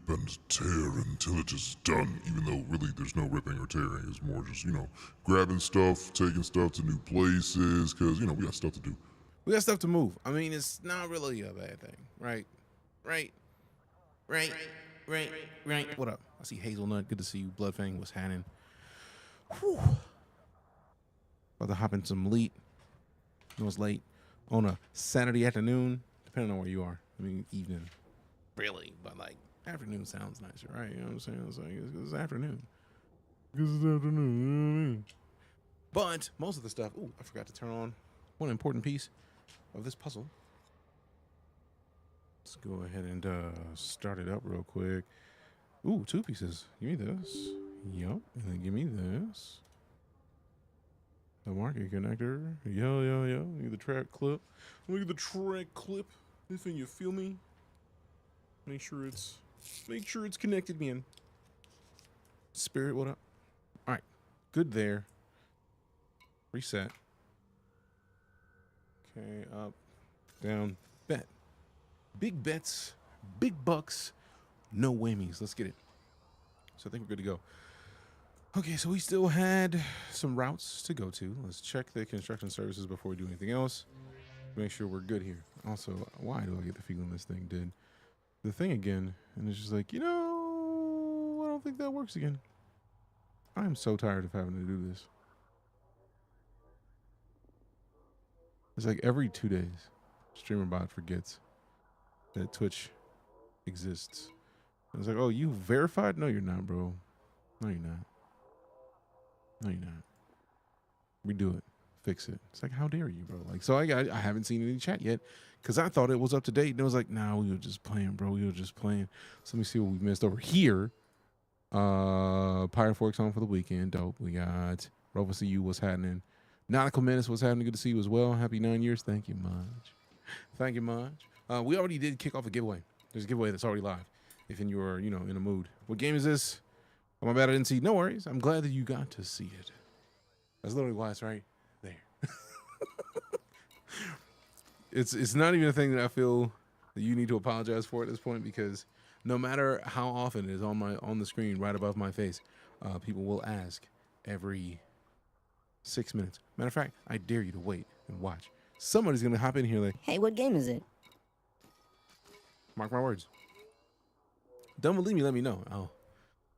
and tear until it is done, even though really there's no ripping or tearing. It's more just, grabbing stuff, taking stuff to new places, because, we got stuff to do. We got stuff to move. I mean, it's not really a bad thing, right? Right. What up? I see Hazelnut. Good to see you. Bloodfang. What's happening? Whew. About to hop in some Elite. I know it's late on a Saturday afternoon, depending on where you are. I mean, evening, really, but like afternoon sounds nicer, right? You know what I'm saying? It's like it's afternoon. Because it's afternoon. You know what I mean? But most of the stuff. Ooh, I forgot to turn on one important piece of this puzzle. Let's go ahead and start it up real quick. Ooh, 2 pieces. Give me this. Yup. And then give me this. The market connector. Yo. Look at the track clip. Look at the track clip. Anything, you feel me? Make sure it's connected, man. Spirit, what up? All right. Good there. Reset. Okay, up, down, bet. Big bets, big bucks, no whammies. Let's get it. So I think we're good to go. Okay, so we still had some routes to go to. Let's check the construction services before we do anything else. Make sure we're good here. Also, why do I get the feeling this thing did the thing again? And it's just like, I don't think that works again. I'm so tired of having to do this. It's like every 2 days, StreamerBot forgets that Twitch exists. And it's like, oh, you verified? No, you're not, bro. No, you're not. No, you're not. Redo it. Fix it. It's like, how dare you, bro? Like, so I haven't seen any chat yet because I thought it was up to date. And it was like, nah, we were just playing, bro. We were just playing. So let me see what we missed over here. Pirate Forks home for the weekend. Dope. We got Rover CU. What's happening? Nautical Menace. What's happening? Good to see you as well. Happy 9 years. Thank you much. Thank you much. We already did kick off a giveaway. There's a giveaway that's already live. If you're, in a mood. What game is this? Oh, my bad, I didn't see. No worries. I'm glad that you got to see it. That's literally why it's right there. It's not even a thing that I feel that you need to apologize for at this point, because no matter how often it is on the screen right above my face, people will ask every 6 minutes. Matter of fact, I dare you to wait and watch. Somebody's gonna hop in here like, hey, what game is it? Mark my words. Don't believe me, let me know. I'll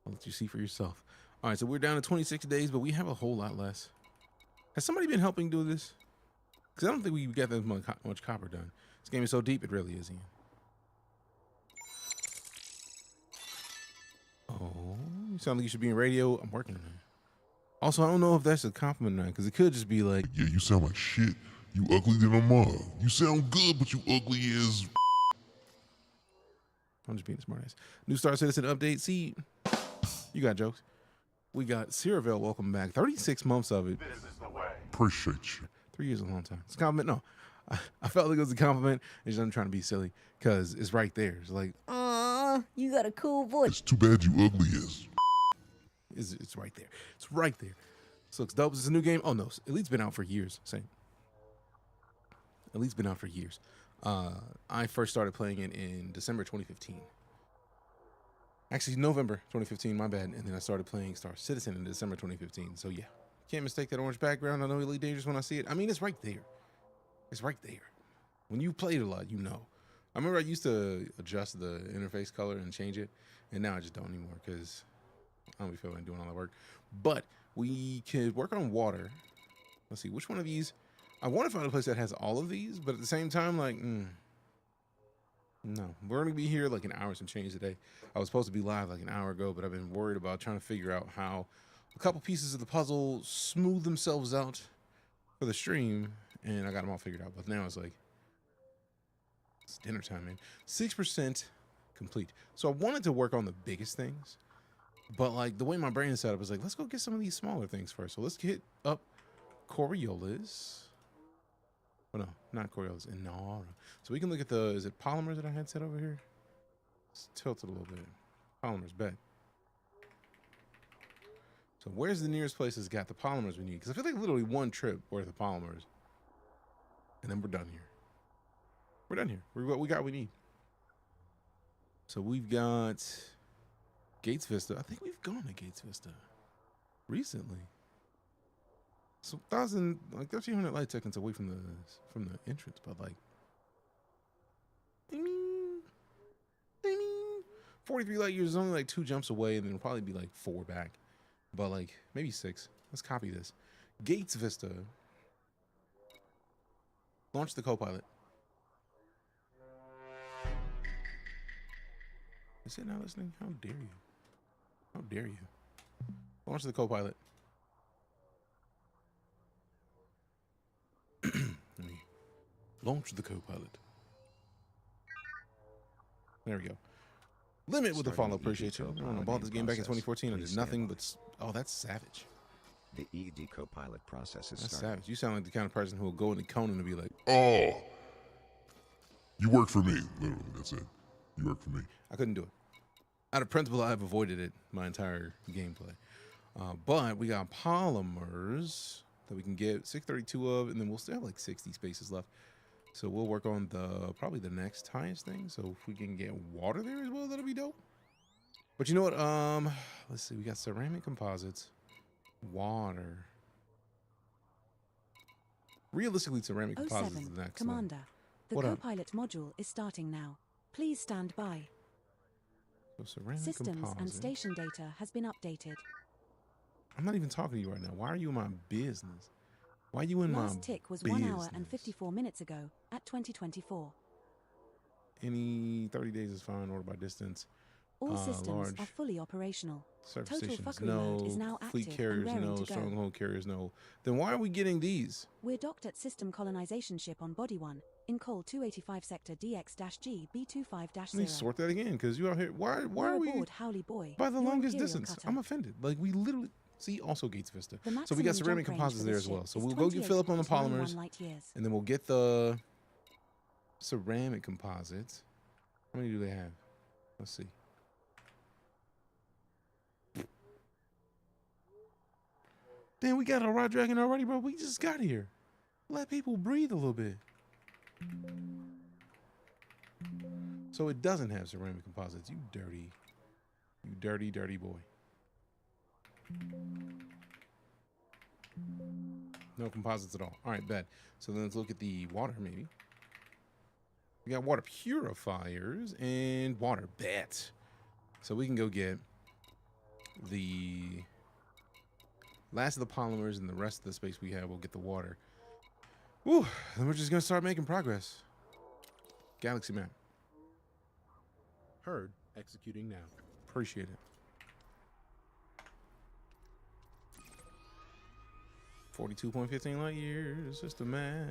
let you see for yourself. All right, so we're down to 26 days, but we have a whole lot less. Has somebody been helping do this? Because I don't think we got that much copper done. This game is so deep, it really is, Ian. Oh, you sound like you should be in radio. I'm working on it. Also, I don't know if that's a compliment or not, because it could just be like, Yeah, you sound like shit. You ugly than a mug. You sound good, but you ugly as... I'm just being a smartass. New Star Citizen update. See, you got jokes. We got Ceravel, welcome back. 36 months of it. This is the way. Appreciate you. 3 years is a long time. It's a compliment. No, I felt like it was a compliment. It's just I'm trying to be silly because it's right there. It's like, Aw, you got a cool voice. It's too bad you ugly as... it's right there. It's right there. This looks dope. Is this a new game? Oh, no. Elite's been out for years. Same. Elite's been out for years. I first started playing it in December 2015. Actually, November 2015, my bad. And then I started playing Star Citizen in December 2015. So, yeah. Can't mistake that orange background. I know EliteDangerous when I see it. I mean, it's right there. It's right there. When you played a lot, you know. I remember I used to adjust the interface color and change it. And now I just don't anymore because I don't feel like doing all that work. But we could work on water. Let's see, which one of these? I want to find a place that has all of these, but at the same time, like, no. We're going to be here like an hour and change today. I was supposed to be live like an hour ago, but I've been worried about trying to figure out how a couple pieces of the puzzle smooth themselves out for the stream, and I got them all figured out. But now it's like, it's dinner time, man. 6% complete. So I wanted to work on the biggest things, but like the way my brain is set up is like, let's go get some of these smaller things first. So let's hit up Coriolis. Oh no, not Coriolis, Inara. So we can look at the, is it polymers that I had set over here? Let's tilt it a little bit. Polymers, bet. So where's the nearest place that's got the polymers we need? Because I feel like literally one trip worth of polymers. And then we're done here. We're done here. We got what we need. So we've got Gates Vista. I think we've gone to Gates Vista recently. So 1,300 light seconds away from the entrance, but like, I mean, 43 light years is only like 2 jumps away, and then it'll probably be like 4 back, but like maybe 6. Let's copy this. Gates Vista. Launch the co-pilot. Is it not listening? How dare you? How dare you? Launch the co-pilot. Let me launch the co-pilot. There we go. Limit with the follow. Appreciate you. I bought this game back in 2014. I did nothing but... Oh, that's savage. The ED co-pilot process is That's starting. savage. You sound like the kind of person who will go into Conan and be like, Oh, you work for me. Literally, that's it. You work for me. I couldn't do it. Out of principle, I've avoided it my entire gameplay. But we got polymers that we can get 632 of, and then we'll still have like 60 spaces left. So we'll work on probably the next highest thing. So if we can get water there as well, that'll be dope. But you know what? Let's see. We got ceramic composites, water. Realistically, ceramic composites is the next. Commander, the What up? co-pilot module is starting now. Please stand by. So ceramic Systems composite. and station data has been updated. I'm not even talking to you right now. Why are you in my business? Why are you in Last my tick was business? 1 hour and 54 minutes ago at 2024. Any 30 days is fine. Order by distance. All systems large are fully operational. surface Total stations, fuckery no. mode is now Fleet active carriers, and raring no. to go. Stronghold carriers, no. Then why are we getting these? We're docked at system colonization ship on Body 1 in Col 285 sector DX-G B25-0. Let me sort that again, because you out here. Why We're are we aboard Howley Boy, by the your longest Imperial distance? cutter. I'm offended. Like, we literally see also Gates Vista. The So we got maximum ceramic jump range composites for there this as well. ship So is we'll go get fill up on the 28.91 polymers, light years. and then we'll get the ceramic composites. How many do they have? Let's see. Damn, we got a Rod Dragon already, bro. We just got here. Let people breathe a little bit. So it doesn't have ceramic composites. You dirty, dirty boy. No composites at all. All right, bad. So then let's look at the water, maybe. We got water purifiers and water bats. So we can go get the last of the polymers, and the rest of the space we have, we'll get the water. Woo! Then we're just gonna start making progress. Galaxy map. Heard. Executing now. Appreciate it. 42.15 light years. System map.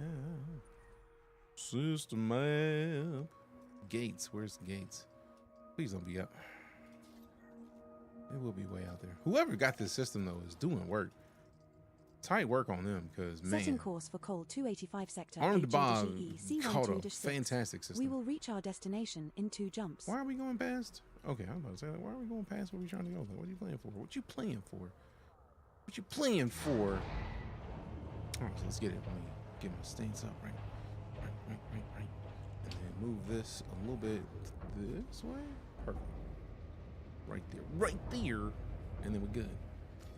System map. Gates. Where's the gates? Please don't be up. It will be way out there. Whoever got this system, though, is doing work. Tight work on them, because, man. Setting course for Col 285 sector Armed Bob AG-E caught a C12-6. fantastic system. We will reach our destination in 2 jumps. Why are we going past? Okay, I'm about to say, like, why are we going past where we're trying to go? Like, what are you playing for? What you playing for? What you playing for? All right, so let's get it. Let me get my stance up, right. And then move this a little bit this way. Perfect. Right there. And then we're good.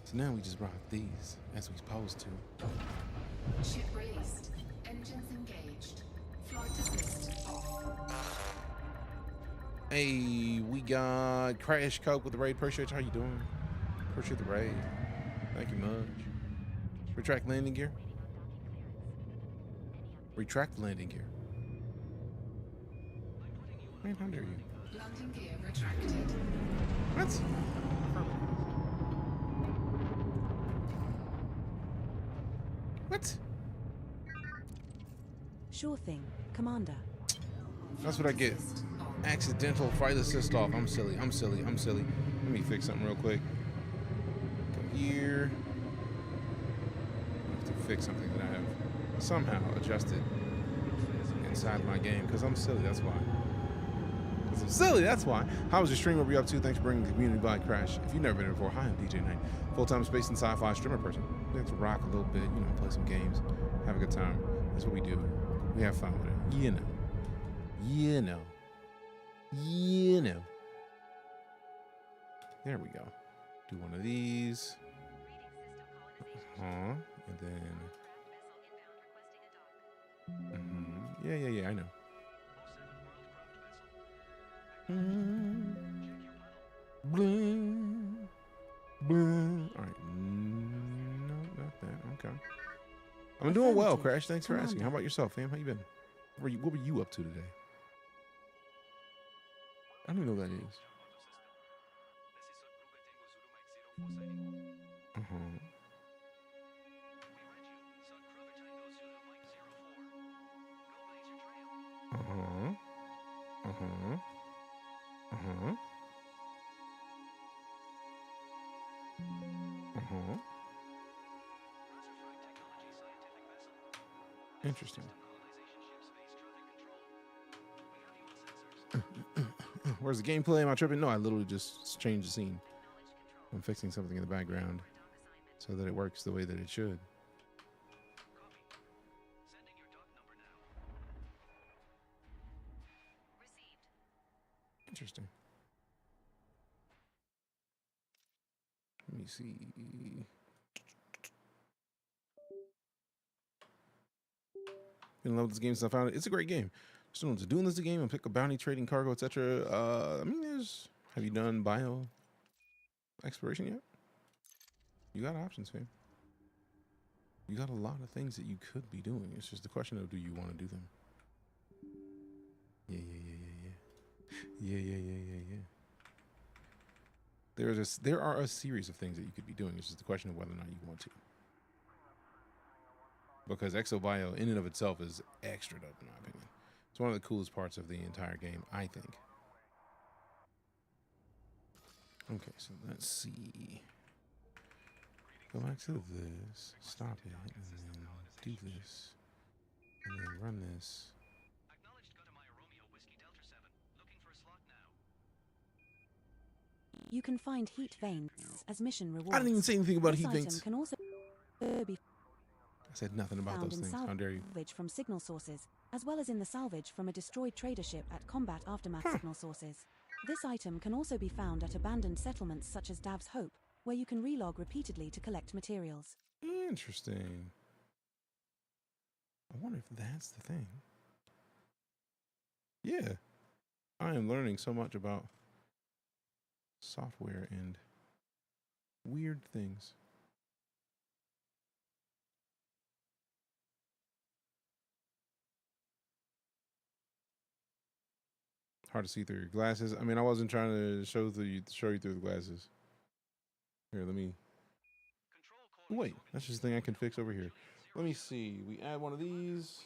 So now we just rock these as we're supposed to. Ship released. Engines engaged. Flight assist off. Hey, we got Crash Coke with the raid. Appreciate you. How you doing? Appreciate the raid. Thank you much. Retract landing gear. Retract landing gear. Man, how dare you? Landing gear retracted. What? What? Sure thing, Commander. That's what I get. Accidental flight assist off. I'm silly. Let me fix something real quick. Go here. I have to fix something that I have somehow adjusted inside my game, because I'm silly, that's why. Because I'm silly, that's why. How was your stream? What were you up to? Thanks for bringing the community by, Crash. If you've never been here before, hi, I'm Deejay Knight. Full-time space and sci-fi streamer person. We have to rock a little bit, play some games, have a good time. That's what we do. We have fun with it. You know. There we go. Do one of these. And then. Yeah, I know. Bling, bling. All right. No, not that. Okay. I'm doing well, Affirmative. Crash. Thanks for asking. Commander. How about yourself, fam? How you been? What were you up to today? I don't even know what that is. Interesting. Where's the gameplay? Am I tripping? No, I literally just changed the scene. I'm fixing something in the background so that it works the way that it should. Interesting. Let me see. Been in love with this game since I found it. It's a great game. Just don't know what to do in this game and pick a bounty, trading, cargo, etc. I mean, have you done bio exploration yet? You got options, fam. You got a lot of things that you could be doing. It's just the question of, do you want to do them? Yeah. There are a series of things that you could be doing. It's just the question of whether or not you want to. Because ExoBio in and of itself is extra dope in my opinion. It's one of the coolest parts of the entire game, I think. Okay, so let's see. Go back to this, stop it, and then do this, and then run this. You can find heat veins as mission rewards. I didn't even say anything about This heat item veins. can also be I said nothing about found those in things. How dare you? salvage from signal sources, as well as in the salvage from a destroyed trader ship at combat aftermath signal sources. This item can also be found at abandoned settlements such as Dav's Hope, where you can relog repeatedly to collect materials. Interesting. I wonder if that's the thing. Yeah. I am learning so much about software and weird things. Hard to see through your glasses. I mean, I wasn't trying to show you through the glasses. Here, let me. Wait, that's just a thing I can fix over here. Let me see. We add one of these,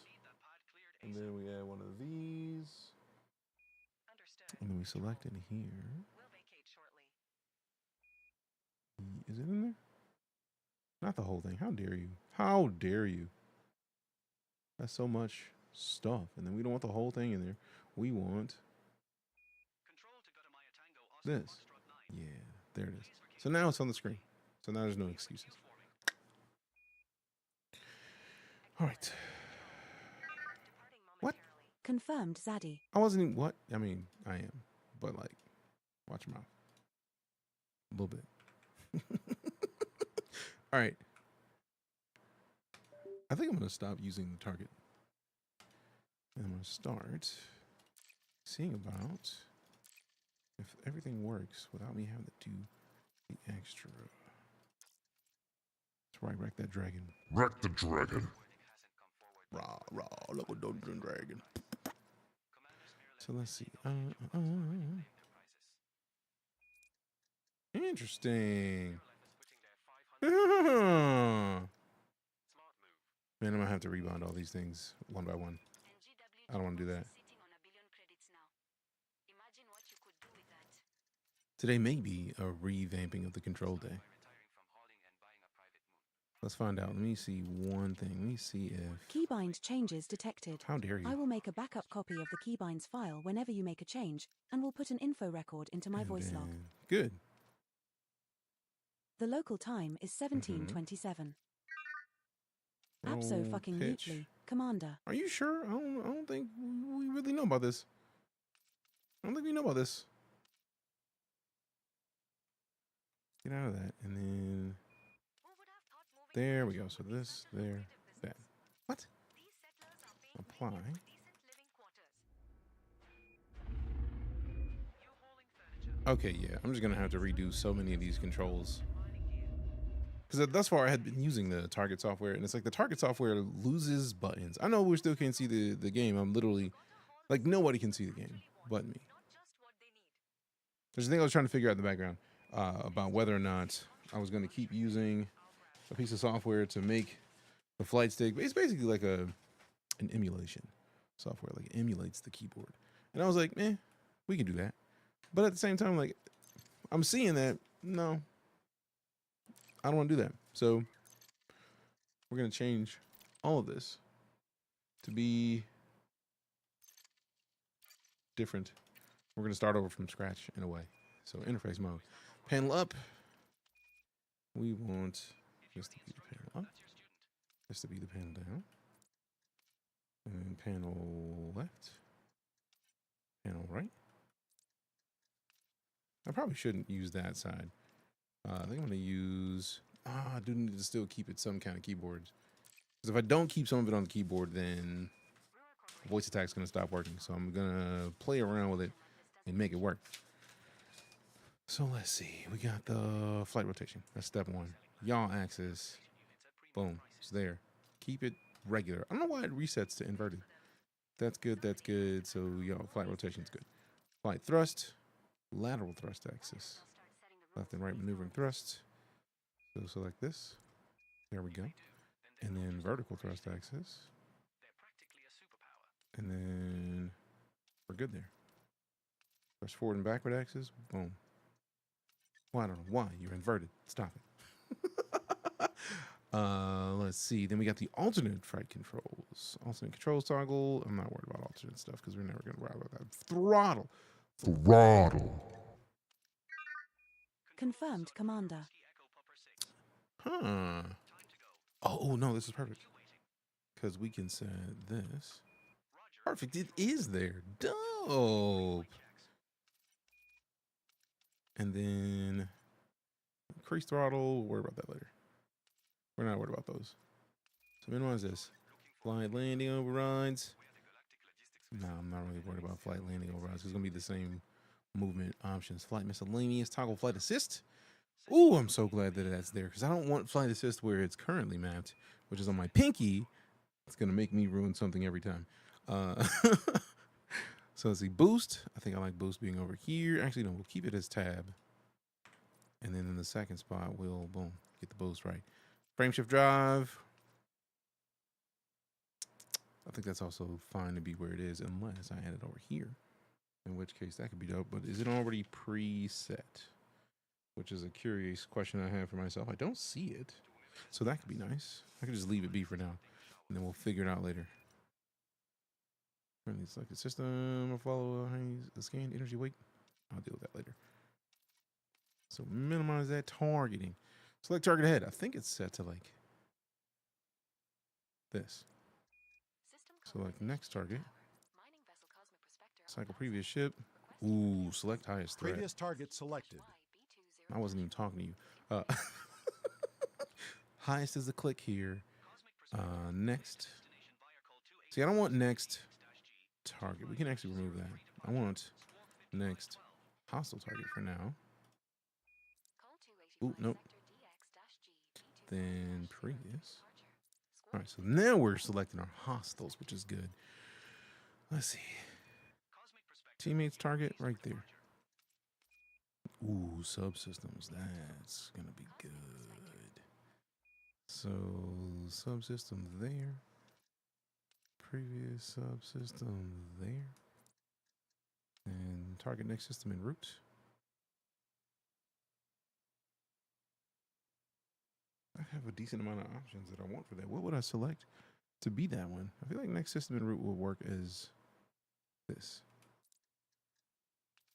and then we add one of these, and then we select it here. Is it in there? Not the whole thing. How dare you? How dare you? That's so much stuff, and then we don't want the whole thing in there. We want this. Yeah, there it is. So now it's on the screen. So now there's no excuses. All right. What? Confirmed, Zaddy. I wasn't even, what? I mean, I am. But like, watch your mouth. A little bit. All right. I think I'm going to stop using the target. And I'm going to start seeing about if everything works without me having to do the extra. That's right, wreck that dragon. Wreck the dragon. Rah, look at Dungeon Dragon. So let's see. Interesting. Man, I'm gonna have to rebound all these things one by one. I don't want to do that. Today may be a revamping of the control day. Let's find out. Let me see one thing. Let me see if... Keybind changes detected. How dare you? I will make a backup copy of the keybinds file whenever you make a change, and will put an info record into my voice log. Good. The local time is 17:27. Abso-fucking-mutely, Commander. Are you sure? I don't think we really know about this. I don't think we know about this. Get out of that. And then there we go. So this, there, that. What? Apply. Okay, yeah. I'm just going to have to redo so many of these controls. Because thus far I had been using the target software, and it's like the target software loses buttons. I know we still can't see the game. I'm literally, like, nobody can see the game but me. There's a thing I was trying to figure out in the background about whether or not I was going to keep using a piece of software to make the flight stick. It's basically like an emulation software, like it emulates the keyboard. And I was like, we can do that. But at the same time, like, I'm seeing that, no, I don't want to do that. So we're going to change all of this to be different. We're going to start over from scratch in a way. So interface mode. Panel up. We want this to be the panel up. This to be the panel down. And panel left. Panel right. I probably shouldn't use that side. I think I'm going to use... I do need to still keep it some kind of keyboard. Because if I don't keep some of it on the keyboard, then voice attack's going to stop working. So I'm going to play around with it and make it work. So let's see. We got the flight rotation. That's step one. Yaw axis. Boom. It's there. Keep it regular. I don't know why it resets to inverted. That's good. That's good. So, flight rotation's good. Flight thrust. Lateral thrust axis. Left and right maneuvering thrust. So select this. There we go. And then vertical thrust axis. And then we're good there. Thrust forward and backward axis. Boom. Well, I don't know why. You're inverted. Stop it. Let's see. Then we got the alternate flight controls. Alternate controls toggle. I'm not worried about alternate stuff because we're never going to worry about that. Throttle. Throttle. Confirmed, Commander. Huh. Oh, no, this is perfect. Because we can set this. Perfect. It is there. Dope. And then increase throttle. We'll worry about that later. We're not worried about those. So minimize this. Flight landing overrides. No, I'm not really worried about flight landing overrides. It's going to be the same movement options. Flight miscellaneous. Toggle flight assist. Ooh, I'm so glad that that's there because I don't want flight assist where it's currently mapped, which is on my pinky. It's going to make me ruin something every time. So let's see. Boost. I think I like boost being over here. Actually, no, we'll keep it as tab. And then in the second spot, we'll, boom, get the boost right. Frame shift drive. I think that's also fine to be where it is unless I add it over here. In which case, that could be dope. But is it already preset? Which is a curious question I have for myself. I don't see it. So that could be nice. I could just leave it be for now. And then we'll figure it out later. Currently select the system. I'll follow a scanned energy weight. I'll deal with that later. So minimize that targeting. Select target ahead. I think it's set to like this. Select next target. Cycle previous ship. Ooh, select highest threat. Previous target selected. I wasn't even talking to you. Highest is the click here. Next. See, I don't want next target. We can actually remove that. I want next hostile target for now. Ooh, nope. Then previous. All right, so now we're selecting our hostiles, which is good. Let's see. Teammates target right there. Ooh, subsystems. That's going to be good. So, subsystem there. Previous subsystem there. And target next system en route. I have a decent amount of options that I want for that. What would I select to be that one? I feel like next system en route will work as this.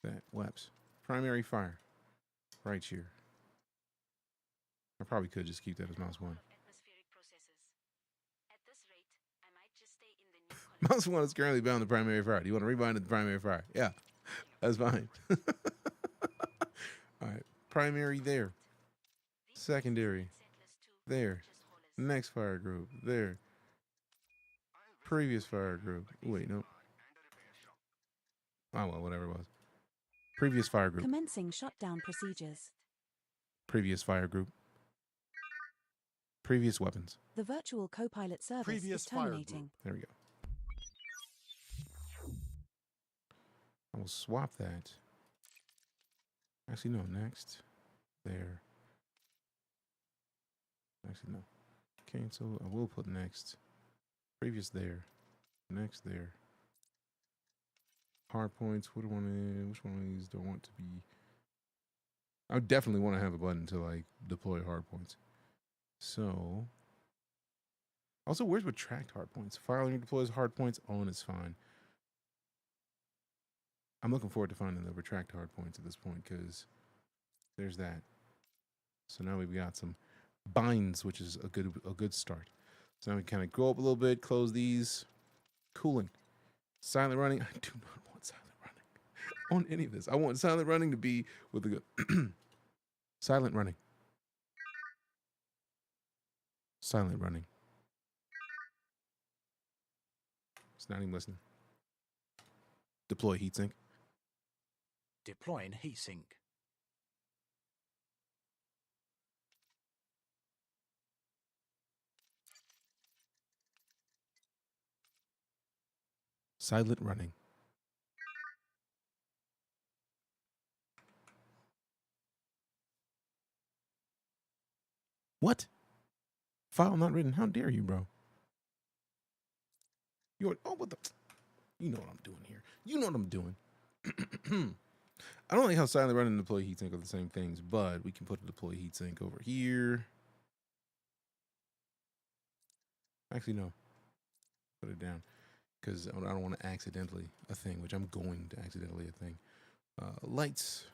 That, WAPS. Primary fire. Right here. I probably could just keep that as mouse one. Mouse one is currently bound to primary fire. Do you want to rebind to the primary fire? Yeah, that's fine. All right, primary there. Secondary. There. Next fire group. There. Previous fire group. Wait, no. Oh, well, whatever it was. Previous fire group. Commencing shutdown procedures. Previous fire group. Previous weapons. The virtual co-pilot service Previous is fire terminating. There we go. I will swap that. Actually, no. Next. There. Actually, no. Cancel. I will put next. Previous there. Next there. Hard points. Which one of these do I want to be? I would definitely want to have a button to like deploy hard points. So, also, where's retract hard points? Filing deploys hard points. On is fine. I'm looking forward to finding the retract hard points at this point because there's that. So now we've got some binds, which is a good start. So now we kind of go up a little bit, close these. Cooling. Silent running. I do not want silent running on any of this. I want silent running to be with the good. Silent running. Silent running. It's not even listening. Deploy heatsink. Deploying heatsink. Silent running. What? File not written. How dare you, bro? You're what the? You know what I'm doing here. You know what I'm doing. I don't like how silent running and deploy heatsink are the same things, but we can put a deploy heatsink over here. Actually, no. Put it down because I don't want to accidentally a thing, which I'm going to accidentally a thing. Lights.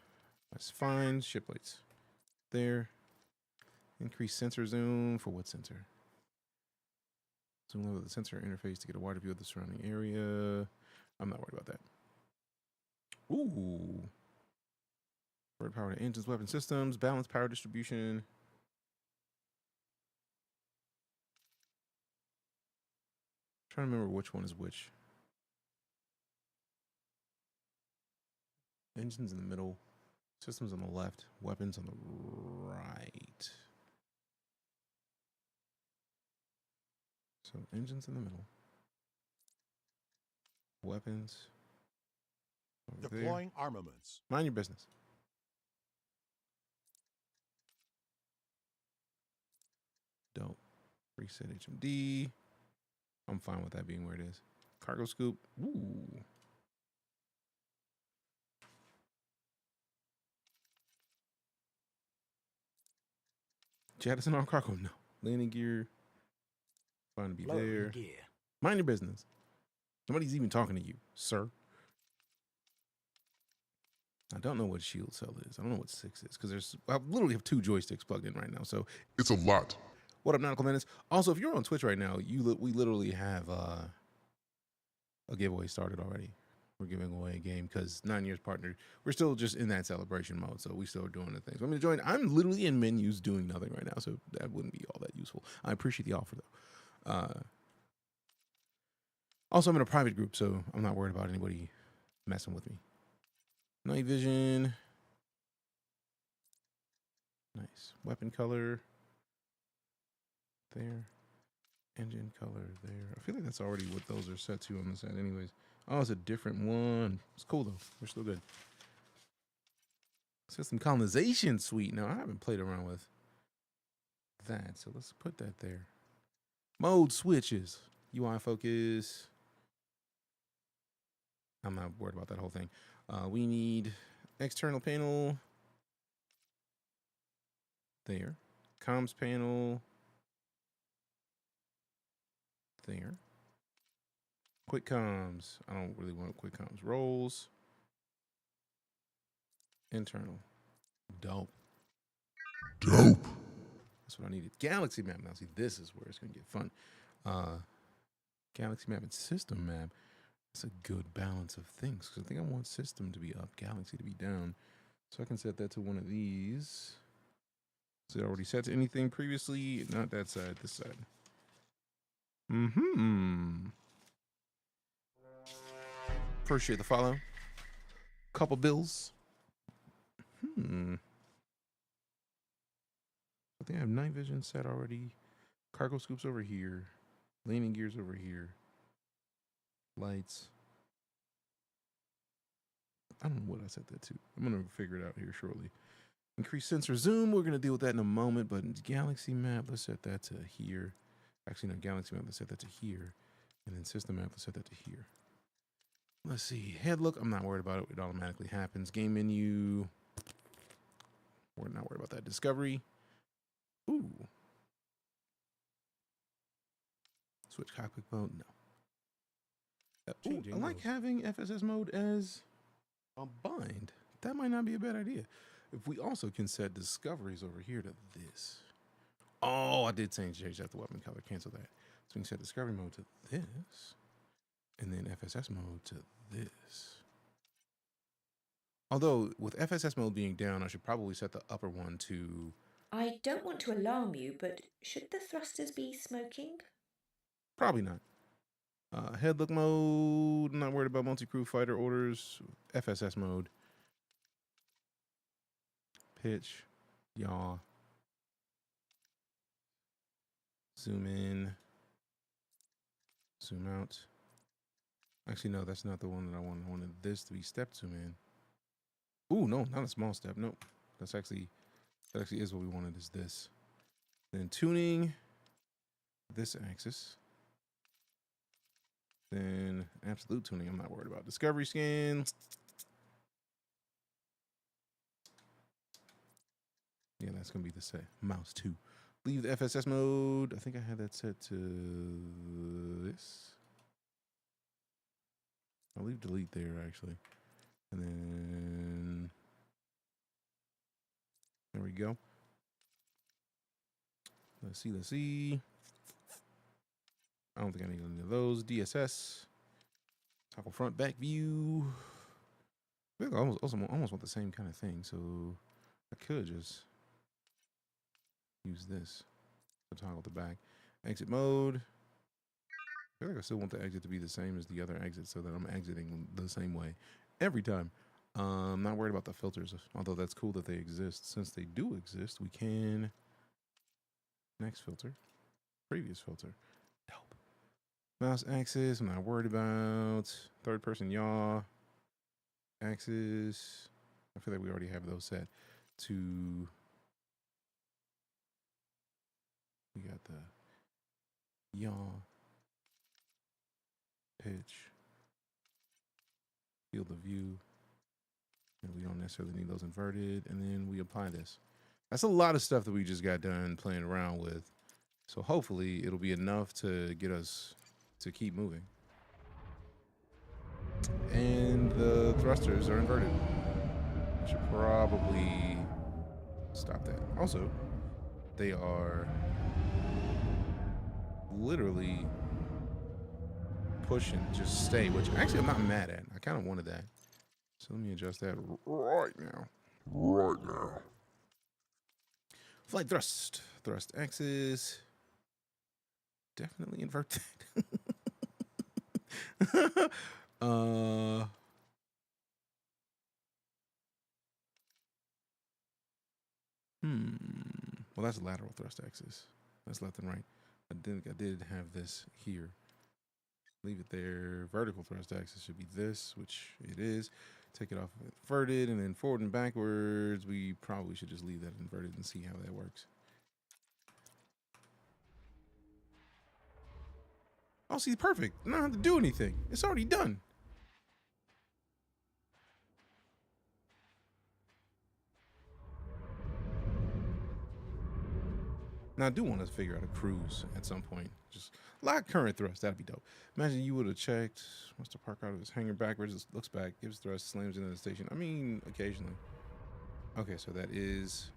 That's fine. Ship lights. There. Increase sensor zoom for what sensor? Zoom level of the sensor interface to get a wider view of the surrounding area. I'm not worried about that. Ooh. Bird power to engines, weapon systems, balanced power distribution. Trying to remember which one is which. Engines in the middle, systems on the left, weapons on the right. So engines in the middle. Weapons. Over Deploying there. armaments. Mind your business. Dope. Reset HMD. I'm fine with that being where it is. Cargo scoop. Ooh. Jettison on cargo. No. Landing gear. Fine to be Lowering there. gear. Mind your business. Nobody's even talking to you, sir. I don't know what shield cell is. I don't know what 6 is because I literally have 2 joysticks plugged in right now. So It's a lot. what up, Nautical Menace? Also, if you're on Twitch right now, we literally have a giveaway started already. We're giving away a game because 9 years partnered. We're still just in that celebration mode, so we still are doing the things. I'm going to join. I'm literally in menus doing nothing right now, so that wouldn't be all that useful. I appreciate the offer, though. Also, I'm in a private group, so I'm not worried about anybody messing with me. Night vision. Nice. Weapon color. There. Engine color there. I feel like that's already what those are set to on the side anyways. Oh, it's a different one. It's cool, though. We're still good. System colonization suite. Now, I haven't played around with that, so let's put that there. Mode switches. UI focus. I'm not worried about that whole thing. We need external panel. There. Comms panel. There. Quick comms. I don't really want quick comms. Roles. Internal. Dope. Dope. That's what I needed. Galaxy map. Now, see, this is where it's going to get fun. Galaxy map and system map. It's a good balance of things because I think I want system to be up, galaxy to be down. So I can set that to one of these. Is it already set to anything previously? Not that side, this side. Appreciate the follow. Couple bills. I think I have night vision set already. Cargo scoops over here. Landing gears over here. Lights. I don't know what I set that to. I'm going to figure it out here shortly. Increase sensor zoom. We're going to deal with that in a moment. But galaxy map, let's set that to here. Actually, not galaxy map. Let's set that to here. And then system map, let's set that to here. Let's see. Head look. I'm not worried about it. It automatically happens. Game menu. We're not worried about that. Discovery. Ooh. Switch cockpit mode. No. Ooh, I like having FSS mode as a bind. That might not be a bad idea. If we also can set discoveries over here to this. Oh, I did change the weapon color. Cancel that. So we can set discovery mode to this. And then FSS mode to this. Although, with FSS mode being down, I should probably set the upper one to... I don't want to alarm you, but should the thrusters be smoking? Probably not. Head look mode. Not worried about multi-crew fighter orders. FSS mode. Pitch. Yaw. Zoom in. Zoom out. Actually, no, that's not the one that I wanted. I wanted this to be step zoom in. Ooh, no, not a small step. Nope. That actually is what we wanted, is this. Then tuning. This axis. Then absolute tuning, I'm not worried about. Discovery scan. Yeah, that's going to be the set. Mouse 2. Leave the FSS mode. I think I had that set to this. I'll leave delete there, actually. And then... there we go. Let's see. I don't think I need any of those. DSS. Toggle front back view. I think I almost want the same kind of thing, so I could just use this to toggle the back. Exit mode. I feel like I still want the exit to be the same as the other exit so that I'm exiting the same way every time. Not worried about the filters, although that's cool that they exist. Since they do exist, we can next filter, previous filter. Dope. Mouse axis, I'm not worried about. Third person yaw. Axis. I feel like we already have those set to... we got the yaw, pitch, field of view, and we don't necessarily need those inverted, and then we apply this. That's a lot of stuff that we just got done playing around with, so hopefully it'll be enough to get us to keep moving. And the thrusters are inverted. I should probably stop that. Also, they are literally push and just stay, which actually I'm not mad at. I kind of wanted that. So let me adjust that right now. Flight thrust. Thrust axis. Definitely invert that. Well, that's lateral thrust axis. That's left and right. I did have this here. Leave it there. Vertical thrust axis should be this, which it is. Take it off inverted, and then forward and backwards. We probably should just leave that inverted and see how that works. Oh, see, perfect. I don't have to do anything. It's already done. Now, I do want to figure out a cruise at some point. Just lock current thrust. That'd be dope. Imagine you would have checked. Wants to park out of his hangar backwards. Looks back. Gives thrust. Slams into the station. I mean, occasionally. Okay, so that is...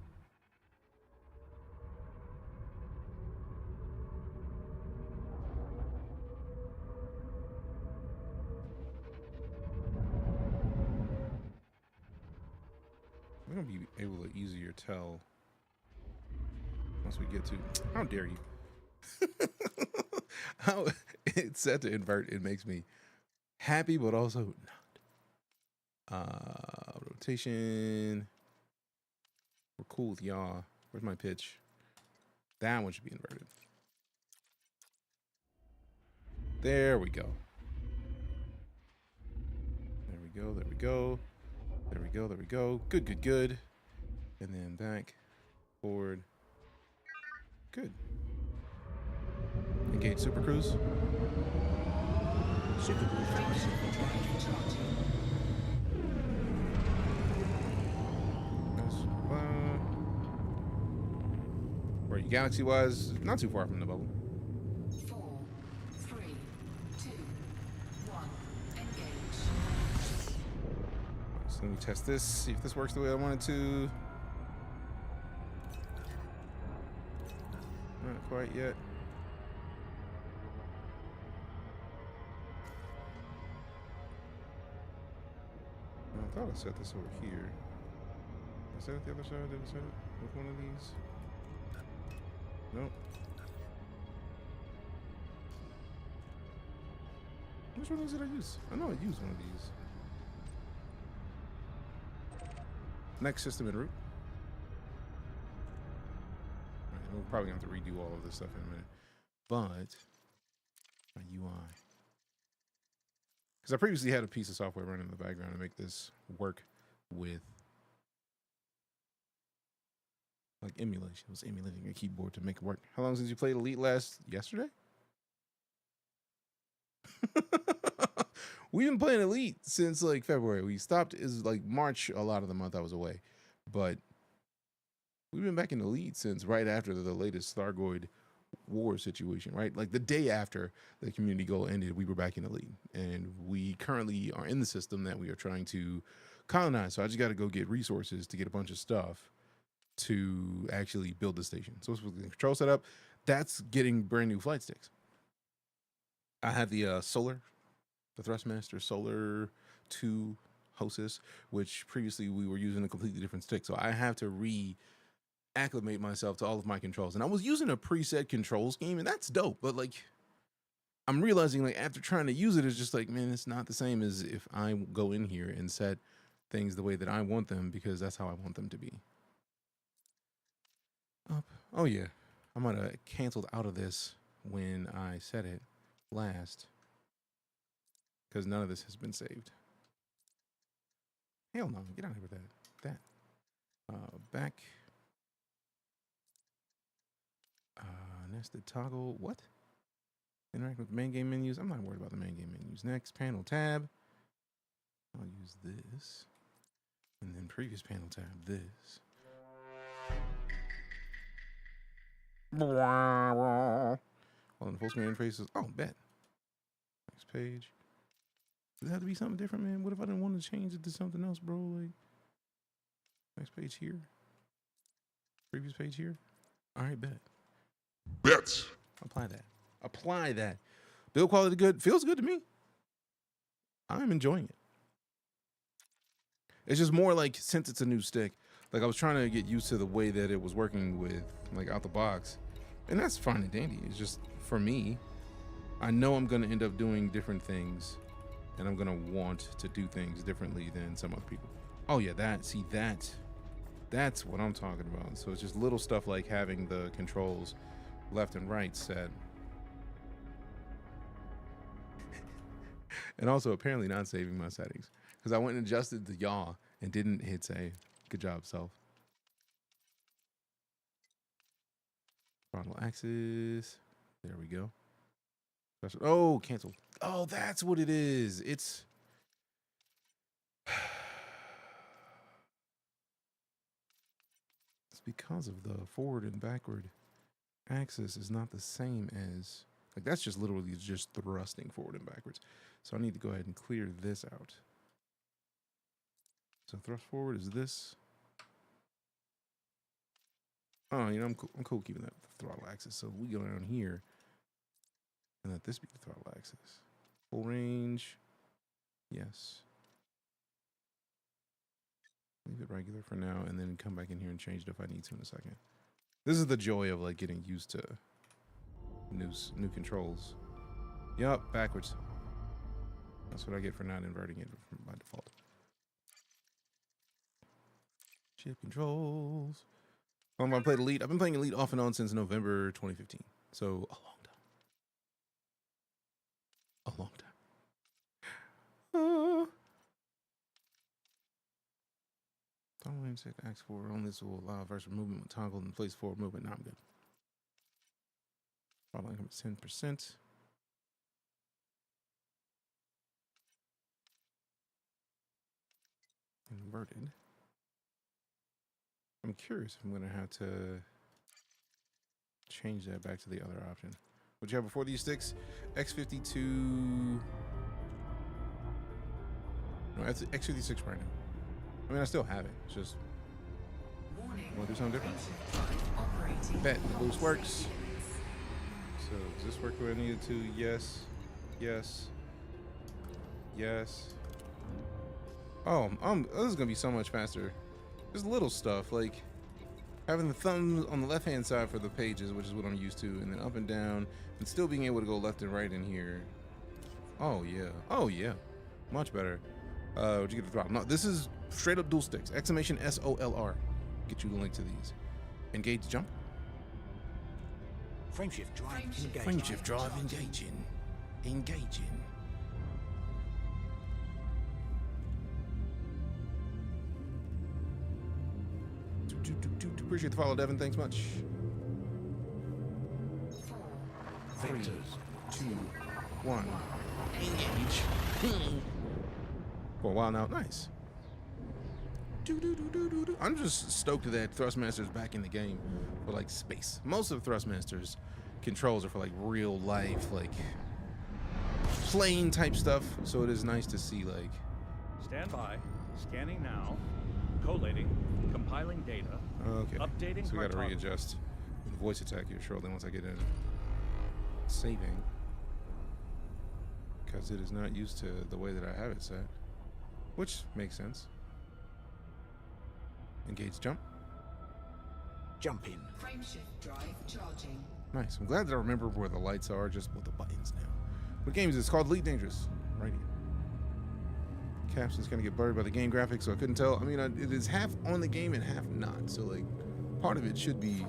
I'm going to be able to easier tell once we get to, how dare you? How it's set to invert, it makes me happy, but also not. Rotation. We're cool with y'all. Where's my pitch? That one should be inverted. There we go. There we go. There we go. There we go. There we go. Good, good, good. And then back, forward. Good. Engage Super Cruise. Super Cruise Where you galaxy-wise, not too far from the bubble. 4, 3, 2, 1. Engage. So let me test this, see if this works the way I want it to. Not quite yet. I thought I set this over here. I set it the other side? Did I set it with one of these? Nope. Which one of these did I use? I know I used one of these. Next system en route. All right, we're probably going to have to redo all of this stuff in a minute. But my UI. Because I previously had a piece of software running in the background to make this work with like emulation. I was emulating a keyboard to make it work. How long since you played Elite last? Yesterday? We've been playing Elite since like February. We stopped is like March. A lot of the month I was away, but we've been back in Elite since right after the latest Thargoid war situation, right? Like the day after the community goal ended, we were back in Elite, and we currently are in the system that we are trying to colonize. So I just got to go get resources to get a bunch of stuff to actually build the station. So with the control setup, that's getting brand new flight sticks. I have the Solar, the Thrustmaster Solar 2 Hostess, which previously we were using a completely different stick. So I have to acclimate myself to all of my controls. And I was using a preset control scheme, and that's dope. But like, I'm realizing like after trying to use it, it's just like, man, it's not the same as if I go in here and set things the way that I want them, because that's how I want them to be. Up. Oh yeah, I might have canceled out of this when I set it last, because none of this has been saved. Hell no, get out of here with that. Back. Nested toggle. What? Interact with main game menus. I'm not worried about the main game menus. Next panel tab. I'll use this, and then previous panel tab. This. Well, in the full screen interface is, oh, bet. Next page. Does it have to be something different, man? What if I didn't want to change it to something else, bro? Like, next page here. Previous page here. All right, bet. Bet. Apply that. Apply that. Build quality good. Feels good to me. I'm enjoying it. It's just more like, since it's a new stick, like I was trying to get used to the way that it was working with, like, out the box. And that's fine and dandy. It's just, for me, I know I'm going to end up doing different things, and I'm going to want to do things differently than some other people. Oh yeah, that's what I'm talking about. So it's just little stuff like having the controls left and right set. And also apparently not saving my settings, because I went and adjusted the yaw and didn't hit save. Good job, self. Throttle axis. There we go. Oh, cancel. Oh, that's what it is. It's because of the forward and backward axis is not the same as, like, that's just literally just thrusting forward and backwards. So I need to go ahead and clear this out. So thrust forward is this. Oh, you know, I'm cool keeping that throttle axis. So we go down here and let this be the throttle axis. Full range. Yes. Leave it regular for now, and then come back in here and change it if I need to in a second. This is the joy of like getting used to new controls. Yup, backwards. That's what I get for not inverting it by default. Ship controls. How long have I played Elite? I've been playing Elite off and on since November 2015. So a long time. A long time. Don't wait set X forward. Only this will allow versus movement with toggle and place forward movement. Now I'm good. Throttle income is 10%. Inverted. I'm curious if I'm going to have to change that back to the other option. What you have before these sticks? X52. No, that's X56 right now. I mean, I still have it. It's just Warning. want to do something different. Operating. Bet the boost works. So does this work where I needed to? Yes. Yes. Yes. Oh, this is gonna be so much faster. Just little stuff like having the thumb on the left-hand side for the pages, which is what I'm used to, and then up and down, and still being able to go left and right in here. Oh yeah. Oh yeah. Much better. Where'd you get the throttle? No, this is straight up dual sticks. Exclamation SOLR. Get you the link to these. Engage jump. Frameshift drive engaged. Frameshift drive engaging. Engaging. Appreciate the follow, Devin. Thanks much. 3, 2, 1. Engage. For a while now. Nice. I'm just stoked that Thrustmaster's back in the game for like space. Most of Thrustmaster's controls are for like real life, like plane type stuff. So it is nice to see like. Stand by. Scanning now. Collating. Compiling data. Okay. Updating. So we got to cartography. readjust the voice attack here shortly once I get in. Saving. Because it is not used to the way that I have it set. Which makes sense. Engage jump. Jump in. Frameshift drive charging. Nice. I'm glad that I remember where the lights are, just with the buttons now. What game is this? It's called EliteDangerous. Right here. Caption's gonna get blurred by the game graphics, so I couldn't tell. I mean, it is half on the game and half not. So like, part of it should be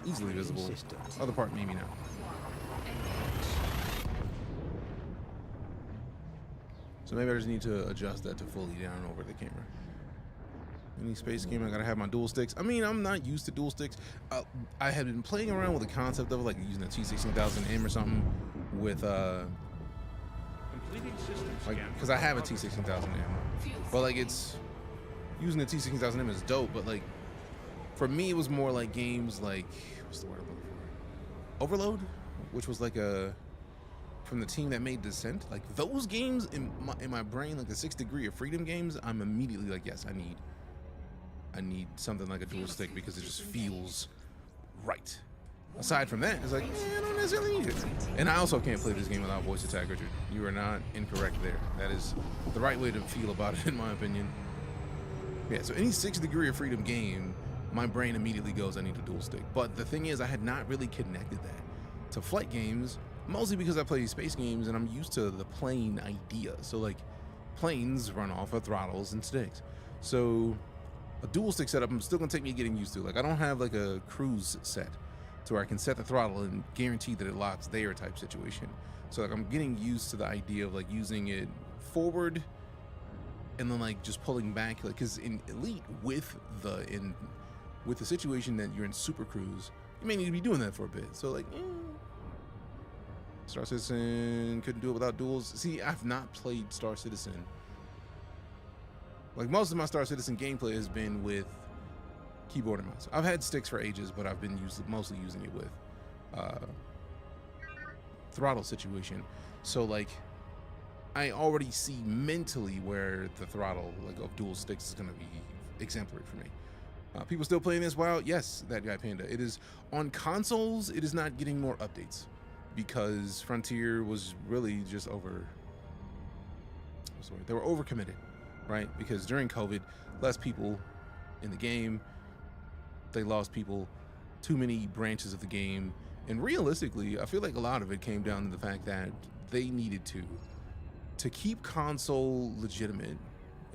easily visible. Other part maybe not. So maybe I just need to adjust that to fully down over the camera. Any space game, I gotta have my dual sticks. I mean, I'm not used to dual sticks. I had been playing around with the concept of like using a T16000M or something with Completing system like, scan. because I have a T16000M, but like it's using the T16000M is dope. But like for me, it was more like games like what's the word I'm looking for? Overload, which was like a from the team that made Descent. Like those games in my brain, like the 6 Degree of Freedom games, I'm immediately like, yes, I need something like a dual stick because it just feels right. Aside from that, it's like, I don't necessarily need it. And I also can't play this game without voice attack, Richard. You are not incorrect there. That is the right way to feel about it, in my opinion. Yeah, so any 6 Degree of Freedom game, my brain immediately goes, I need a dual stick. But the thing is, I had not really connected that to flight games, mostly because I play space games and I'm used to the plane idea. So like, planes run off of throttles and sticks. So a dual stick setup, I'm still gonna take me getting used to. Like, I don't have like a cruise set to where I can set the throttle and guarantee that it locks there type situation. So like, I'm getting used to the idea of like using it forward and then like just pulling back, like, because in Elite with the situation that you're in Super Cruise, you may need to be doing that for a bit. So like, Star Citizen couldn't do it without duals. See, I've not played Star Citizen. Like, most of my Star Citizen gameplay has been with keyboard and mouse. I've had sticks for ages, but I've been mostly using it with throttle situation. So like, I already see mentally where the throttle like of dual sticks is gonna be exemplary for me. People still playing this? Wow, yes, that guy Panda. It is on consoles. It is not getting more updates because Frontier was really just over. They were overcommitted, right? Because during COVID, less people in the game. They lost people too many branches of the game. And realistically, I feel like a lot of it came down to the fact that they needed to keep console legitimate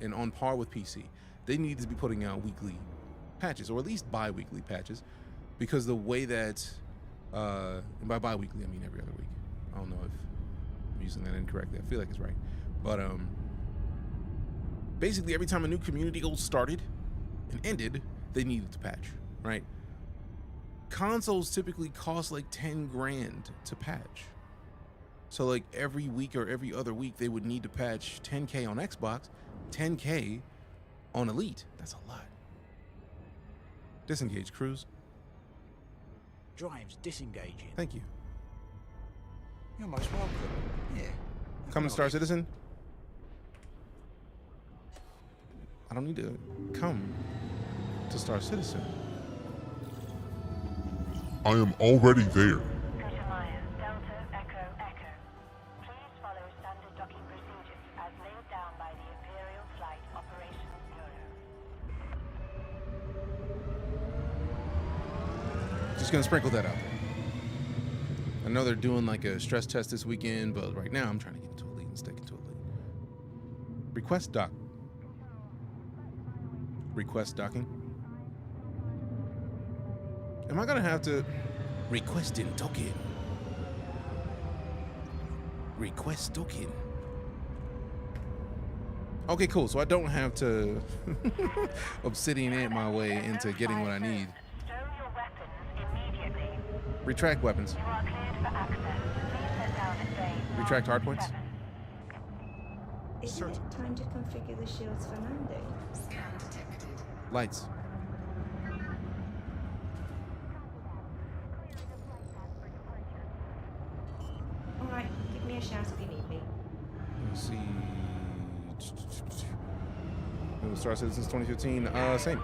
and on par with PC. They needed to be putting out weekly patches, or at least bi-weekly patches, because the way that, and by bi-weekly I mean every other week. I don't know if I'm using that incorrectly. I feel like it's right. But basically every time a new community goal started and ended, they needed to patch, right? Consoles typically cost like 10 grand to patch. So like every week or every other week, they would need to patch 10K on Xbox, 10K on Elite. That's a lot. Disengage, Cruz. Drive's disengaging. Thank you. You're most welcome. Yeah. Come to Star Citizen. I don't need to come to Star Citizen. I am already there. Delta Echo Echo. Please follow standard docking procedures as laid down by the Imperial Flight Operations Bureau. Just gonna sprinkle that out there. I know they're doing like a stress test this weekend, but right now I'm trying to get into Elite and stick into Elite. Request dock. Request docking. Am I gonna have to request in docking? Request docking. Okay, cool. So I don't have to obsidian ant my way into getting what I need. Stow your weapons immediately. Retract weapons. You are cleared for access. Please set down at bay. Retract hardpoints. Isn't it time to configure the shields for landing? Scan detected. Lights. Alright, give me a shout if you need me. Let's see. Star Citizen since 2015. Same.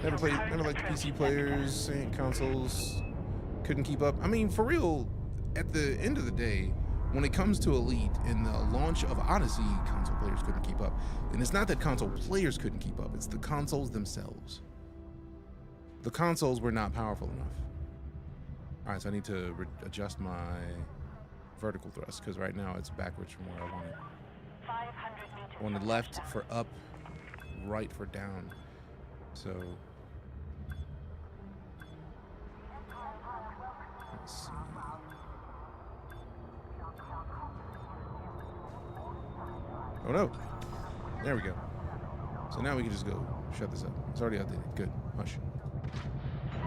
Never liked PC players, same consoles. Couldn't keep up. I mean, for real, at the end of the day, when it comes to Elite and the launch of Odyssey, console players couldn't keep up. And it's not that console players couldn't keep up, it's the consoles themselves. The consoles were not powerful enough. All right, so I need to adjust my vertical thrust, because right now it's backwards from where I want it. 500 meters. On the left for up, right for down. So let's see. Oh no. There we go. So now we can just go shut this up. It's already outdated. Good. Hush.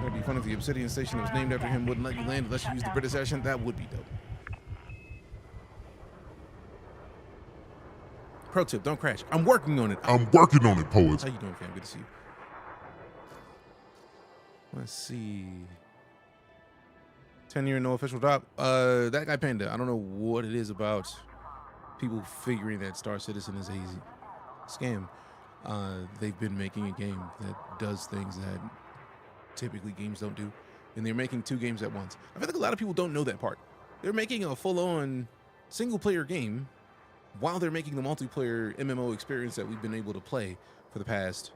It'd be fun if the Obsidian station that was named after him wouldn't let you land unless you use the British accent. That would be dope. Pro tip, don't crash. I'm working on it. I'm working on it, poets. How you doing, fam? Good to see you. Let's see. 10-year no official drop. That guy Panda. I don't know what it is about people figuring that Star Citizen is a scam. They've been making a game that does things that typically games don't do, and they're making two games at once. I feel like a lot of people don't know that part. They're making a full-on single-player game while they're making the multiplayer MMO experience that we've been able to play for the past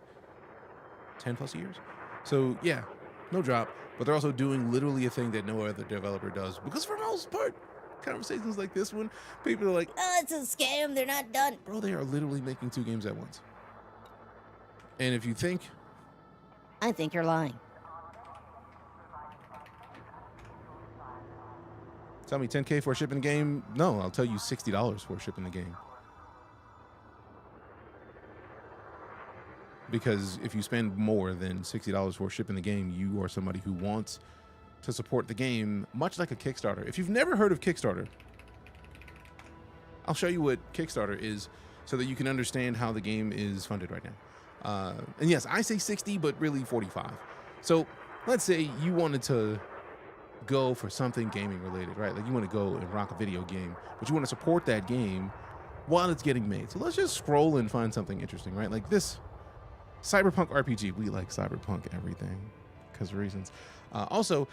10 plus years. So yeah, no drop, but they're also doing literally a thing that no other developer does, because for the most part, conversations like this one, people are like, Oh, it's a scam. They're not done. bro, they are literally making two games at once. And if you think, I think you're lying. tell me 10K for a shipping game, no, I'll tell you $60 for shipping the game. Because if you spend more than $60 for shipping the game, you are somebody who wants to support the game, much like a Kickstarter. If you've never heard of Kickstarter, I'll show you what Kickstarter is so that you can understand how the game is funded right now. And yes, I say 60, but really 45. So let's say you wanted to go for something gaming related, right? Like you want to go and rock a video game, but you want to support that game while it's getting made. So let's just scroll and find something interesting, right? Like this Cyberpunk RPG. We like Cyberpunk everything because of reasons. Also,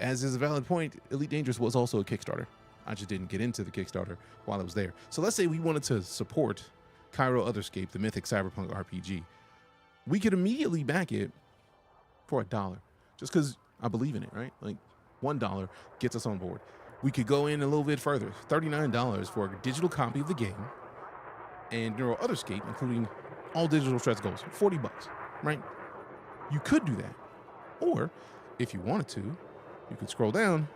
as is a valid point, EliteDangerous was also a Kickstarter. I just didn't get into the Kickstarter while I was there. So let's say we wanted to support Cairo Otherscape, the mythic Cyberpunk RPG. We could immediately back it for $1. just because I believe in it, right? Like $1 gets us on board. We could go in a little bit further, $39 for a digital copy of the game and Neural Otherscape, including all digital stretch goals, $40, right? You could do that. Or if you wanted to, you could scroll down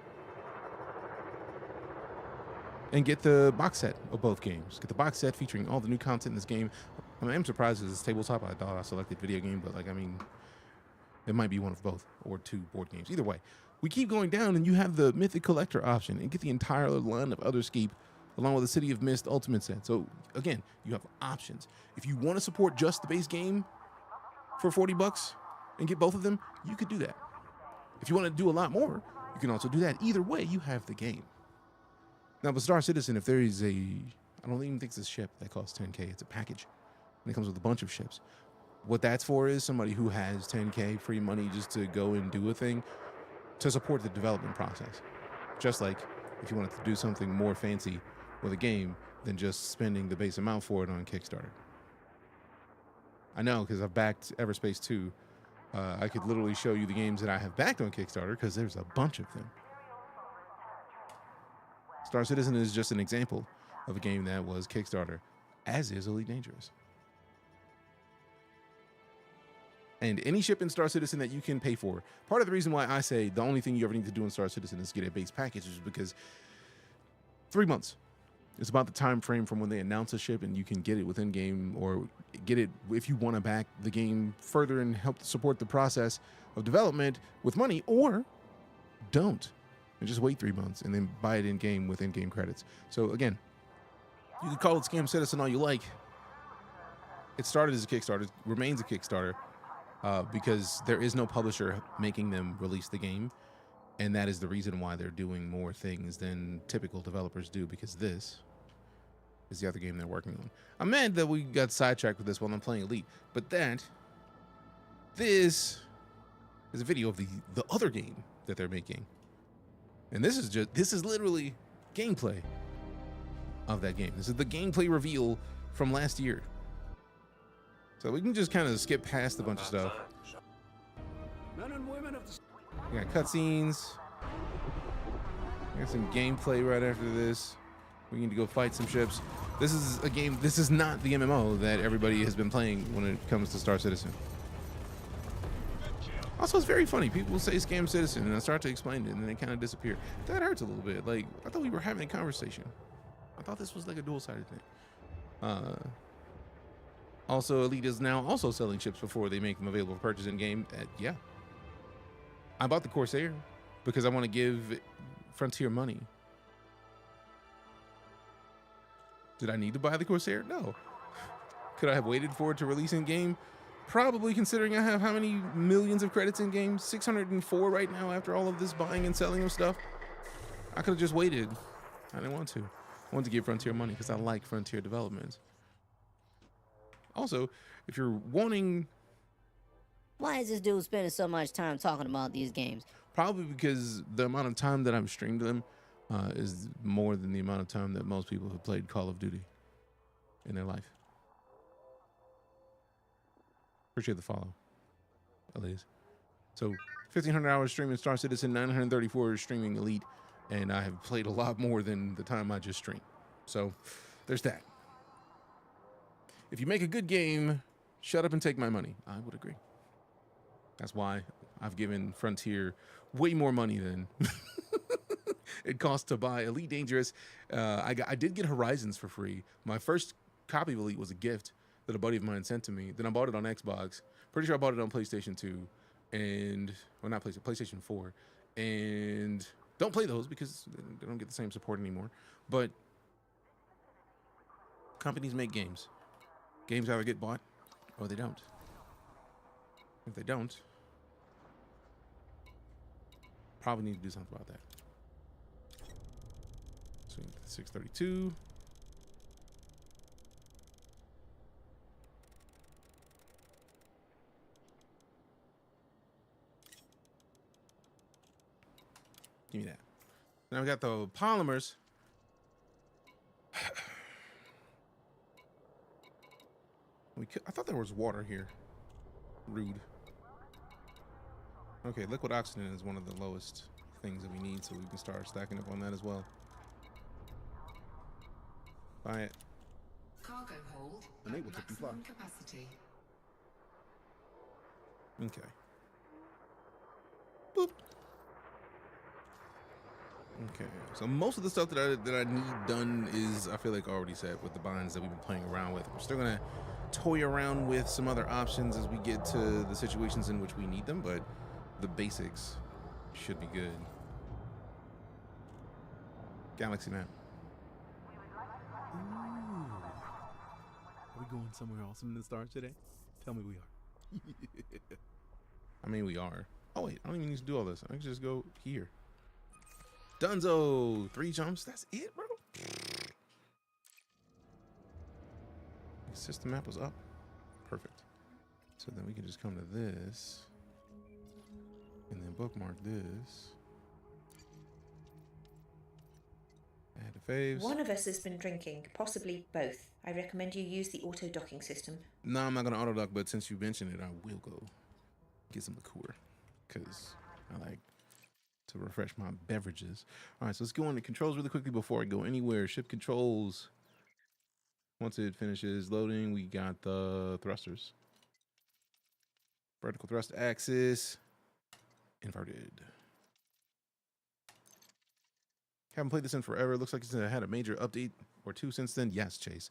and get the box set of both games. Get the box set featuring all the new content in this game. I mean, I'm surprised it's tabletop. I thought I selected video game, but like, I mean, it might be one of both or 2 board games. Either way, we keep going down and you have the Mythic Collector option and get the entire line of Otherscape along with the City of Mist Ultimate set. So again, you have options. If you want to support just the base game for $40 and get both of them, you could do that. If you want to do a lot more, you can also do that. Either way, you have the game. Now, with Star Citizen, if there is I don't even think it's a ship that costs $10K. It's a package, and it comes with a bunch of ships. What that's for is somebody who has $10K free money just to go and do a thing to support the development process. Just like if you wanted to do something more fancy with a game than just spending the base amount for it on Kickstarter. I know, because I've backed Everspace 2. I could literally show you the games that I have backed on Kickstarter because there's a bunch of them. Star Citizen is just an example of a game that was Kickstarter, as is EliteDangerous. And any ship in Star Citizen that you can pay for. Part of the reason why I say the only thing you ever need to do in Star Citizen is get a base package is because 3 months. It's about the time frame from when they announce a ship and you can get it within game, or get it if you want to back the game further and help support the process of development with money, or don't and just wait 3 months and then buy it in game with in-game credits. So again, you can call it Scam Citizen all you like. It started as a Kickstarter, remains a Kickstarter, because there is no publisher making them release the game. And that is the reason why they're doing more things than typical developers do, because this is the other game they're working on. I'm mad that we got sidetracked with this while I'm playing Elite, but this is a video of the other game that they're making. And this is literally gameplay of that game. This is the gameplay reveal from last year. So we can just kind of skip past a bunch of stuff. Men and women of the... We got cutscenes. We got some gameplay right after this. We need to go fight some ships. This is a game. This is not the MMO that everybody has been playing when it comes to Star Citizen. Also, it's very funny. People say Scam Citizen, and I start to explain it, and then they kind of disappear. That hurts a little bit. Like, I thought we were having a conversation. I thought this was like a dual-sided thing. Also, Elite is now also selling ships before they make them available for purchase in game. Yeah. I bought the Corsair because I want to give Frontier money. Did I need to buy the Corsair? No. Could I have waited for it to release in game? Probably, considering I have how many millions of credits in game? 604 right now after all of this buying and selling of stuff. I could have just waited. I didn't want to. I wanted to give Frontier money because I like Frontier development. Also, if you're wanting... Why is this dude spending so much time talking about these games? Probably because the amount of time that I've streamed them is more than the amount of time that most people have played Call of Duty in their life. Appreciate the follow, Elise. So 1,500 hours streaming Star Citizen, 934 streaming Elite, and I have played a lot more than the time I just streamed. So there's that. If you make a good game, shut up and take my money. I would agree. That's why I've given Frontier way more money than it costs to buy EliteDangerous. I did get Horizons for free. My first copy of Elite was a gift that a buddy of mine sent to me. Then I bought it on Xbox. Pretty sure I bought it on PlayStation 2 and, well, not PlayStation 4. And don't play those because they don't get the same support anymore. But companies make games. Games either get bought or they don't. If they don't, probably need to do something about that. So 632. Give me that. Now we got the polymers. I thought there was water here. Rude. Okay, liquid oxygen is one of the lowest things that we need, so we can start stacking up on that as well. Buy it. Cargo hold Unable at to comply. maximum capacity. Okay. Boop. Okay, so most of the stuff that I need done is, I feel like, already set with the binds that we've been playing around with. We're still gonna toy around with some other options as we get to the situations in which we need them, but the basics should be good. Galaxy map. Ooh. Are we going somewhere awesome in the stars today? Tell me we are. I mean, we are. Oh wait, I don't even need to do all this. I can just go here. Dunzo! 3 jumps, that's it, bro? System map was up. Perfect. So then we can just come to this. And then bookmark this. Add to faves. One of us has been drinking, possibly both. I recommend you use the auto-docking system. No, I'm not going to auto-dock, but since you mentioned it, I will go get some liqueur. Because I like to refresh my beverages. All right, so let's go into controls really quickly before I go anywhere. Ship controls. Once it finishes loading, we got the thrusters. Vertical thrust axis. Inverted. Haven't played this in forever. Looks like it's had a major update or 2 since then. Yes, Chase.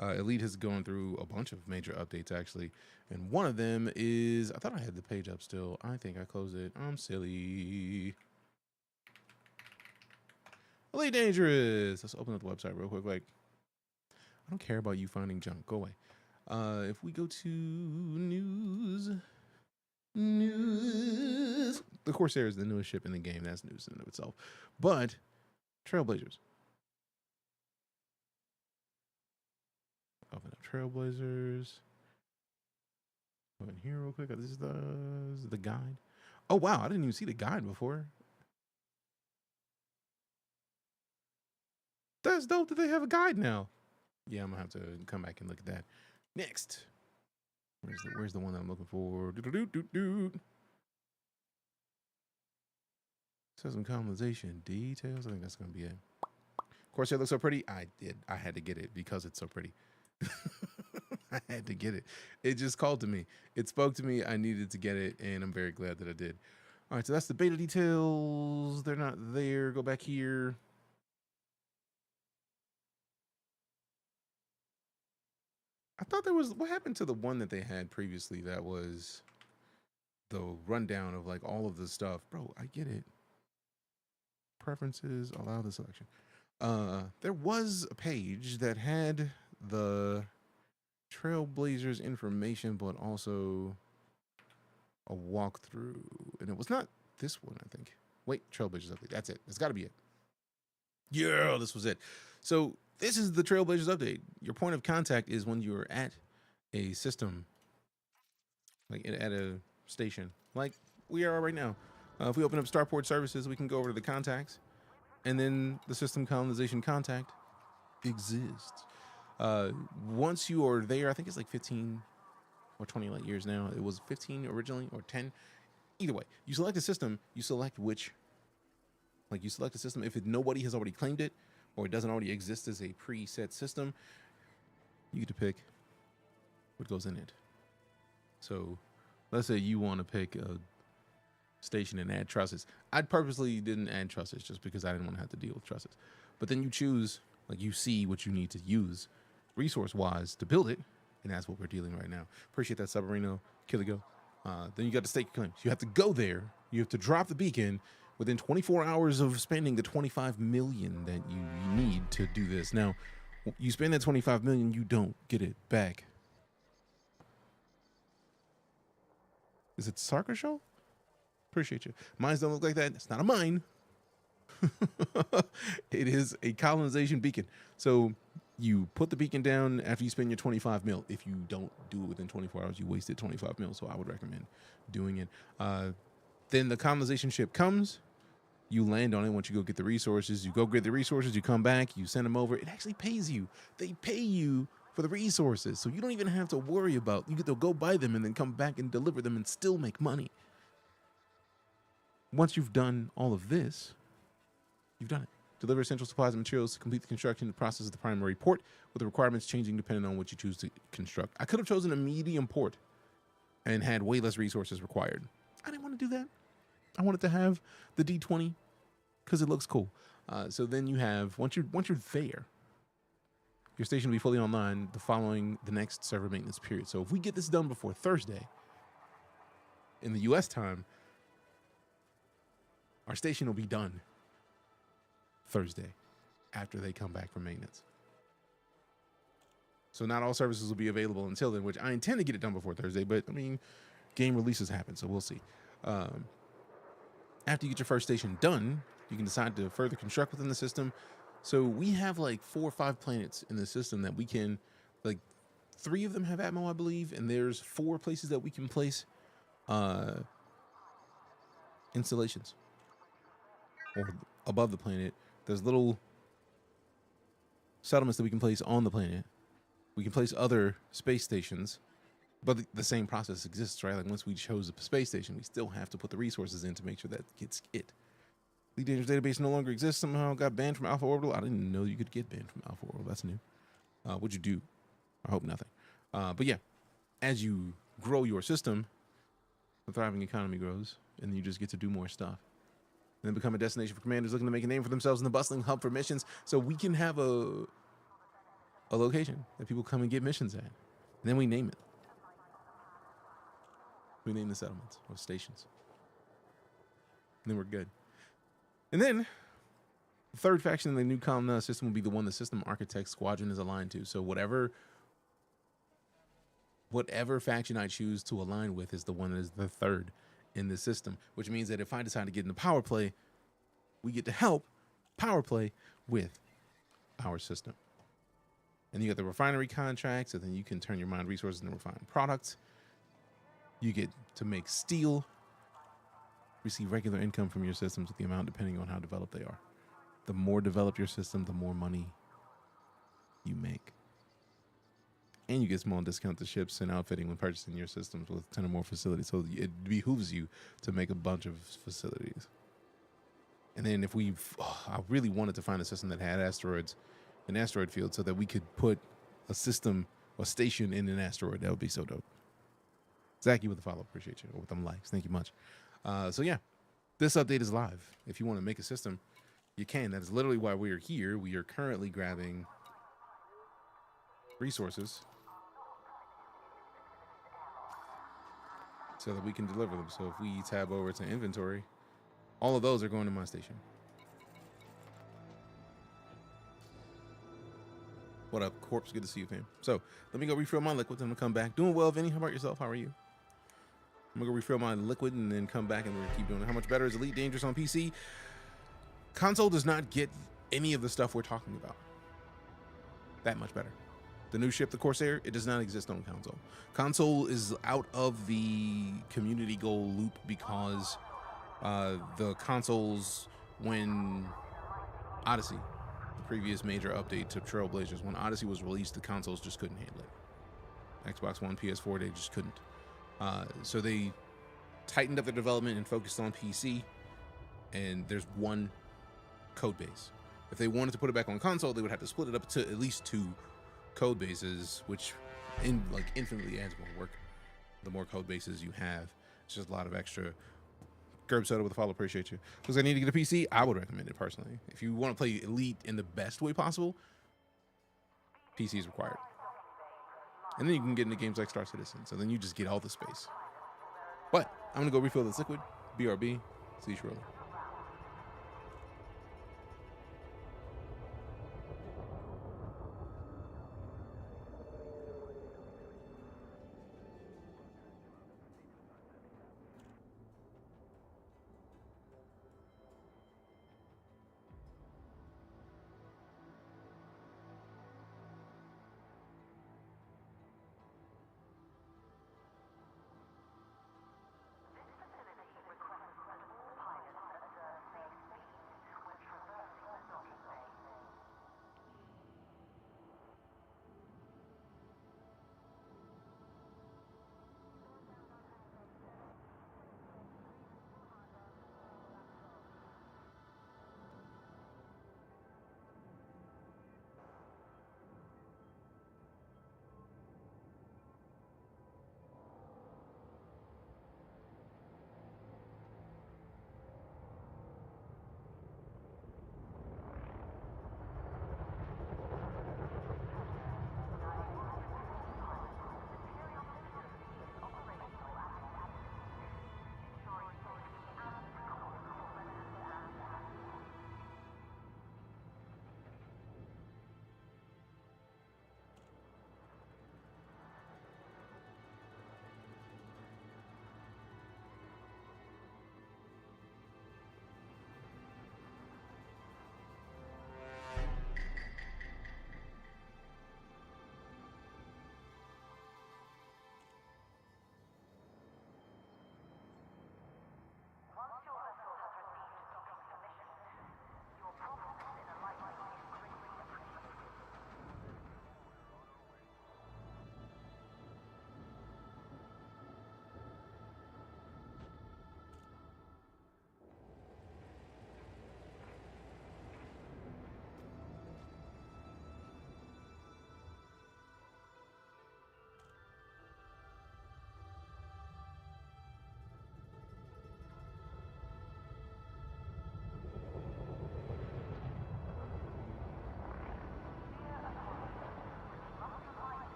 Elite has gone through a bunch of major updates, actually. And one of them is... I thought I had the page up still. I think I closed it. I'm silly. EliteDangerous. Let's open up the website real quick. Like, I don't care about you finding junk. Go away. If we go to news... The Corsair is the newest ship in the game. That's news in and of itself. But... Trailblazers. Open up Trailblazers. Go in here real quick. This is the guide. Oh, wow. I didn't even see the guide before. That's dope that they have a guide now. Yeah, I'm going to have to come back and look at that. Next. Where's the one that I'm looking for? Says some colonization details. I think that's going to be it. Corsair looks so pretty. I had to get it because it's so pretty. I had to get it. It just called to me. It spoke to me. I needed to get it, and I'm very glad that I did. All right, so that's the beta details. They're not there. Go back here. I thought there was... What happened to the one that they had previously that was the rundown of, like, all of the stuff? Bro, I get it. Preferences, allow the selection. There was a page that had the Trailblazers information, but also a walkthrough. And it was not this one, I think. Wait, Trailblazers update. That's it. That's got to be it. Yeah, this was it. So this is the Trailblazers update. Your point of contact is when you're at a system, like at a station, like we are right now. If we open up Starport Services, we can go over to the contacts, and then the system colonization contact exists. Once you are there, I think it's like 15 or 20 light years now. It was 15 originally, or 10. Either way, you select a system, you select which, like you select a system. If nobody has already claimed it, or it doesn't already exist as a preset system, you get to pick what goes in it. So let's say you want to pick a station and add trusses. I purposely didn't add trusses just because I didn't want to have to deal with trusses. But then you choose, like you see what you need to use resource-wise to build it, and that's what we're dealing right now. Appreciate that, Submarino, Killigo. Then you got to stake claims. You have to go there. You have to drop the beacon within 24 hours of spending the 25 million that you need to do this. Now, you spend that 25 million, you don't get it back. Is it Sarker Show? Appreciate you. Mines don't look like that. It's not a mine. It is a colonization beacon. So you put the beacon down after you spend your 25 mil. If you don't do it within 24 hours, you wasted 25 mil. So I would recommend doing it. Then the colonization ship comes. You land on it once you go get the resources. You go get the resources. You come back. You send them over. It actually pays you. They pay you for the resources. So you don't even have to worry about. You get to go buy them and then come back and deliver them and still make money. Once you've done all of this, you've done it. Deliver essential supplies and materials to complete the construction and process of the primary port, with the requirements changing depending on what you choose to construct. I could have chosen a medium port and had way less resources required. I didn't want to do that. I wanted to have the D20 because it looks cool. So then you have, once you're there, your station will be fully online the next server maintenance period. So if we get this done before Thursday, in the US time, our station will be done Thursday after they come back from maintenance. So not all services will be available until then, which I intend to get it done before Thursday, but I mean, game releases happen, so we'll see. After you get your first station done, you can decide to further construct within the system. So we have like 4 or 5 planets in the system that we can, like 3 of them have Atmo, I believe, and there's 4 places that we can place installations. Or above the planet, there's little settlements that we can place on the planet. We can place other space stations, but the same process exists, right? Like once we chose a space station, we still have to put the resources in to make sure that gets it. EliteDangerous database no longer exists. Somehow got banned from Alpha Orbital. I didn't know you could get banned from Alpha Orbital. That's new. What'd you do? I hope nothing. But yeah, as you grow your system, the thriving economy grows, and you just get to do more stuff. And then become a destination for commanders looking to make a name for themselves in the bustling hub for missions. So we can have a location that people come and get missions at. And then we name it. We name the settlements or stations. And then we're good. And then the third faction in the new comm system will be the one the system architect squadron is aligned to. So whatever faction I choose to align with is the one that is the third in the system, which means that if I decide to get into power play, we get to help power play with our system. And you got the refinery contracts, and then you can turn your mine resources into refined products. You get to make steel, receive regular income from your systems with the amount depending on how developed they are. The more developed your system, the more money you make. And you get small discount to ships and outfitting when purchasing your systems with 10 or more facilities. So it behooves you to make a bunch of facilities. And then if I really wanted to find a system that had asteroids, an asteroid field, so that we could put a system or station in an asteroid. That would be so dope. Zach, you with the follow. Appreciate you. With them likes. Thank you much. So yeah, this update is live. If you want to make a system, you can. That is literally why we are here. We are currently grabbing resources so that we can deliver them. So if we tab over to inventory, all of those are going to my station. What up, Corpse? Good to see you, fam. So let me go refill my liquid. I'm gonna come back. Doing well, Vinny. How about yourself? How are you? I'm gonna go refill my liquid and then come back and we're gonna keep doing it. How much better is EliteDangerous on PC? Console does not get any of the stuff we're talking about. That much better. The new ship, the Corsair, it does not exist on console. Console is out of the community goal loop because the consoles, when Odyssey, the previous major update to Trailblazers, when Odyssey was released, the consoles just couldn't handle it. Xbox One, PS4, they just couldn't. So they tightened up their development and focused on PC, and there's one code base. If they wanted to put it back on console, they would have to split it up to at least 2 code bases, which infinitely adds more work. The more code bases you have, it's just a lot of extra. Gerb Soda with a follow, appreciate you. Because I need to get a PC, I would recommend it personally. If you want to play Elite in the best way possible, PC is required. And then you can get into games like Star Citizen, so then you just get all the space. But I'm gonna go refill this liquid. BRB, see you shortly.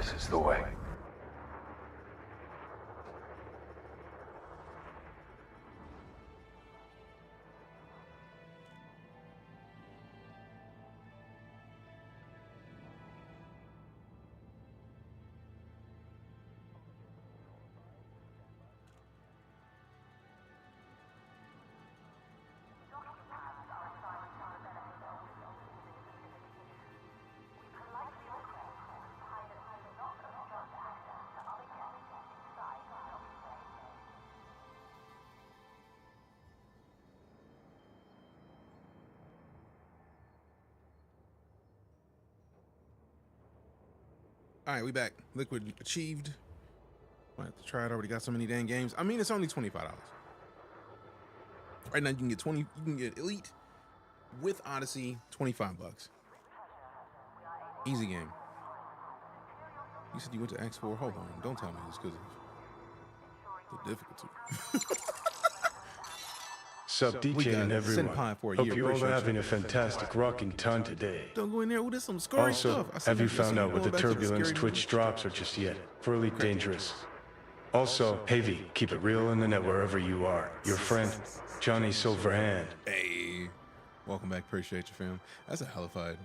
This is the way. All right, we back. Liquid achieved. I have to try it. Already got so many dang games. I mean, it's only $25. Right now, you can get 20. You can get Elite with Odyssey, $25. Easy game. You said you went to X4. Hold on. Don't tell me it's because of the difficulty. Sup, DJ and everyone. Hope you all are having a fantastic rocking time today. Don't go in there. Oh, there's some scary Also, stuff. have you found out what the turbulence Twitch drops are just yet for EliteDangerous? Also, Heavy, keep it real in the net wherever you are. Your friend, Johnny Silverhand. Hey, welcome back. Appreciate you, fam. That's a hellified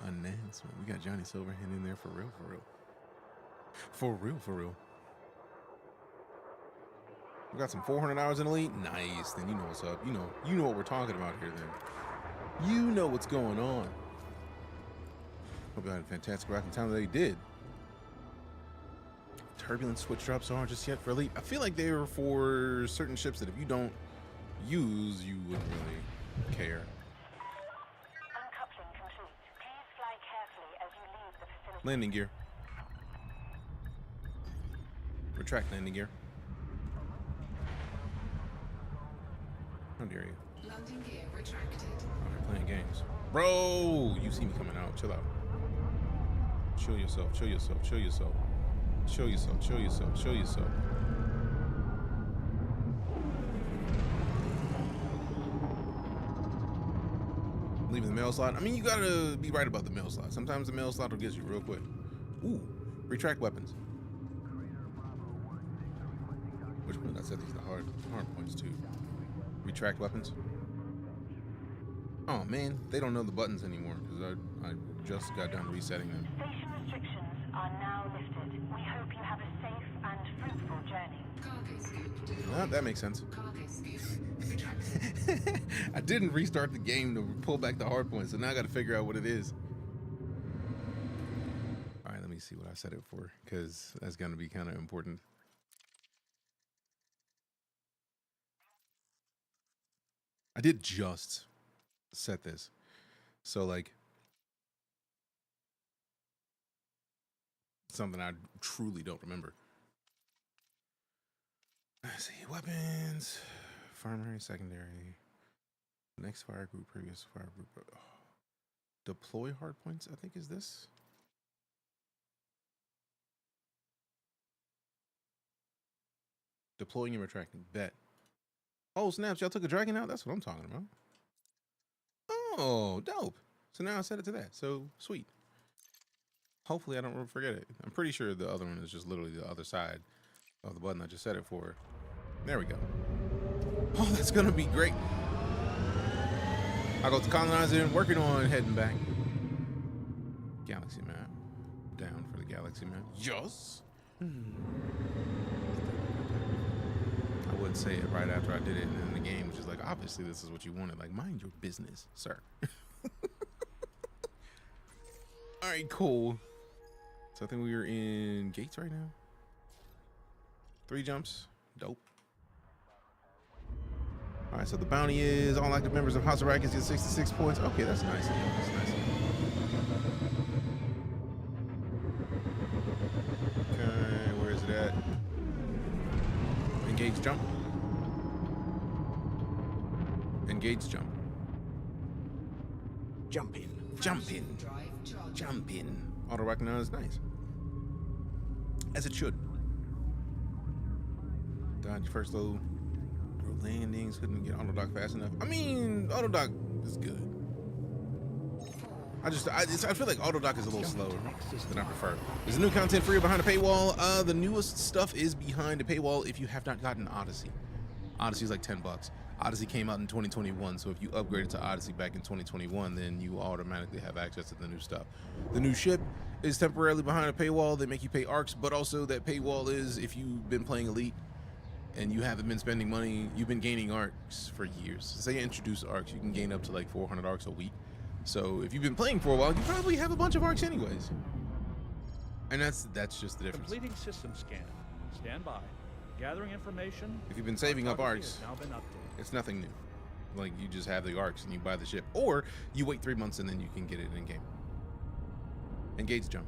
announcement. We got Johnny Silverhand in there for real, for real. For real, for real. We got some 400 hours in Elite. Nice. Then you know what's up. You know what we're talking about here then. You know what's going on. Hope you had a fantastic rocking time that they did. Turbulent switch drops aren't just yet for Elite. I feel like they were for certain ships that if you don't use, you wouldn't really care. Uncoupling complete. Please fly carefully as you leave the facility. Landing gear. Retract landing gear. How dare you? Landing gear retracted. I'm playing games. Bro, you see me coming out. Chill out. Chill yourself. Chill yourself. Chill yourself. Chill yourself. Chill yourself. Chill yourself. Leaving the mail slot. I mean, you gotta be right about the mail slot. Sometimes the mail slot will get you real quick. Ooh, retract weapons. Which one? I said these are the hard points too. Retract weapons. Oh man, they don't know the buttons anymore because I just got done resetting them. Station restrictions are now lifted. We hope you have a safe and fruitful journey. Cargo scoop. Ah, that makes sense. Cargo scoop retracted. I didn't restart the game to pull back the hard points, so now I got to figure out what it is. All right, let me see what I set it for because that's gonna be kind of important. I did just set this. So like something I truly don't remember. Let's see. Weapons. Primary, secondary. Next fire group, previous fire group. Oh. Deploy hardpoints, I think is this. Deploying and retracting. Bet. Oh, snaps. Y'all took a dragon out? That's what I'm talking about. Oh, dope. So now I set it to that. So sweet. Hopefully I don't forget it. I'm pretty sure the other one is just literally the other side of the button I just set it for. There we go. Oh, that's going to be great. I go to colonizing, working on heading back. Galaxy map. Down for the galaxy map. Yes. I wouldn't say it right after I did it, and then the game was just like, obviously this is what you wanted. Like, mind your business, sir. All right, cool. So I think we are in gates right now. 3 jumps. Dope. All right, so the bounty is all active members of House of Rackets get 66 points. Okay, that's nice. Yeah, that's nice. Okay, where is it at? Engage jump. Engage jump. Jump in. Jump in. Jump in. Auto recognize, nice. As it should. Dodge first low. Landings, couldn't get auto dock fast enough. I mean, auto dock is good. I feel like AutoDock is a little slower than I prefer. Is the new content free or behind a paywall? The newest stuff is behind a paywall if you have not gotten Odyssey. Odyssey is like $10. Odyssey came out in 2021, so if you upgraded to Odyssey back in 2021, then you automatically have access to the new stuff. The new ship is temporarily behind a paywall. They make you pay ARCs, but also that paywall is if you've been playing Elite and you haven't been spending money, you've been gaining ARCs for years. Since they introduced ARCs, you can gain up to like 400 ARCs a week. So if you've been playing for a while, you probably have a bunch of ARCs anyways. And that's just the difference. Completing system scan. Stand by. Gathering information. If you've been saving up ARCs, now been updated. it's nothing new. Like, you just have the ARCs and you buy the ship. Or you wait 3 months and then you can get it in-game. Engage jump.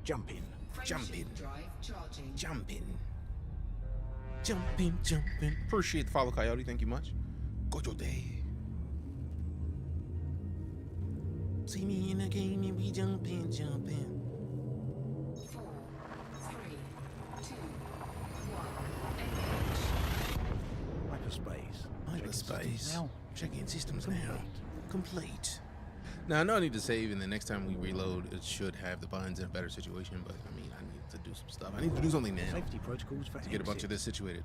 Jump in. Jump in. Drive charging. Jump in. Jump in, jump in. Appreciate the follow, Coyote. Thank you much. Go your day. See me in the game and we jump in, jump in. 4, 3, 2, 1. Engage. Hyperspace. Hyperspace. Now. Check-in systems now. Complete. Now, I know I need to save, and the next time we reload, it should have the binds in a better situation, but, I mean, I need to do some stuff. I need to do something now Safety protocols for to get a bunch of this situated.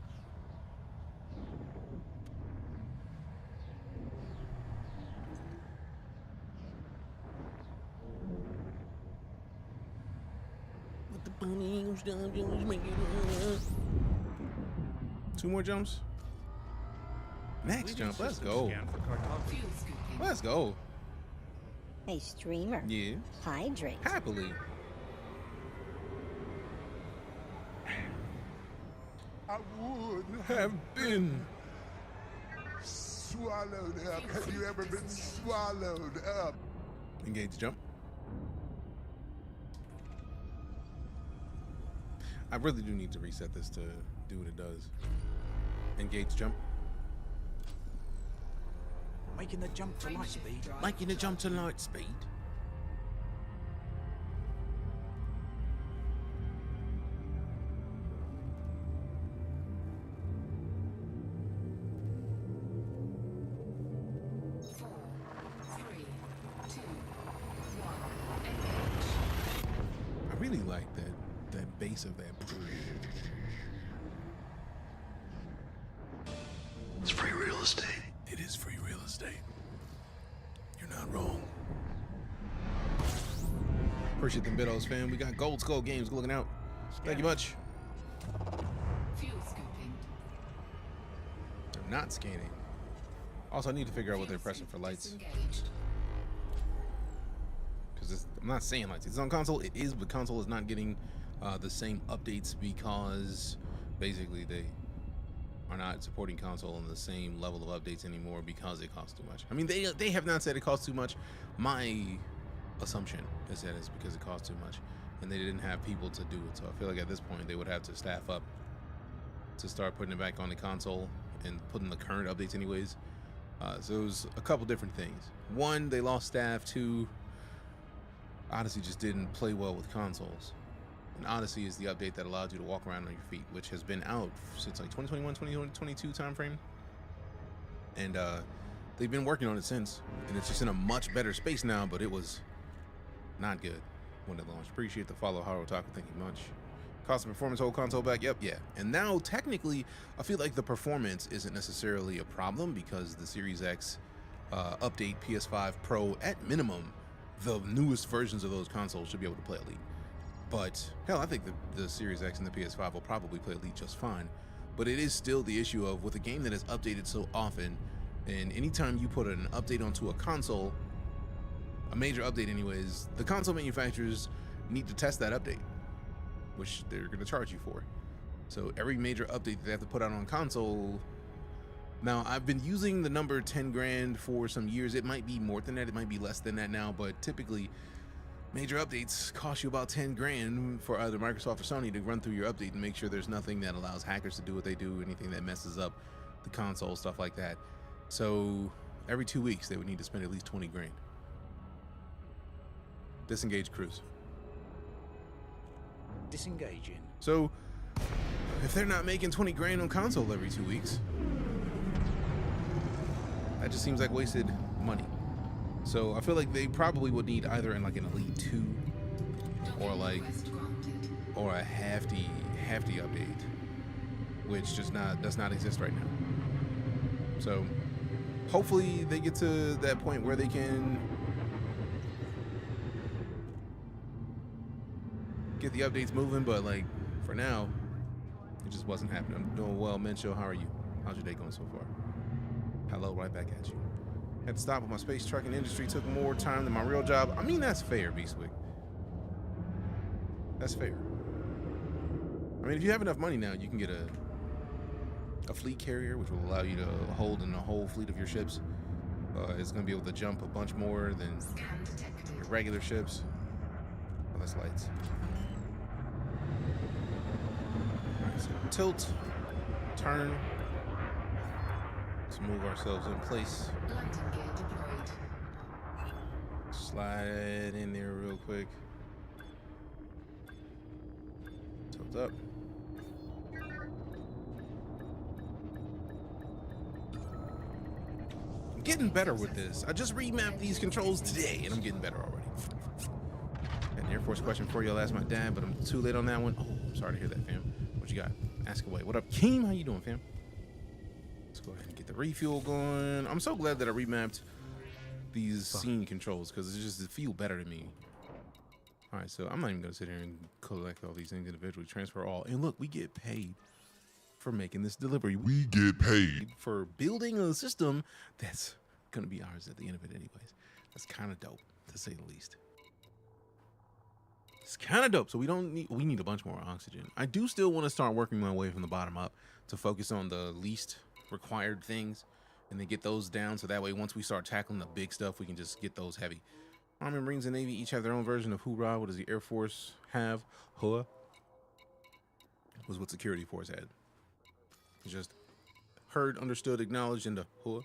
What the bunny goes down, just make it. 2 more jumps? Next jump, let's go. Let's go. Hey, streamer. Yeah. Hydrate. Happily. I would have been swallowed up. Have you ever been swallowed up? Engage jump. I really do need to reset this to do what it does. Engage jump. Making the jump to light speed. Making the jump to light speed. I really like that bass of that. It's free real estate. It is free real estate. You're not wrong. Appreciate the Bidos, fam. We got Gold Skull Games looking out. Thank you much. Fuel scooping. They're not scanning. Also, I need to figure out what they're pressing for lights. Because I'm not saying lights. It's on console. It is, but console is not getting the same updates because basically they are not supporting console in the same level of updates anymore because it costs too much. I mean, they have not said it costs too much. My assumption is that it's because it costs too much and they didn't have people to do it. So I feel like at this point they would have to staff up to start putting it back on the console and putting the current updates anyways. So it was a couple different things. One, they lost staff. Two, Odyssey just didn't play well with consoles. And Odyssey is the update that allows you to walk around on your feet, which has been out since like 2021, 2022 time frame. And they've been working on it since, and it's just in a much better space now, but it was not good when it launched. Appreciate the follow, Haro Taco, thank you much. Cost of performance, whole console back, yep, yeah. And now, technically, I feel like the performance isn't necessarily a problem because the Series X update, PS5 Pro, at minimum, the newest versions of those consoles should be able to play Elite. But hell, I think the Series X and the PS5 will probably play Elite just fine. But it is still the issue of with a game that is updated so often, and anytime you put an update onto a console, a major update anyways, the console manufacturers need to test that update, which they're going to charge you for. So every major update that they have to put out on console. Now, I've been using the number 10 grand for some years. It might be more than that, it might be less than that now, but typically major updates cost you about 10 grand for either Microsoft or Sony to run through your update and make sure there's nothing that allows hackers to do what they do, anything that messes up the console, stuff like that. So every 2 weeks they would need to spend at least 20 grand. Disengage cruise. Disengaging. So if they're not making 20 grand on console every 2 weeks, that just seems like wasted money. So I feel like they probably would need either in like an Elite 2 or like a hefty update, which does not exist right now. So hopefully they get to that point where they can get the updates moving, but like for now, it just wasn't happening. I'm doing well, Mencho. How are you? How's your day going so far? Hello, right back at you. Had to stop with my space trucking industry. Took more time than my real job. I mean, that's fair, Beastwick. That's fair. I mean, if you have enough money now, you can get a fleet carrier, which will allow you to hold in a whole fleet of your ships. It's going to be able to jump a bunch more than your regular ships. Oh, that's lights. All right, so tilt, turn. Let's move ourselves in place. Slide in there real quick. Tilt up. I'm getting better with this. I just remapped these controls today, and I'm getting better already. Got an Air Force question for you. I'll ask my dad, but I'm too late on that one. Oh, I'm sorry to hear that, fam. What you got? Ask away. What up, Keem? How you doing, fam? Let's go ahead and get the refuel going. I'm so glad that I remapped these scene controls because it just feel better to me. All right, so I'm not even gonna sit here and collect all these things individually. Transfer all, and look, we get paid for making this delivery. We get paid for building a system that's gonna be ours at the end of it, anyways. That's kind of dope, to say the least. It's kind of dope. So we need a bunch more oxygen. I do still want to start working my way from the bottom up to focus on the least required things and then get those down, so that way once we start tackling the big stuff, we can just get those heavy. Army, Marines, and Navy each have their own version of hoorah. What does the Air Force have? Huh? Was what Security Force had. It's just heard, understood, acknowledged, and the huh.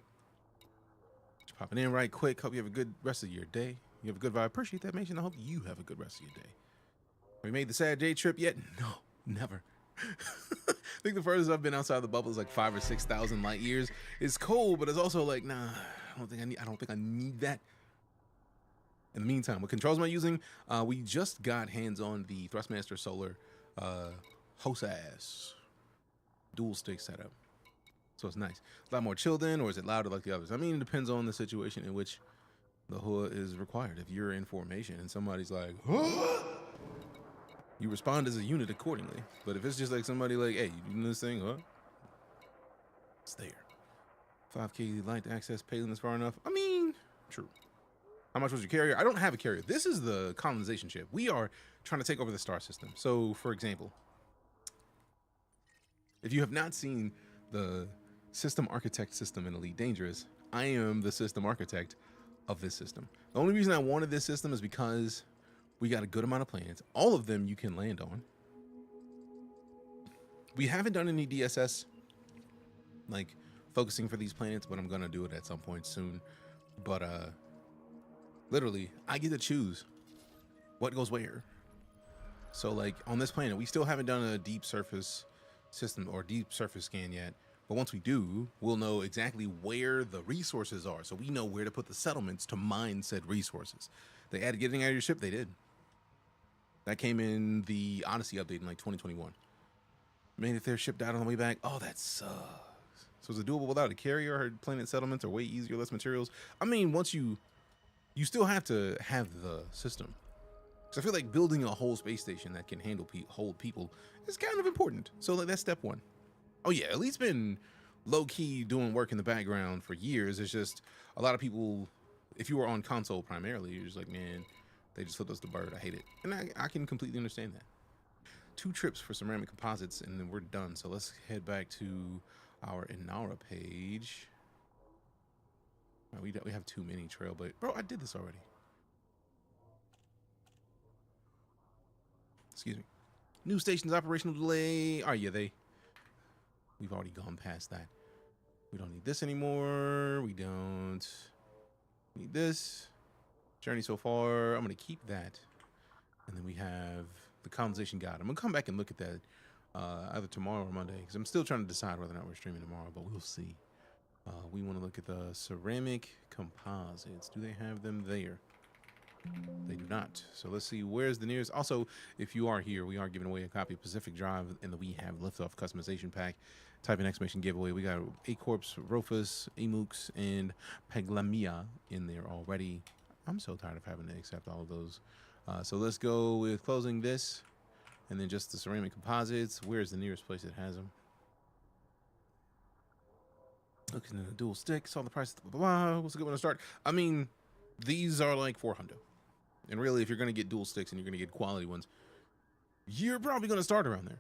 Just popping in right quick. Hope you have a good rest of your day. You have a good vibe. Appreciate that, Mason. I hope you have a good rest of your day. Have we made the sad day trip yet? No, never. I think the furthest I've been outside the bubble is like 5,000 or 6,000 light years. It's cold, but it's also like, nah, I don't think I need that. In the meantime, what controls am I using? We just got hands on the Thrustmaster Solar Hosass dual stick setup. So it's nice. A lot more chilled in, or is it louder like the others? I mean, it depends on the situation in which the HUA is required. If you're in formation and somebody's like, huh? You respond as a unit accordingly. But if it's just like somebody like, hey, you doing this thing, huh? It's there. 5K light access payload is far enough. I mean, true. How much was your carrier? I don't have a carrier. This is the colonization ship. We are trying to take over the star system. So, for example, if you have not seen the system architect system in Elite Dangerous, I am the system architect of this system. The only reason I wanted this system is because we got a good amount of planets. All of them you can land on. We haven't done any DSS, like focusing for these planets, but I'm gonna do it at some point soon. But literally, I get to choose what goes where. So like on this planet, we still haven't done a deep surface system or deep surface scan yet. But once we do, we'll know exactly where the resources are. So we know where to put the settlements to mine said resources. They added getting out of your ship, they did. That came in the Odyssey update in like 2021. Man, if they're shipped out on the way back, oh, that sucks. So is it doable without a carrier? I heard planet settlements are way easier, less materials. I mean, once you still have to have the system. So I feel like building a whole space station that can hold people is kind of important. So like, that's step one. Oh yeah, Elite's been low-key doing work in the background for years. It's just a lot of people, if you were on console primarily, you're just like, man, they just flipped us the bird. I hate it. And I can completely understand that. 2 trips for ceramic composites, and then we're done. So let's head back to our Inara page. We have too many trail, but bro, I did this already. Excuse me. New stations operational delay. Oh yeah, we've already gone past that. We don't need this anymore. We don't need this. Journey so far. I'm gonna keep that. And then we have the colonization guide. I'm gonna come back and look at that either tomorrow or Monday, because I'm still trying to decide whether or not we're streaming tomorrow, but we'll see. We want to look at the ceramic composites. Do they have them there? They do not. So let's see, where's the nearest. Also, if you are here, we are giving away a copy of Pacific Drive in the We Have Liftoff customization pack. Type in exclamation giveaway. We got A-Corps, Rofus, Emooks, and Peglamia in there already. I'm so tired of having to accept all of those. So let's go with closing this, and then just the ceramic composites. Where's the nearest place that has them? Looking at the dual stick, saw the price. Blah, blah, blah. What's a good one to start? I mean, these are like $400. And really, if you're going to get dual sticks and you're going to get quality ones, you're probably going to start around there.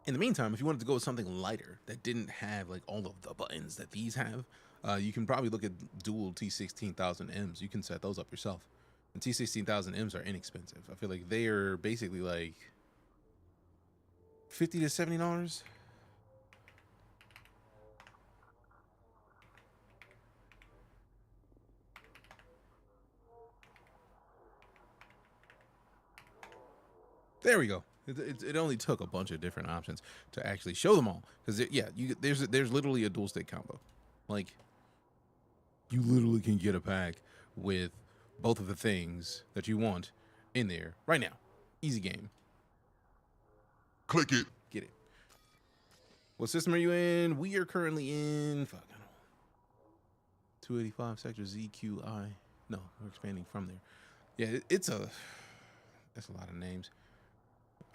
In the meantime, if you wanted to go with something lighter that didn't have like all of the buttons that these have, you can probably look at dual T16,000Ms. You can set those up yourself. And T16,000Ms are inexpensive. I feel like they are basically like $50 to $70. There we go. It only took a bunch of different options to actually show them all. Because yeah, there's literally a dual stick combo. Like, you literally can get a pack with both of the things that you want in there right now. Easy game. Click it. Get it. What system are you in? We are currently in 285 sector ZQI. No, we're expanding from there. Yeah, that's a lot of names.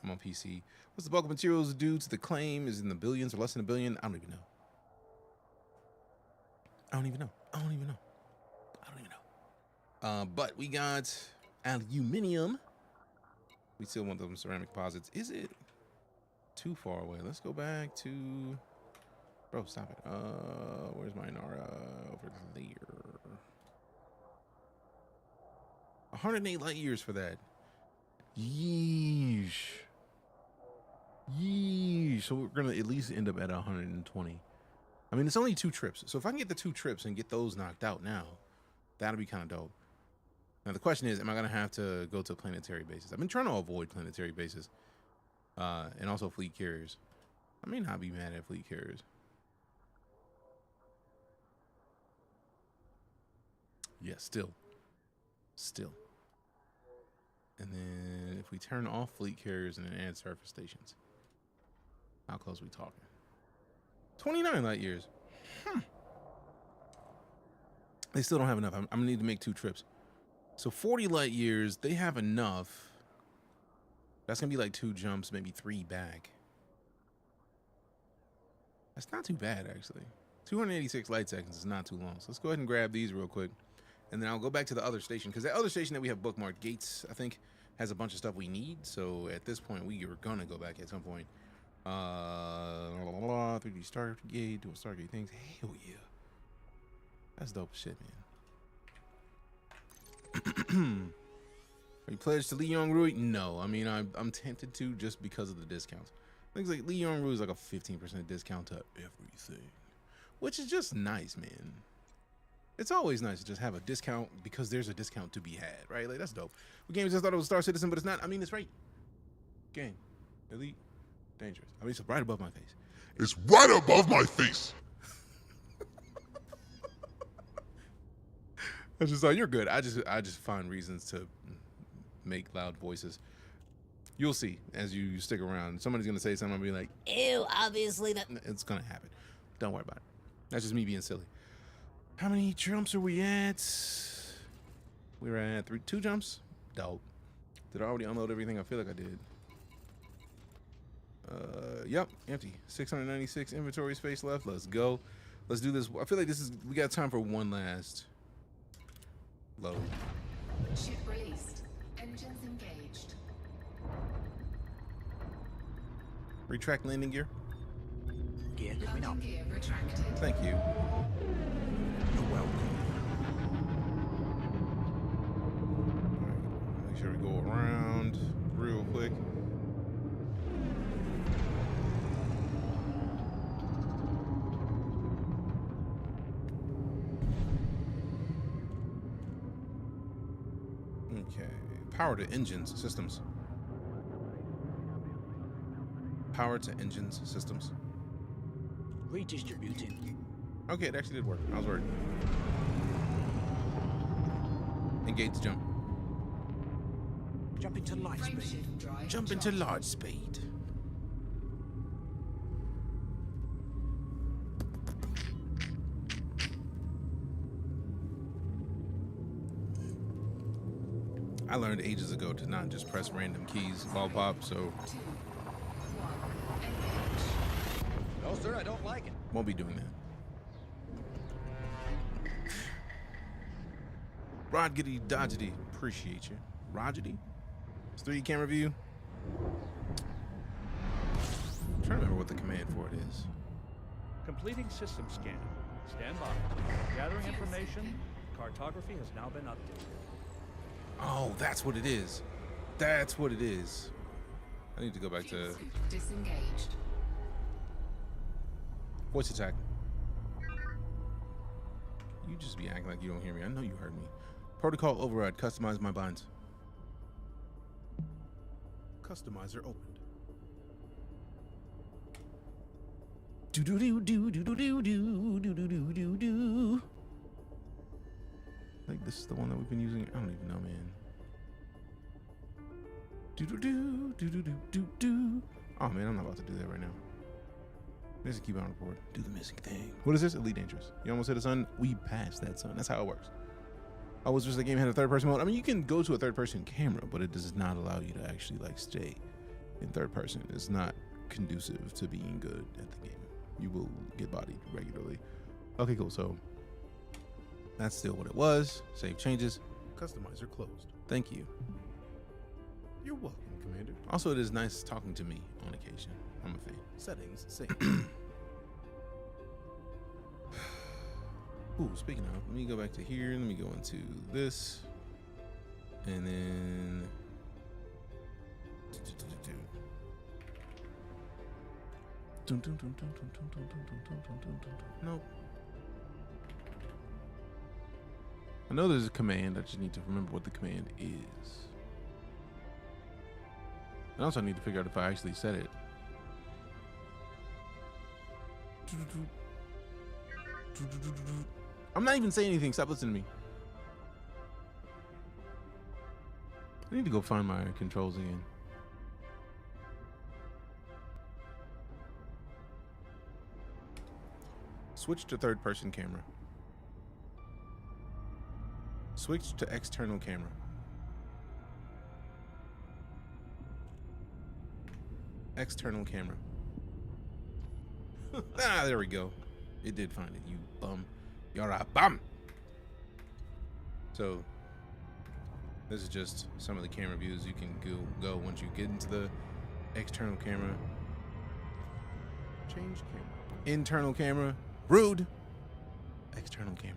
I'm on PC. What's the bulk of materials due to the claim? Is in the billions or less than a billion? I don't even know. But we got aluminum. We still want those ceramic composites. Is it too far away? Let's go back to... Bro, stop it. Where's my Nara? Over there. 108 light years for that. Yeesh. So we're gonna at least end up at 120. I mean, it's only 2 trips. So if I can get the 2 trips and get those knocked out now, that'll be kind of dope. Now the question is, am I gonna have to go to planetary bases? I've been trying to avoid planetary bases, and also fleet carriers. I may not be mad at fleet carriers. Yeah, still. And then if we turn off fleet carriers and then add surface stations, how close are we talking? 29 light years. They still don't have enough. I'm gonna need to make 2 trips. So 40 light years, they have enough. That's gonna be like 2 jumps, maybe 3 back. That's not too bad, actually. 286 light seconds is not too long. So let's go ahead and grab these real quick. And then I'll go back to the other station, because the other station that we have bookmarked, Gates, I think, has a bunch of stuff we need. So at this point, we are gonna go back at some point. 3D Stargate, doing Stargate things. Hell yeah. That's dope shit, man. Are you pledged to Lee Young Rui? No. I mean, I'm tempted to just because of the discounts. Things like Lee Young Rui is like a 15% discount to everything, which is just nice, man. It's always nice to just have a discount because there's a discount to be had, right? Like, that's dope. The game just thought it was Star Citizen, but it's not. I mean, it's right. Game. Elite. Dangerous. I mean, it's right above my face. It's right above my face. I just thought, you're good. I just find reasons to make loud voices. You'll see as you stick around. Somebody's going to say something and be like, ew, obviously that... It's going to happen. Don't worry about it. That's just me being silly. How many jumps are we at? We're at 2 jumps. Dope. Did I already unload everything? I feel like I did. Yep, empty. 696 inventory space left. Let's go. Let's do this. I feel like we got time for one last load. Ship released. Engines engaged. Retract landing gear. Landing gear retracted. Thank you. You're welcome. Make sure we go around real quick. Okay. Power to engines systems. power to engines systems. Redistributing. Okay, it actually did work. I was worried. Engage jump. Jump into light speed. Jump into large speed. I learned ages ago to not just press random keys while pop, so No, sir, I don't like it. won't be doing that. Rodgity Dodgety, appreciate you. Rodgety? It's 3D camera view. I'm trying to remember what the command for it is. Completing system scan. Stand by. Gathering information. Cartography has now been updated. Oh, that's what it is. That's what it is. I need to go back to Disengaged. voice attack. You just be acting like you don't hear me. I know you heard me. Protocol override. Customize my binds. Customizer opened. Do do do do do do do do do do do do do. I think this is the one that we've been using. I don't even know, man. Do do do do do do do do. Oh man, I'm not about to do that right now. Let's keep on record. Do the missing thing. What is this? EliteDangerous. You almost hit a son. We passed that son. That's how it works. I was just the game had a third-person mode. I mean, you can go to a third-person camera, but it does not allow you to actually like stay in third person. It's not conducive to being good at the game. You will get bodied regularly. Okay, cool. So that's still what it was. Save changes. Customizer closed. Thank you. You're welcome, Commander. Also, it is nice talking to me on occasion. I'm a fan. Settings saved. Ooh, speaking of, let me go back to here. Let me go into this. And then nope. I know there's a command. I just need to remember what the command is. And also I need to figure out if I actually said it. I'm not even saying anything. Stop listening to me. I need to go find my controls again. Switch to third person camera. Switch to external camera. External camera. Ah, there we go. It did find it, you bum. You're a bum. So this is just some of the camera views you can go once you get into the external camera. Change camera. Internal camera. Rude. External camera.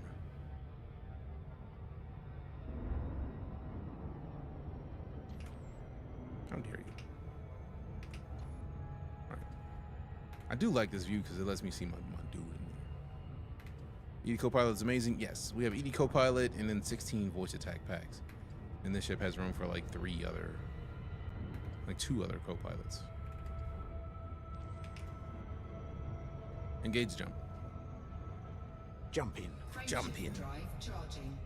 How dare you? All right. I do like this view because it lets me see my dude in there. ED Copilot is amazing. Yes, we have ED Copilot and then 16 voice attack packs. And this ship has room for like 2 other co-pilots. Engage jump. Jump in. Jump in. Drive charging.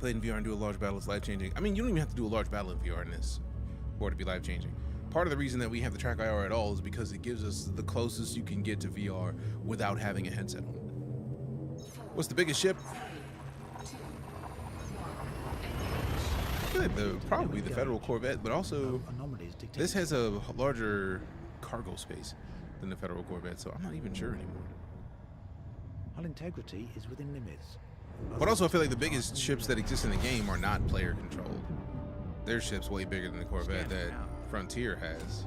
Played in VR and do a large battle is life-changing. I mean, you don't even have to do a large battle in VR in this for it to be life-changing. Part of the reason that we have the track IR at all is because it gives us the closest you can get to VR without having a headset on. What's the biggest ship? Probably the Federal Corvette, but also this has a larger cargo space than the Federal Corvette, so I'm not even sure anymore. Hull integrity is within limits. But also, I feel like the biggest ships that exist in the game are not player controlled. Their ship's way bigger than the Corvette that Frontier has.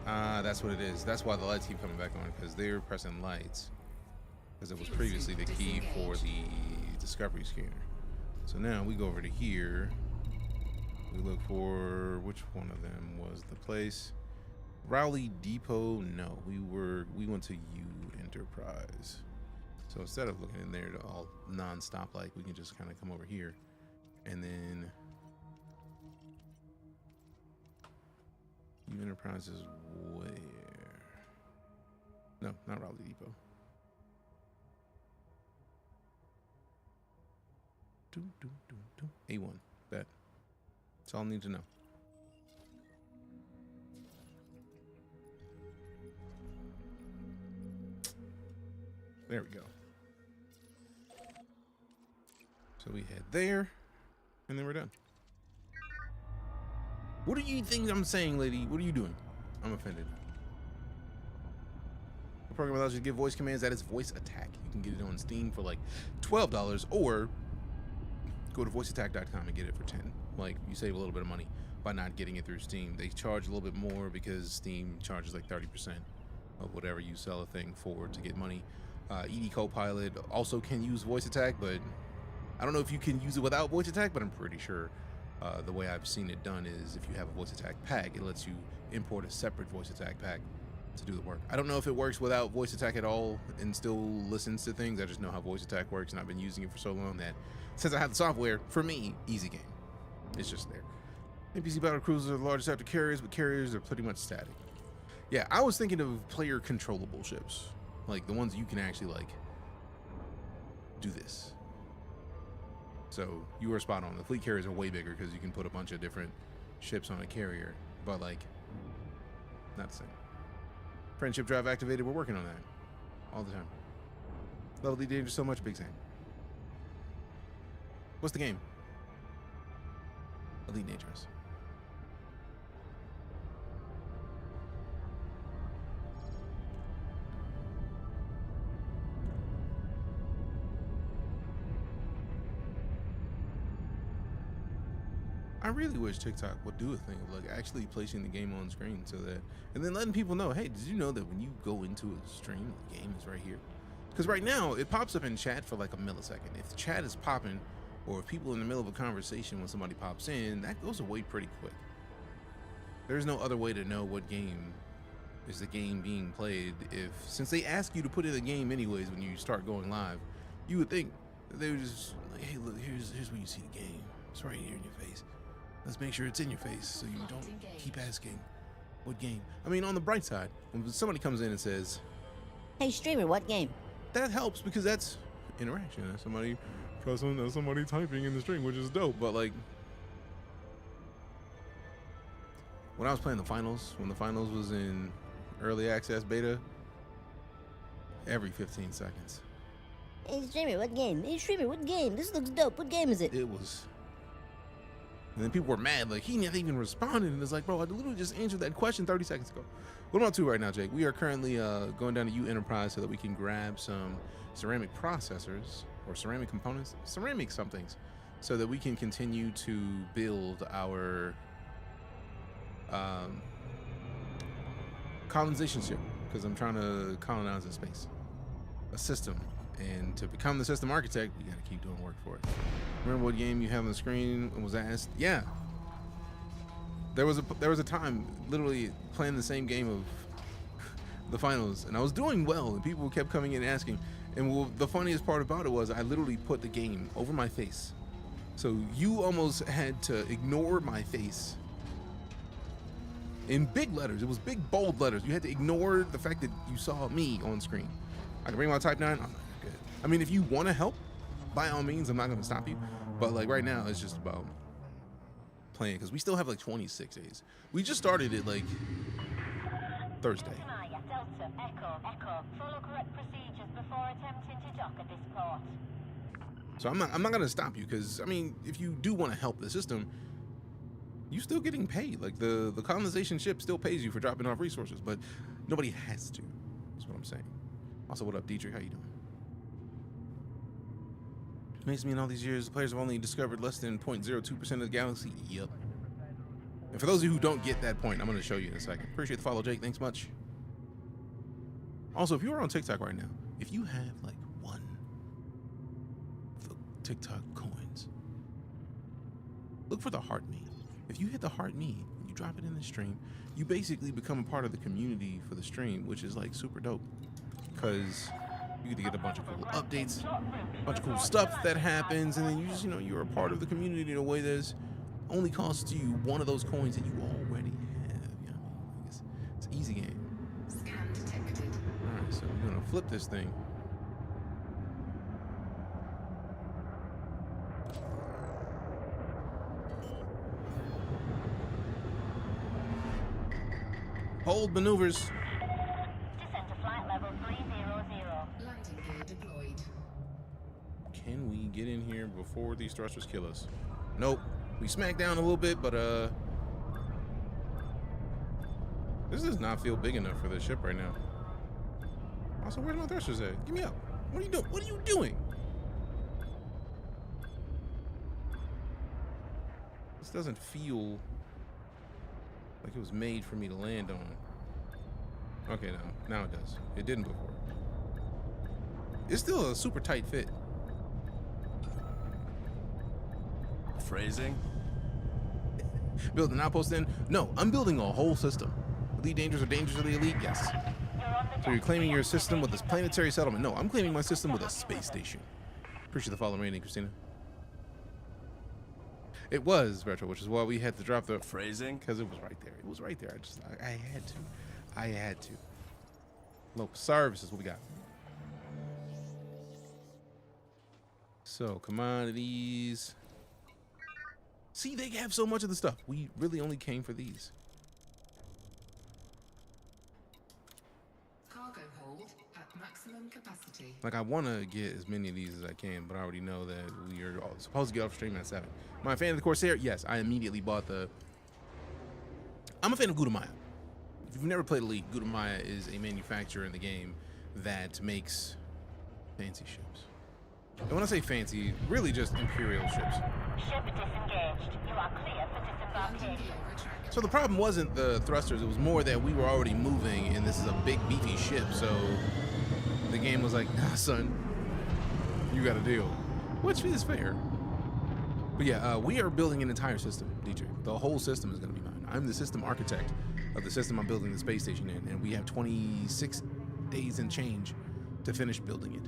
That's what it is. That's why the lights keep coming back on, because they're pressing lights. Because it was previously the key for the Discovery scanner. So now we go over to here. We look for which one of them was the place. Rowley Depot. No, we went to U Enterprise. So instead of looking in there to all non-stop light, we can just kind of come over here and then New Enterprise is where? No, not Raleigh Depot. A1. Bet. That's all I need to know. There we go. So we head there, and then we're done. What do you think I'm saying, lady? What are you doing? I'm offended. The program allows you to give voice commands. That is voice attack. You can get it on Steam for like $12, or go to voiceattack.com and get it for $10. Like, you save a little bit of money by not getting it through Steam. They charge a little bit more because Steam charges like 30% of whatever you sell a thing for to get money. ED Copilot also can use voice attack, but I don't know if you can use it without voice attack, but I'm pretty sure the way I've seen it done is if you have a voice attack pack, it lets you import a separate voice attack pack to do the work. I don't know if it works without voice attack at all and still listens to things. I just know how voice attack works, and I've been using it for so long that since I have the software, for me, easy game. It's just there. NPC battle cruisers are the largest after carriers, but carriers are pretty much static. Yeah, I was thinking of player controllable ships, like the ones you can actually like do this. So you were spot on. The fleet carriers are way bigger because you can put a bunch of different ships on a carrier, but like not the same. Friendship drive activated. We're working on that all the time. Love EliteDangerous so much, Big Sam. What's the game? EliteDangerous. I really wish TikTok would do a thing of like actually placing the game on screen so that, and then letting people know, hey, did you know that when you go into a stream, the game is right here? Because right now it pops up in chat for like a millisecond. If the chat is popping, or if people in the middle of a conversation when somebody pops in, that goes away pretty quick. There's no other way to know what game is the game being played if, since they ask you to put in the game anyways when you start going live, you would think that they would just like, hey, look, here's where you see the game. It's right here in your face. Let's make sure it's in your face so you don't keep asking what game. I mean, on the bright side, when somebody comes in and says, hey streamer, what game? That helps because that's interaction. That's somebody pressing, that's somebody typing in the stream, which is dope. But like when I was playing the finals, when the finals was in early access beta, every 15 seconds. Hey streamer, what game? Hey streamer, what game? This looks dope. What game is it? It was. And then people were mad, like he never even responded, and it's like, bro, I literally just answered that question 30 seconds ago. What am I to right now, Jake? We are currently going down to U Enterprise so that we can grab some ceramic processors or ceramic components, ceramic somethings, so that we can continue to build our colonization ship, because I'm trying to colonize in space, a system. And to become the system architect, we gotta keep doing work for it. Remember what game you have on the screen and was asked? Yeah. There was a time literally playing the same game of the finals, and I was doing well, and people kept coming in and asking. And the funniest part about it was I literally put the game over my face. So you almost had to ignore my face. In big letters, it was big bold letters. You had to ignore the fact that you saw me on screen. I can bring my Type 9. I'm like, good. I mean, if you want to help, by all means, I'm not going to stop you. But like right now, it's just about playing because we still have like 26 days. We just started it like Thursday. Delta, Echo. Follow correct procedures before attempting to dock at this port. So I'm not going to stop you because, I mean, if you do want to help the system, you still getting paid. Like the colonization ship still pays you for dropping off resources, but nobody has to. That's what I'm saying. Also, what up, Deejay? How you doing? Makes me in all these years, the players have only discovered less than 0.02% of the galaxy. Yep. And for those of you who don't get that point, I'm going to show you in a second. Appreciate the follow, Jake. Thanks much. Also, if you are on TikTok right now, if you have like one of the TikTok coins, look for the heart me. If you hit the heart me, you drop it in the stream, you basically become a part of the community for the stream, which is like super dope. Because you get to get a bunch of cool updates, a bunch of cool stuff that happens, and then you just, you're a part of the community in a way that only costs you one of those coins that you already have. You know what I mean? flip this thing. Hold maneuvers. Descend to flight level 300. Landing gear deployed. Can we get in here before these thrusters kill us? Nope. We smacked down a little bit, but this does not feel big enough for this ship right now. Also, where's my thrusters at? Give me up. What are you doing? What are you doing? This doesn't feel like it was made for me to land on. Okay, now it does. It didn't before. It's still a super tight fit. Phrasing? Build an outpost in? No, I'm building a whole system. EliteDangerous or dangerously elite? Yes. So you're claiming your system with this planetary settlement? No, I'm claiming my system with a space station. Appreciate the follow rating, Christina. It was retro, which is why we had to drop the phrasing, because it was right there. It was right there. I had to. Local services, what we got? So commodities. See, they have so much of the stuff. We really only came for these. Cargo hold at maximum capacity. Like, I want to get as many of these as I can, but I already know that we are supposed to get off stream at 7. Am I a fan of the Corsair? Yes, I immediately bought the... I'm a fan of Gudamaya. If you've never played Elite, Gudamaya is a manufacturer in the game that makes fancy ships. And when I say fancy, really just Imperial ships. Ship disengaged. You are clear for disembarkation. So the problem wasn't the thrusters, it was more that we were already moving and this is a big beefy ship, so the game was like, nah son, you gotta deal. Which is fair. But yeah, we are building an entire system, Deejay. The whole system is gonna be mine. I'm the system architect of the system I'm building the space station in, and we have 26 days and change to finish building it.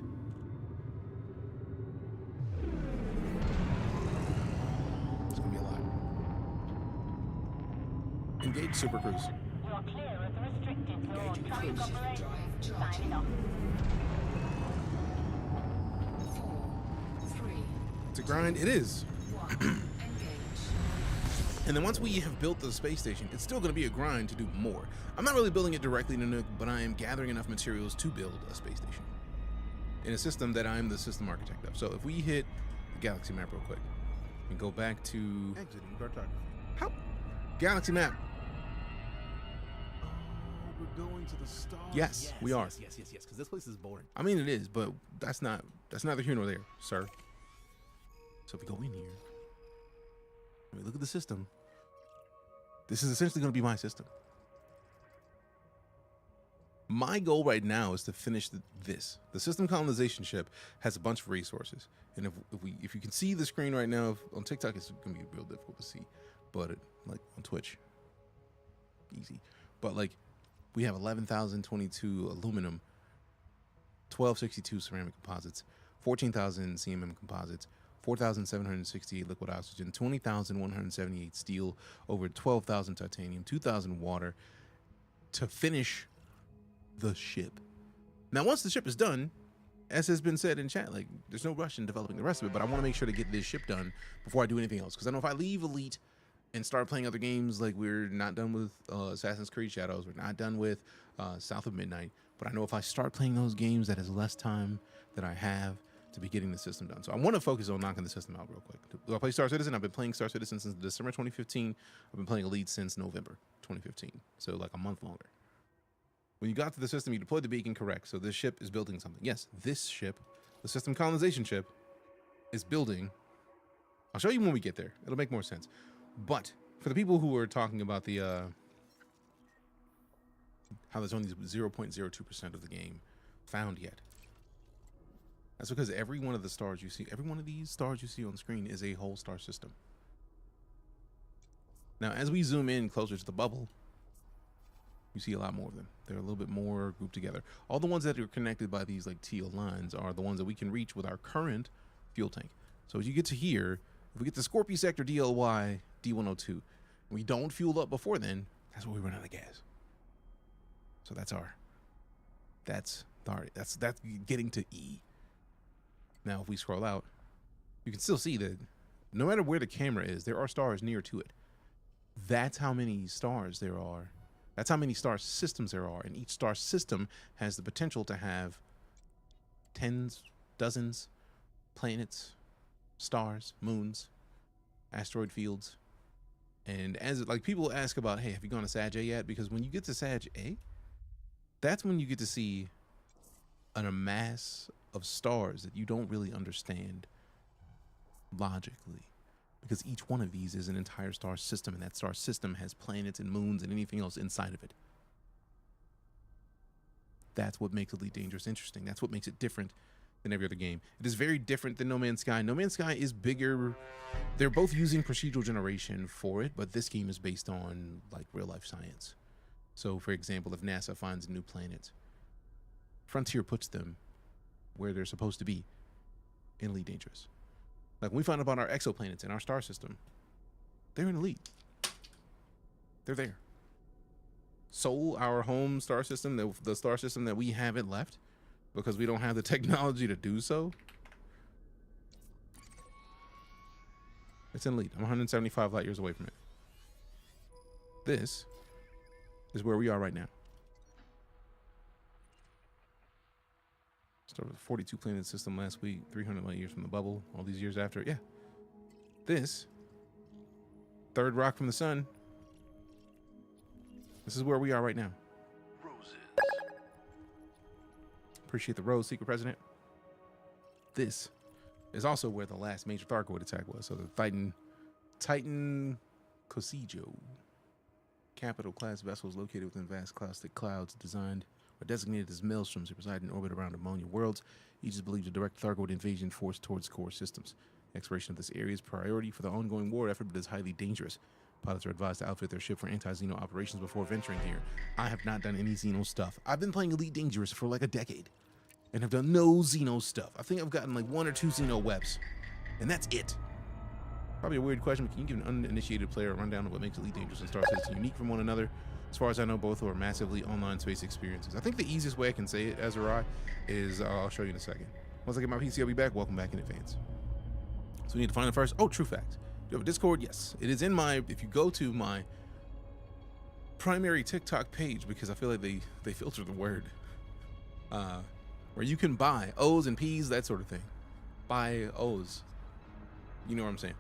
Engage Super Cruise. You are clear of the restricted zone. Traffic operations. Signing off. 4, 3. It's a grind. It is. 1. Engage. And then once we have built the space station, it's still going to be a grind to do more. I'm not really building it directly to Nuke, but I am gathering enough materials to build a space station in a system that I'm the system architect of. So if we hit the galaxy map real quick and go back to exiting cartography. How? Galaxy map. We're going to the stars. Yes, we are. Yes, because this place is boring. I mean, it is, but that's neither here nor there, sir. So if we go in here, I mean, look at the system. This is essentially going to be my system. My goal right now is to finish this. The system colonization ship has a bunch of resources, and if you can see the screen right now on TikTok, it's going to be real difficult to see, but like on Twitch, easy. But like, we have 11,022 aluminum, 1,262 ceramic composites, 14,000 CMM composites, 4,768 liquid oxygen, 20,178 steel, over 12,000 titanium, 2,000 water to finish the ship. Now, once the ship is done, as has been said in chat, like, there's no rush in developing the rest of it, but I want to make sure to get this ship done before I do anything else. Because I know if I leave Elite and start playing other games, like we're not done with Assassin's Creed Shadows, we're not done with South of Midnight, but I know if I start playing those games, that is less time that I have to be getting the system done. So I want to focus on knocking the system out real quick. Do I play Star Citizen? I've been playing Star Citizen since December 2015. I've been playing Elite since November 2015, so like a month longer. When you got to the system, you deployed the beacon, correct. So this ship is building something. Yes, this ship, the system colonization ship, is building. I'll show you when we get there. It'll make more sense. But for the people who are talking about the how there's only 0.02% of the game found yet, that's because every one of the stars you see, every one of these stars you see on screen is a whole star system. Now, as we zoom in closer to the bubble, you see a lot more of them. They're a little bit more grouped together. All the ones that are connected by these like teal lines are the ones that we can reach with our current fuel tank. So as you get to here, if we get to Scorpio Sector DLY D102, and we don't fuel up before then, that's where we run out of gas. So that's All right, that's getting to E. Now, if we scroll out, you can still see that no matter where the camera is, there are stars near to it. That's how many stars there are. That's how many star systems there are. And each star system has the potential to have tens, dozens, planets, stars, moons, asteroid fields. And as like people ask about, hey, have you gone to Sag A yet? Because when you get to Sag A, that's when you get to see an amass of stars that you don't really understand logically, because each one of these is an entire star system, and that star system has planets and moons and anything else inside of it. That's what makes Elite Dangerous interesting. That's what makes it different than every other game. It is very different than No Man's Sky. No Man's Sky is bigger. They're both using procedural generation for it, but this game is based on like real life science. So for example, if NASA finds a new planet, Frontier puts them where they're supposed to be in Elite Dangerous. Like when we find out about our exoplanets in our star system, they're in Elite. They're there. Sol, our home star system, the star system that we haven't left because we don't have the technology to do so, it's in Elite. I'm 175 light years away from it. This is where we are right now. Started with a 42 planet system last week, 300 light years from the bubble, all these years after. Yeah. This, third rock from the sun, this is where we are right now. Roses. Appreciate the rose, Secret President. This is also where the last major Thargoid attack was. So the Titan Kosijo, capital class vessels located within vast caustic clouds designed or designated as maelstroms to reside in orbit around ammonia worlds. Each is believed to direct Thargoid invasion force towards core systems. Exploration of this area is priority for the ongoing war effort, but is highly dangerous. Pilots are advised to outfit their ship for anti-Xeno operations before venturing here. I have not done any Xeno stuff. I've been playing Elite Dangerous for like a decade and have done no Xeno stuff. I think I've gotten like 1 or 2 Xeno webs, and that's it. Probably a weird question, but can you give an uninitiated player a rundown of what makes Elite Dangerous and Star Citizen unique from one another? As far as I know, both are massively online space experiences. I think the easiest way I can say it, Azrai, is I'll show you in a second. Once I get my PC, I'll be back. Welcome back in advance. So we need to find it first. Oh, true fact. Do you have a Discord? Yes. It is in my, if you go to my primary TikTok page, because I feel like they filter the word, where you can buy O's and P's, that sort of thing. Buy O's. You know what I'm saying?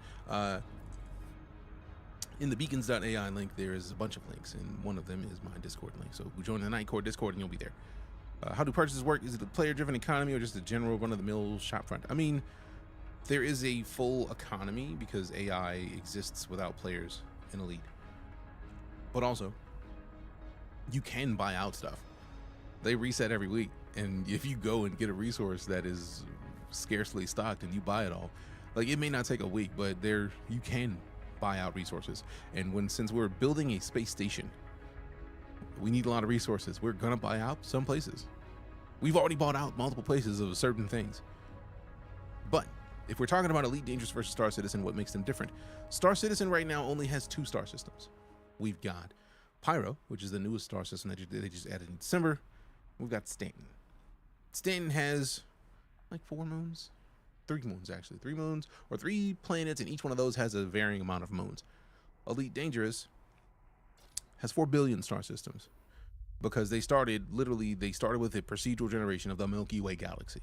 In the beacons.ai link, there is a bunch of links, and one of them is my Discord link. So join the Nightcore Discord and you'll be there. How do purchases work? Is it a player-driven economy or just a general run-of-the-mill shopfront? I mean, there is a full economy because AI exists without players in Elite. But also, you can buy out stuff. They reset every week, and if you go and get a resource that is scarcely stocked and you buy it all, like it may not take a week, but you can buy out resources. And since we're building a space station, we need a lot of resources. We're gonna buy out some places. We've already bought out multiple places of certain things. But if we're talking about Elite Dangerous versus Star Citizen, what makes them different? Star Citizen right now only has 2 star systems. We've got Pyro, which is the newest star system that they just added in December. We've got Stanton. Stanton has like 4 moons. 3 moons, actually. 3 moons or 3 planets, and each one of those has a varying amount of moons. Elite Dangerous has 4 billion star systems because they started with a procedural generation of the Milky Way galaxy.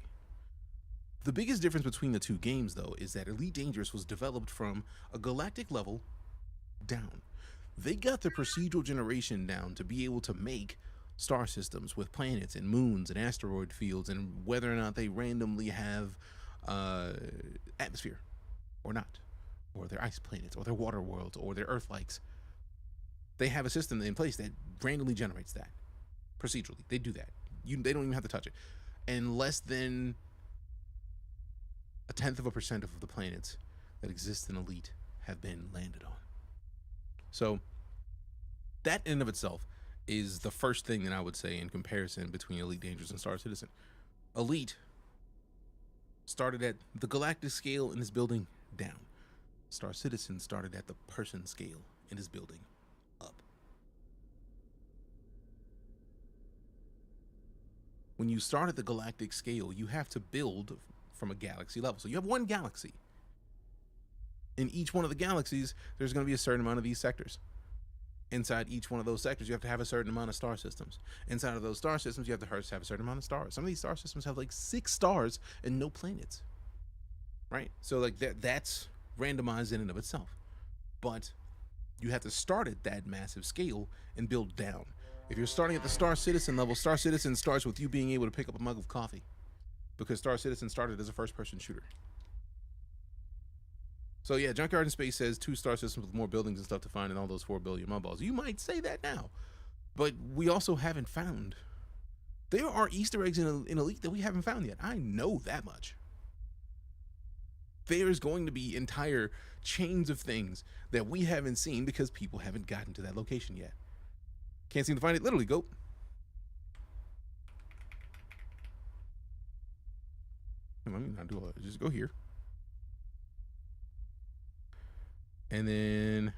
The biggest difference between the 2 games, though, is that Elite Dangerous was developed from a galactic level down. They got the procedural generation down to be able to make star systems with planets and moons and asteroid fields, and whether or not they randomly have atmosphere or not, or their ice planets, or their water worlds, or their Earth likes. They have a system in place that randomly generates that procedurally. They do that. They don't even have to touch it. And less than 0.1% of the planets that exist in Elite have been landed on. So that in and of itself is the first thing that I would say in comparison between Elite Dangerous and Star Citizen. Elite started at the galactic scale and is building down. Star Citizen started at the person scale and is building up. when you start at the galactic scale, you have to build from a galaxy level. So you have one galaxy. In each one of the galaxies, there's going to be a certain amount of these sectors. Inside each one of those sectors, you have to have a certain amount of star systems. Inside of those star systems, you have to have a certain amount of stars. Some of these star systems have like 6 stars and no planets. Right? So like that's randomized in and of itself. But you have to start at that massive scale and build down. If you're starting at the Star Citizen level, Star Citizen starts with you being able to pick up a mug of coffee, because Star Citizen started as a first-person shooter. So yeah, Junkyard in Space says 2 star systems with more buildings and stuff to find in all those 4 billion mud balls. You might say that now, but we also haven't found. There are Easter eggs in Elite that we haven't found yet. I know that much. There's going to be entire chains of things that we haven't seen because people haven't gotten to that location yet. Can't seem to find it. Literally, go. Let me not do all that. Just go here. And then,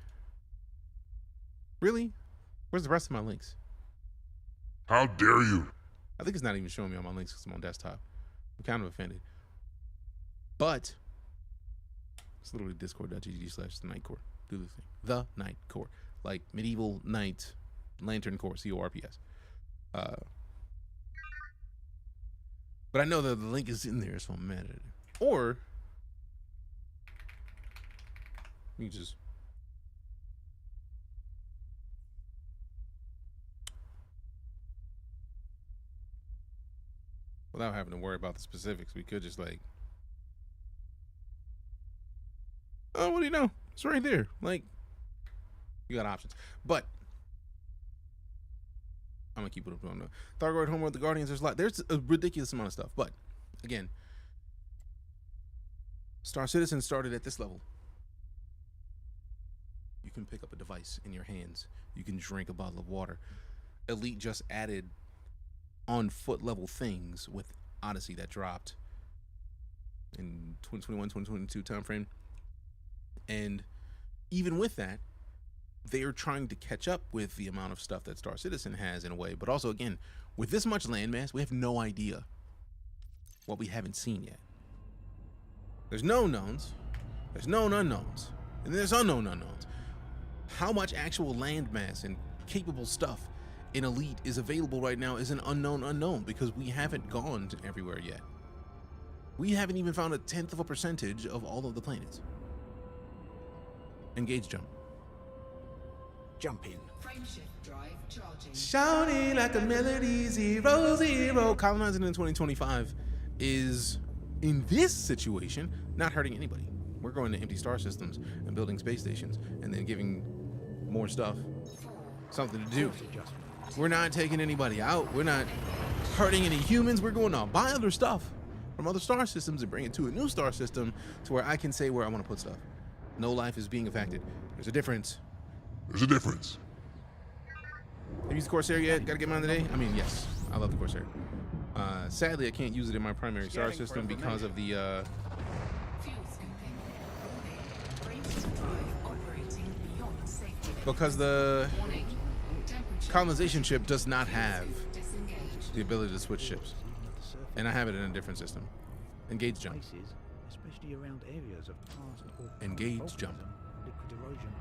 really? Where's the rest of my links? How dare you? I think it's not even showing me all my links because I'm on desktop. I'm kind of offended. But it's literally discord.gg/the Night Corps. Do the thing. The Night Corps. Like medieval knight lantern corps, CORPS. But I know that the link is in there, so I'm mad at it. Or you just without having to worry about the specifics, we could just like, oh, what do you know? It's right there. Like, you got options. But I'm gonna keep it up on the Thargoid Homeworld, the Guardians. There's a ridiculous amount of stuff. But again, Star Citizen started at this level. You can pick up a device in your hands. You can drink a bottle of water. Elite just added on foot level things with Odyssey that dropped in 2021, 2022 timeframe. And even with that, they are trying to catch up with the amount of stuff that Star Citizen has in a way. But also, again, with this much landmass, we have no idea what we haven't seen yet. There's known knowns, there's known unknowns, and there's unknown unknowns. How much actual landmass and capable stuff in Elite is available right now is an unknown unknown, because we haven't gone to everywhere yet. We haven't even found 0.1% of all of the planets. Engage jump. Jump in. Frameshift drive charging. Shouting like a melody, 0-0. Colonizing in 2025 is, in this situation, not hurting anybody. We're going to empty star systems and building space stations and then giving more stuff something to do. We're not taking anybody out. We're not hurting any humans. We're going to buy other stuff from other star systems and bring it to a new star system to where I can say where I want to put stuff. No life is being affected. There's a difference. There's a difference. Have you used the Corsair yet? Gotta get mine today? I mean, yes. I love the Corsair. Sadly, I can't use it in my primary star system because of the because the colonization ship does not have the ability to switch ships, and I have it in a different system. Engage jump. Especially around areas of past or engage jump. Liquid erosion.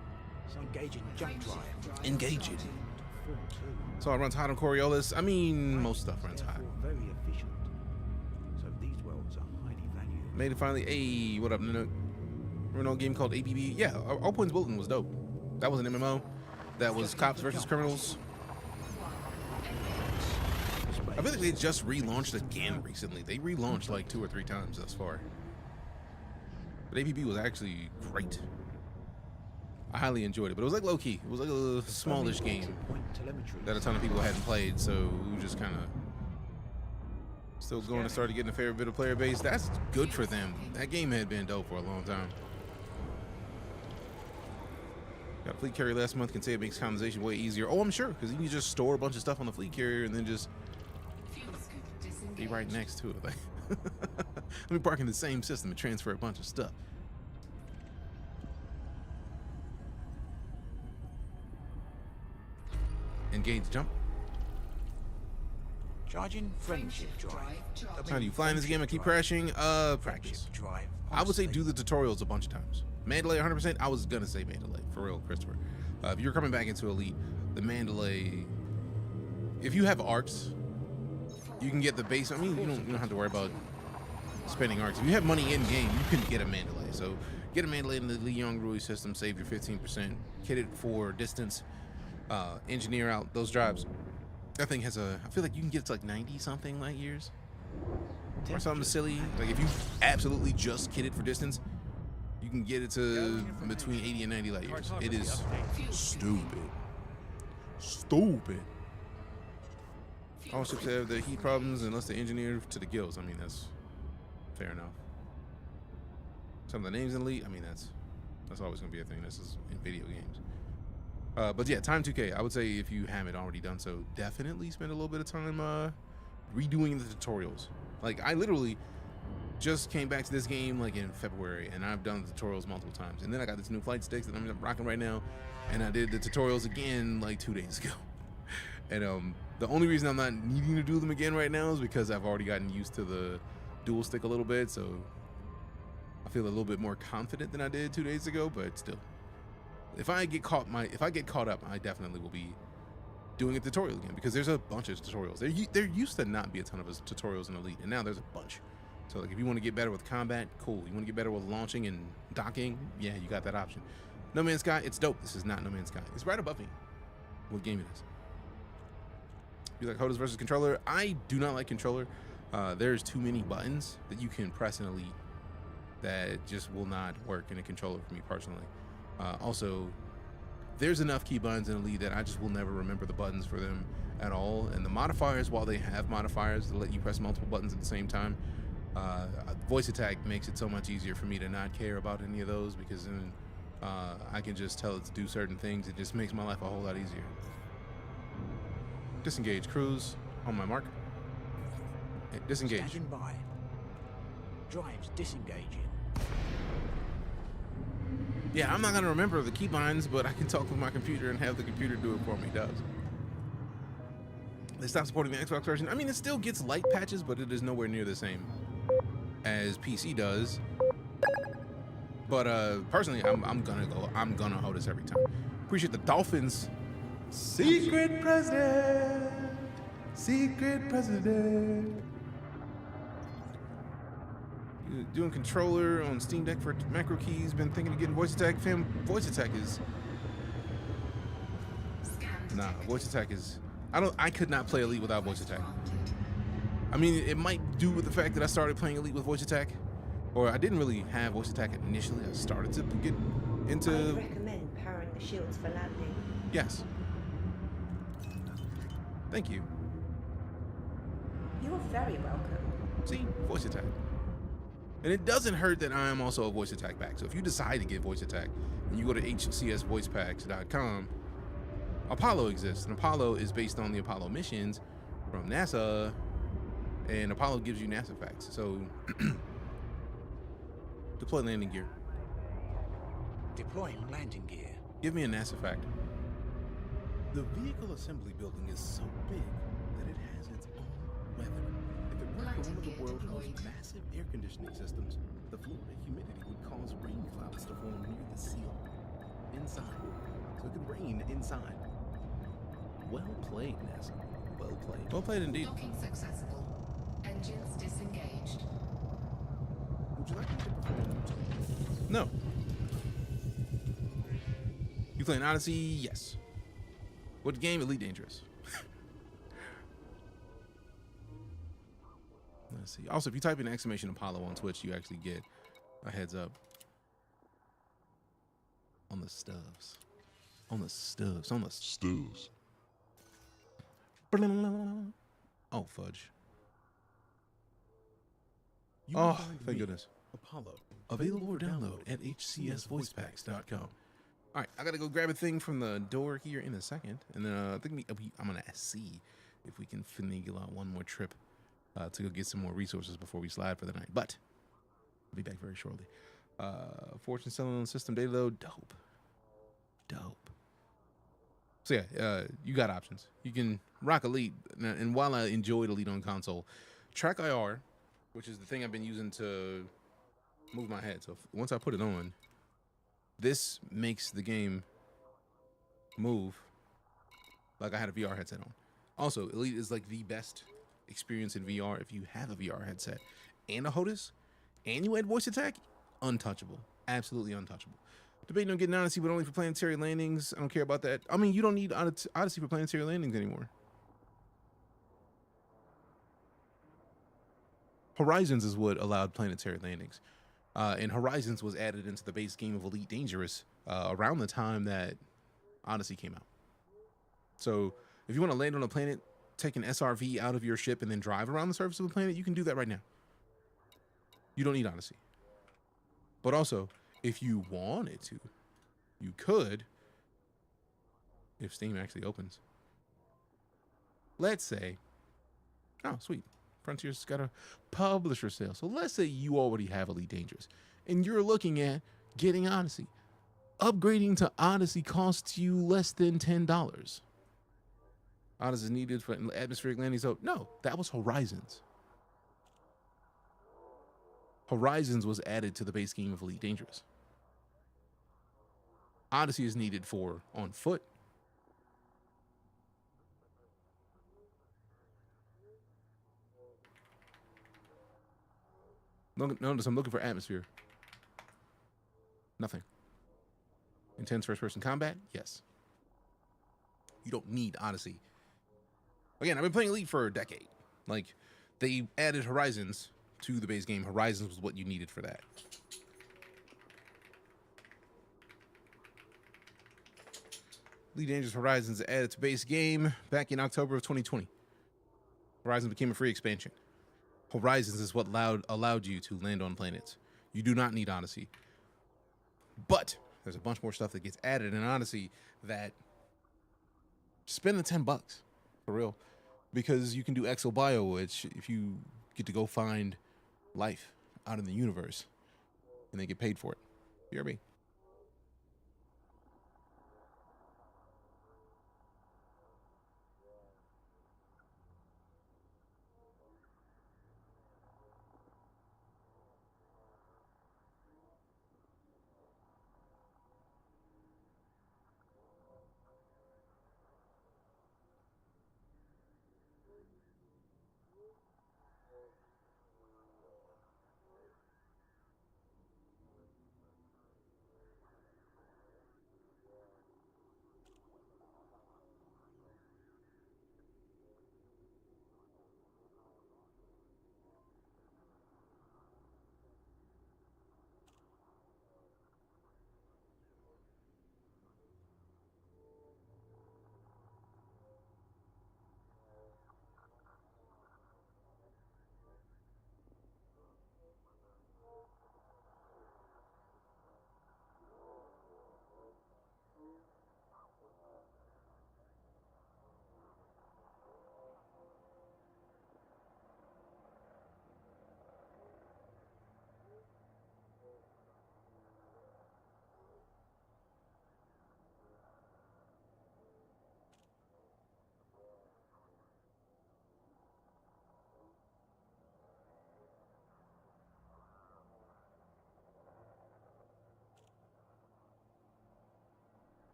So engaging jump drive. Engage it. So it runs hot on Coriolis. I mean, most stuff runs hot. Very efficient. So these worlds are highly valued. Made it finally. Hey, what up, Nino? We're in a game called ABB. Yeah, All Points Bulletin was dope. That was an MMO. That was cops versus criminals. I feel like they just relaunched again recently. They relaunched like 2 or 3 times thus far. But ABB was actually great. I highly enjoyed it, but it was like low-key. It was like a smallish game that a ton of people hadn't played, so we were just kind of still going to start getting a fair bit of player base. That's good for them. That game had been dope for a long time. Got a fleet carrier last month. Can say it makes colonization way easier. Oh, I'm sure, because you can just store a bunch of stuff on the fleet carrier and then just be right next to it. Like, let me park in the same system and transfer a bunch of stuff. Engage jump. Charging friendship drive. How do you fly in this game and keep crashing? Practice. Drive. I would say do the tutorials a bunch of times. Mandalay 100%. I was gonna say Mandalay for real, Christopher. If you're coming back into Elite, the Mandalay. If you have arcs, you can get the base. I mean, you don't have to worry about spending arcs. If you have money in game, you can get a Mandalay. So get a Mandalay in the Lee Young Rui system. Save your 15%. Kit it for distance. Engineer out those drives. That thing has a. I feel like you can get it to like 90 something light years. Or something silly. Like if you absolutely just kit it for distance, you can get it to between 80 and 90 light years. It is stupid. Stupid. All ships have the heat problems unless they're engineered to the gills. I mean, that's fair enough. Some of the names in Elite, I mean, that's always going to be a thing. This is in video games. But yeah, Time 2K, I would say if you haven't already done so, definitely spend a little bit of time redoing the tutorials. Like, I literally just came back to this game like in February, and I've done the tutorials multiple times. And then I got this new flight sticks that I'm rocking right now, and I did the tutorials again like 2 days ago. And the only reason I'm not needing to do them again right now is because I've already gotten used to the dual stick a little bit, so I feel a little bit more confident than I did 2 days ago. But still, if I get caught up, I definitely will be doing a tutorial again, because there's a bunch of tutorials. There used to not be a ton of tutorials in Elite, and now there's a bunch. So like if you want to get better with combat, cool. You want to get better with launching and docking, yeah, you got that option. No Man's Sky, it's dope. This is not No Man's Sky. It's right above me. What game it is? You like HOTAS versus controller? I do not like controller. There's too many buttons that you can press in Elite that just will not work in a controller for me personally. Also, there's enough key buttons in Elite that I just will never remember the buttons for them at all. And the modifiers, while they have modifiers to let you press multiple buttons at the same time, voice attack makes it so much easier for me to not care about any of those, because then I can just tell it to do certain things. It just makes my life a whole lot easier. Disengage cruise on my mark. Hey, disengage. Standing by. Drives disengaging. Yeah, I'm not gonna remember the keybinds, but I can talk with my computer and have the computer do it for me. It does. They stopped supporting the Xbox version. I mean, it still gets light patches, but it is nowhere near the same as PC does. But personally, I'm gonna hold this every time. Appreciate the Dolphins. Secret president. Secret president. Doing controller on Steam Deck for macro keys. Been thinking of getting voice attack. Fam, voice attack is. Nah, voice attack is. I could not play Elite without voice attack. I mean, it might do with the fact that I started playing Elite with voice attack, or I didn't really have voice attack initially. I started to get into. I recommend powering the shields for landing. Yes. Thank you. You're very welcome. See, voice attack. And it doesn't hurt that I am also a voice attack back. So if you decide to get voice attack and you go to hcsvoicepacks.com, Apollo exists. And Apollo is based on the Apollo missions from NASA. And Apollo gives you NASA facts. So deploy landing gear. Deploying landing gear. Give me a NASA fact. The vehicle assembly building is so big that it has its own weather. If it were one of the world's most massive air conditioning systems, the Florida humidity would cause rain clouds to form near the seal inside. So it could rain inside. Well played, NASA. Well played. Well played indeed. Docking successful. Engines disengaged. Would you like me to perform? No. You playing Odyssey? Yes. What game? Elite Dangerous. Let's see. Also, if you type in exclamation Apollo on Twitch, you actually get a heads up on the stuffs. On the stuffs. On the Stills. Oh, fudge. You Oh, will find thank me, goodness. Apollo. Available or download at hcsvoicepacks.com. All right, I gotta go grab a thing from the door here in a second, and then I think I'm gonna see if we can finagle out one more trip to go get some more resources before we slide for the night. But I'll be back very shortly. Fortune selling on system data load, dope. So yeah, you got options. You can rock Elite, and while I enjoyed Elite on console, Track IR, which is the thing I've been using to move my head. So once I put it on, this makes the game move like I had a VR headset on. Also, Elite is like the best experience in VR if you have a VR headset and a HOTAS and you add voice attack. Untouchable, absolutely untouchable. Debating on getting Odyssey, but only for planetary landings. I don't care about that. I mean, you don't need Odyssey for planetary landings anymore. Horizons is what allowed planetary landings. And Horizons was added into the base game of Elite Dangerous around the time that Odyssey came out. So if you want to land on a planet, take an SRV out of your ship and then drive around the surface of the planet, you can do that right now. You don't need Odyssey. But also, if you wanted to, you could, if Steam actually opens. Let's say, oh, sweet. Frontier's got a publisher sale. So let's say you already have Elite Dangerous and you're looking at getting Odyssey. Upgrading to Odyssey costs you less than $10. Odyssey is needed for atmospheric landings. So no, that was Horizons. Horizons was added to the base game of Elite Dangerous. Odyssey is needed for on foot. Notice I'm looking for atmosphere. Nothing. Intense first-person combat? Yes. You don't need Odyssey. Again, I've been playing Elite for a decade. Like, they added Horizons to the base game. Horizons was what you needed for that. Elite Dangerous Horizons added to base game back in October of 2020. Horizons became a free expansion. Horizons is what allowed you to land on planets. You do not need Odyssey. But there's a bunch more stuff that gets added in Odyssey that spend the $10 for real, because you can do exobio, which if you get to go find life out in the universe and they get paid for it. BRB.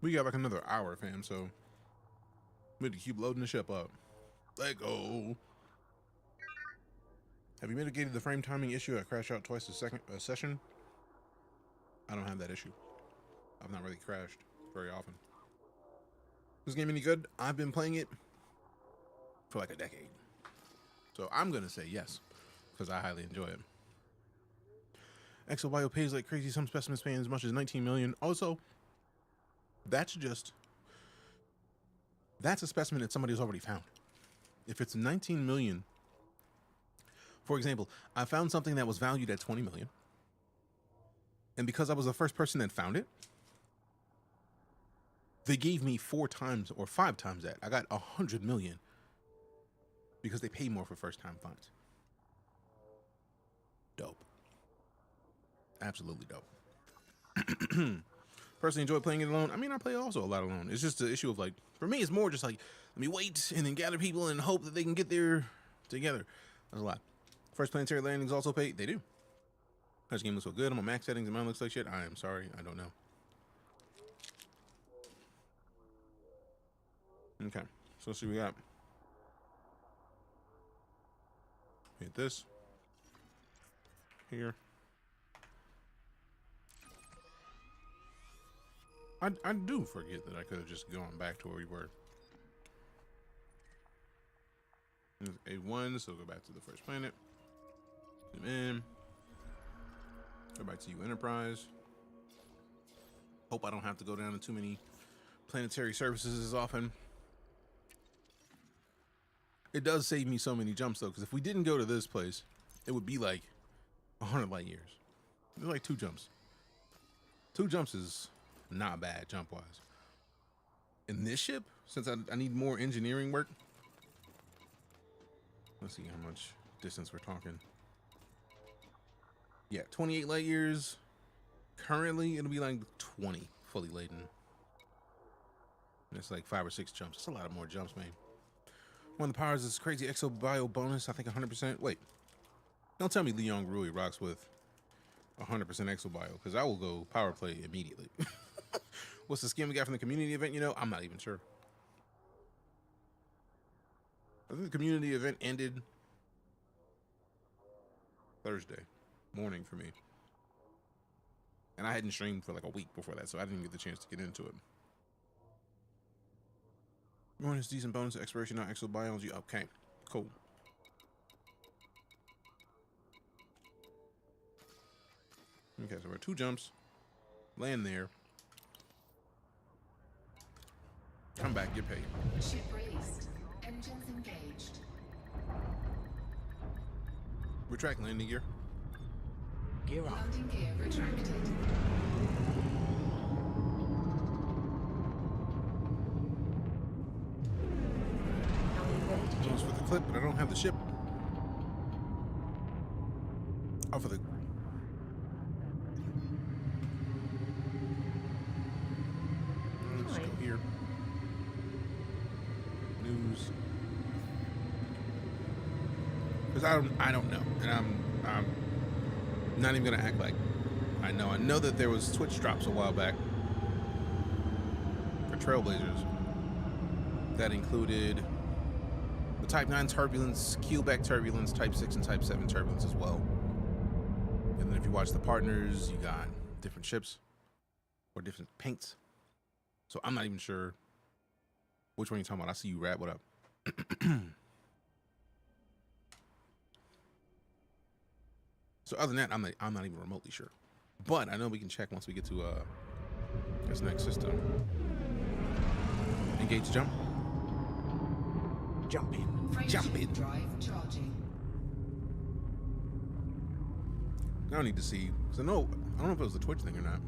We got like another hour, fam, so we need to keep loading the ship up. Let go. Have you mitigated the frame timing issue? I crash out twice a session. I don't have that issue. I've not really crashed very often. This game any good? I've been playing it for like a decade. So I'm gonna say yes, because I highly enjoy it. ExoBio pays like crazy. Some specimens pay as much as 19 million. Also, that's a specimen that somebody's already found. If it's 19 million, for example, I found something that was valued at 20 million. And because I was the first person that found it, they gave me 4 times or 5 times that. I got 100 million because they pay more for first time finds. Dope. Absolutely dope. Personally enjoy playing it alone. I mean, I play also a lot alone. It's just the issue of like, for me, it's more just like, let me wait and then gather people and hope that they can get there together. That's a lot. First planetary landings also pay. They do. This game looks so good. I'm on max settings and mine looks like shit. I am sorry. I don't know. Okay. So let's see what we got. Hit this. Here. I do forget that I could have just gone back to where we were. A1, so go back to the first planet. Zoom in. Go back to U Enterprise. Hope I don't have to go down to too many planetary services as often. It does save me so many jumps though, because if we didn't go to this place, it would be like 100 light years. There's like 2 jumps. 2 jumps is not bad jump wise. In this ship, since I need more engineering work, let's see how much distance we're talking. Yeah, 28 light years. Currently, it'll be like 20 fully laden. And it's like 5 or 6 jumps. It's a lot of more jumps, man. One of the powers is this crazy exobio bonus. I think 100%. Wait, don't tell me Leon Rui rocks with 100% exobio, because I will go power play immediately. What's the skin we got from the community event? You know, I'm not even sure. I think the community event ended Thursday morning for me. And I hadn't streamed for like a week before that, so I didn't get the chance to get into it. Bonus, decent bonus, exploration, not exobiology. Okay, cool. Okay, so we're 2 jumps. Land there. Come back, get paid. Ship released. Engines engaged. Retract landing gear. Gear up. Landing gear retracted. Almost for the clip, but I don't have the ship. Oh, for the... Let's go here. News. Because I don't know, and I'm not even gonna act like I know. I know that there was Twitch drops a while back for Trailblazers that included the Type 9 turbulence, keelback turbulence, Type 6 and Type 7 turbulence as well. And then if you watch the partners, you got different ships or different paints. So I'm not even sure which one you're talking about. I see you, Rat. What up? So other than that, I'm not even remotely sure. But I know we can check once we get to this next system. Engage jump. Jump in. Jump in. Drive charging. I don't need to see, because I don't know if it was the Twitch thing or not.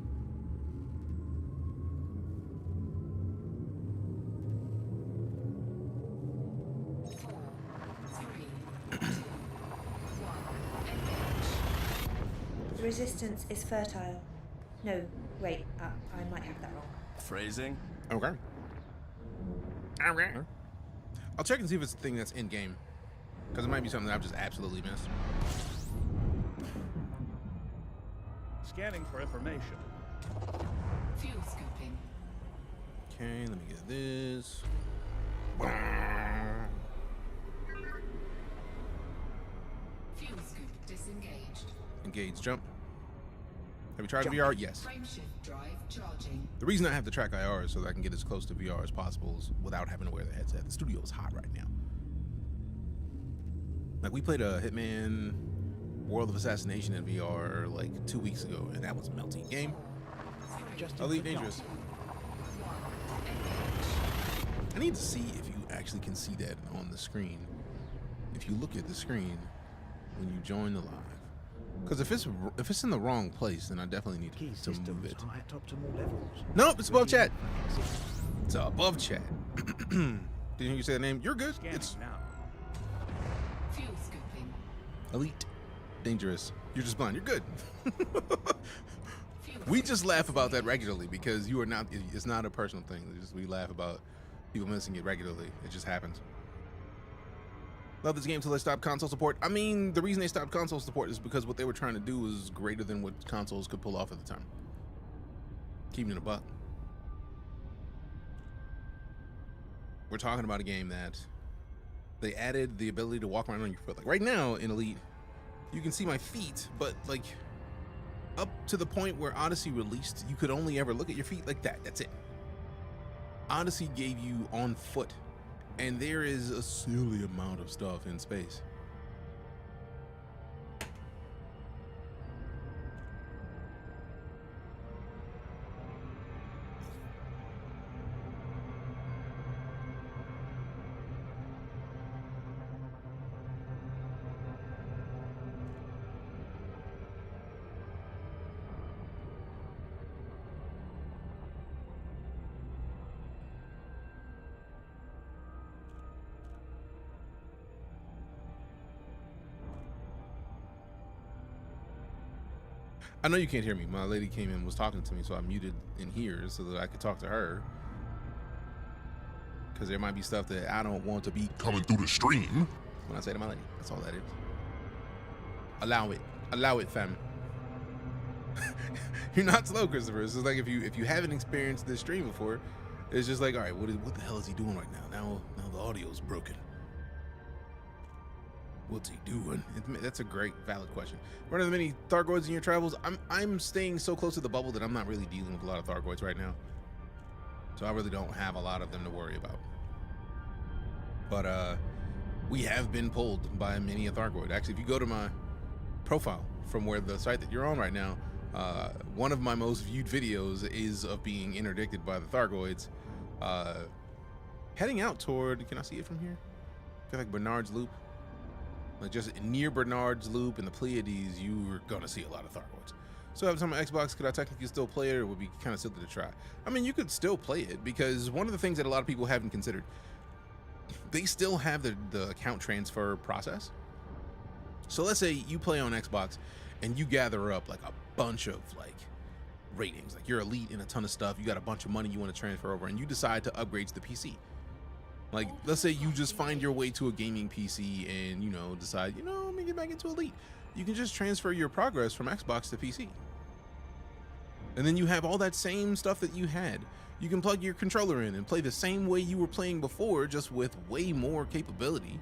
The resistance is fertile. No, wait, I might have that wrong. Phrasing? Okay. Okay. I'll check and see if it's the thing that's in game, because it might be something that I've just absolutely missed. Scanning for information. Fuel scoping. Okay, let me get this. Fuel scoop disengaged. Engage, jump. Have you tried VR? Yes. Frameshift drive charging. The reason I have to track IR is so that I can get as close to VR as possible without having to wear the headset. The studio is hot right now. Like, we played a Hitman World of Assassination in VR like 2 weeks ago, and that was a melting game. EliteDangerous. I need to see if you actually can see that on the screen. If you look at the screen when you join the live. Because if it's in the wrong place, then I definitely need to move it. Are at optimal levels. Nope, it's above chat. It's above chat. Didn't you say the name? You're good. It's now. Fuel scooping. EliteDangerous. You're just blind. You're good. We just laugh about that regularly because you are not. It's not a personal thing. We laugh about people missing it regularly. It just happens. Love this game until they stop console support. I mean, the reason they stopped console support is because what they were trying to do was greater than what consoles could pull off at the time. Keeping it a buck. We're talking about a game that they added the ability to walk around on your foot. Like right now in Elite, you can see my feet, but like up to the point where Odyssey released, you could only ever look at your feet like that. That's it. Odyssey gave you on foot. And there is a silly amount of stuff in space. I know you can't hear me. My lady came in and was talking to me, so I muted in here so that I could talk to her. Because there might be stuff that I don't want to be coming through the stream. When I say to my lady, that's all that is. Allow it. Allow it, fam. You're not slow, Christopher. It's just like if you haven't experienced this stream before, it's just like, all right, what the hell is he doing right now? Now the audio's broken. What's he doing? That's a great, valid question. Running the many Thargoids in your travels? I'm staying so close to the bubble that I'm not really dealing with a lot of Thargoids right now. So I really don't have a lot of them to worry about. But we have been pulled by many a Thargoid. Actually, if you go to my profile from where the site that you're on right now, one of my most viewed videos is of being interdicted by the Thargoids. Heading out toward, can I see it from here? I feel like Bernard's Loop. Like just near Bernard's Loop and the Pleiades, you are gonna see a lot of Thargoids. So every time on Xbox, could I technically still play it, or would be kind of silly to try? I mean, you could still play it because one of the things that a lot of people haven't considered, they still have the account transfer process. So let's say you play on Xbox and you gather up like a bunch of like ratings, like you're elite in a ton of stuff, you got a bunch of money you want to transfer over, and you decide to upgrade to the PC. Like, let's say you just find your way to a gaming PC and, decide, let me get back into Elite. You can just transfer your progress from Xbox to PC. And then you have all that same stuff that you had. You can plug your controller in and play the same way you were playing before, just with way more capability,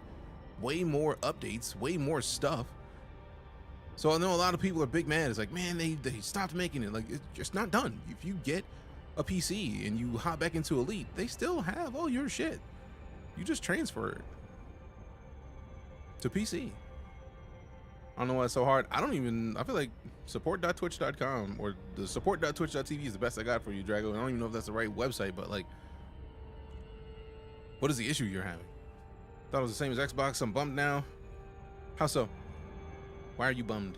way more updates, way more stuff. So I know a lot of people are big mad. It's like, man, they stopped making it. Like, it's just not done. If you get a PC and you hop back into Elite, they still have all your shit. You just transfer it to PC. I don't know why it's so hard. I feel like support.twitch.com or the support.twitch.tv is the best I got for you, Drago. I don't even know if that's the right website, but like, what is the issue you're having? Thought it was the same as Xbox. I'm bummed now. How so? Why are you bummed?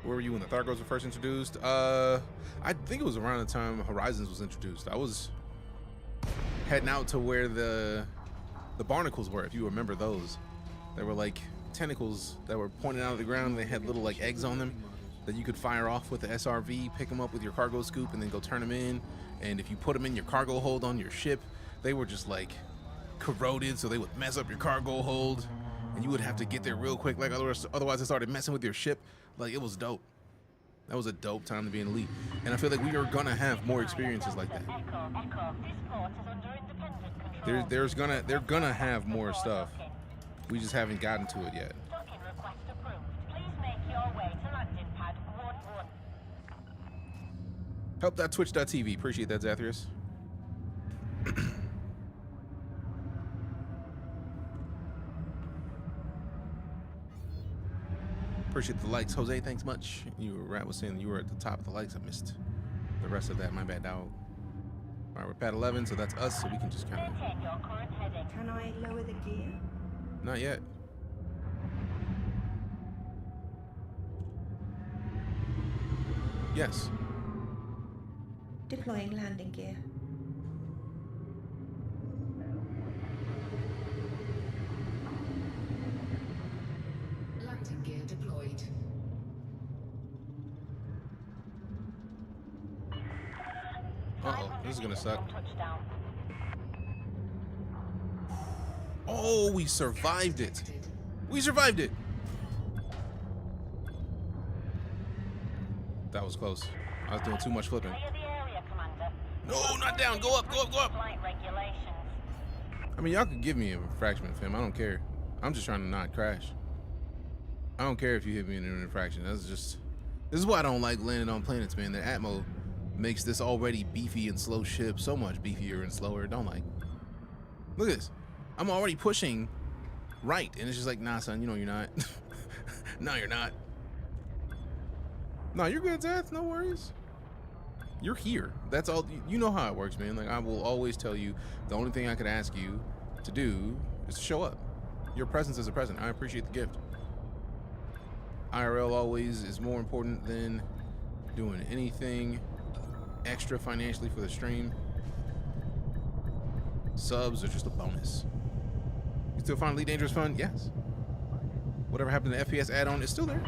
Where were you when the Thargoids were first introduced? I think it was around the time Horizons was introduced. I was heading out to where the barnacles were, if you remember those. They were like tentacles that were pointing out of the ground, and they had little like eggs on them that you could fire off with the SRV, pick them up with your cargo scoop, and then go turn them in. And if you put them in your cargo hold on your ship, they were just like corroded, so they would mess up your cargo hold, and you would have to get there real quick, like otherwise it started messing with your ship. Like, it was dope. That was a dope time to be an elite. And I feel like we are gonna have more experiences like that. They're gonna have more stuff. We just haven't gotten to it yet. Help.twitch.tv. Appreciate that, Zathrius. Appreciate the likes, Jose. Thanks much. Rat was saying you were at the top of the likes. I missed the rest of that. My bad, dog. All right, we're pad 11, so that's us. So we can just kind of. Can I lower the gear? Not yet. Yes. Deploying landing gear. Landing gear deployed. Uh-oh, this is gonna suck. Oh, we survived it. We survived it. That was close. I was doing too much flipping. No, not down. Go up, go up, go up. I mean, y'all could give me a infraction, fam. I don't care. I'm just trying to not crash. I don't care if you hit me in an infraction. This is why I don't like landing on planets, man. The Atmo makes this already beefy and slow ship so much beefier and slower. Don't like. Look at this. I'm already pushing right, and it's just like, nah, son, you know you're not. No, you're not. No, you're good, Zath. No worries. You're here. That's all. You know how it works, man. Like, I will always tell you, the only thing I could ask you to do is to show up. Your presence is a present. I appreciate the gift. IRL always is more important than doing anything extra financially for the stream. Subs are just a bonus. You still find EliteDangerous fun? Yes. Whatever happened to the FPS add-on is still there.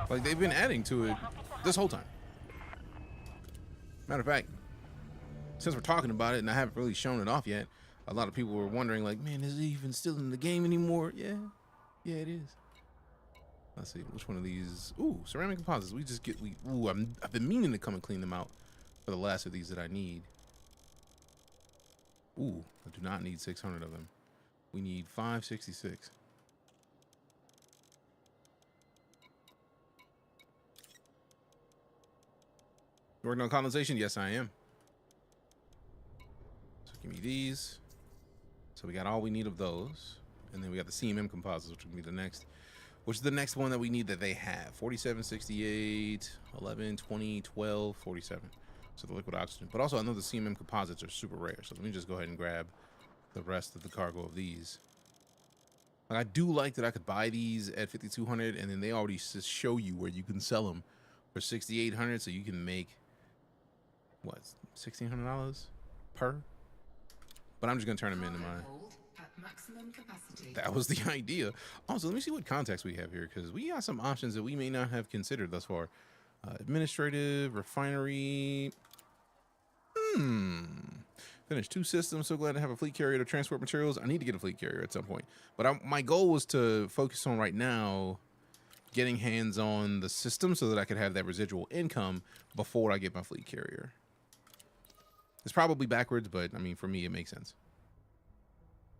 Like, they've been adding to it this whole time. Matter of fact, since we're talking about it and I haven't really shown it off yet, a lot of people were wondering, like, man, is it even still in the game anymore? Yeah, it is. Let's see, which one of these? Ooh, ceramic composites. We just get, I've been meaning to come and clean them out for the last of these that I need. Ooh, I do not need 600 of them. We need 566. Working on colonization? Yes, I am. So give me these. So we got all we need of those. And then we got the CMM composites, which will be the next. Which is the next one that we need that they have. 47, 68, 11, 20, 12, 47. So the liquid oxygen. But also I know the CMM composites are super rare. So let me just go ahead and grab the rest of the cargo of these. Like, I do like that I could buy these at 5,200 and then they already show you where you can sell them for 6,800. So you can make, what, $1,600 per? But I'm just gonna turn them into my. Maximum capacity. That was the idea. Also, let me see what context we have here, because we got some options that we may not have considered thus far. Administrative, refinery. Finished 2 systems. So glad to have a fleet carrier to transport materials. I need to get a fleet carrier at some point. But my goal was to focus on right now getting hands on the system so that I could have that residual income before I get my fleet carrier. It's probably backwards, but I mean, for me, it makes sense.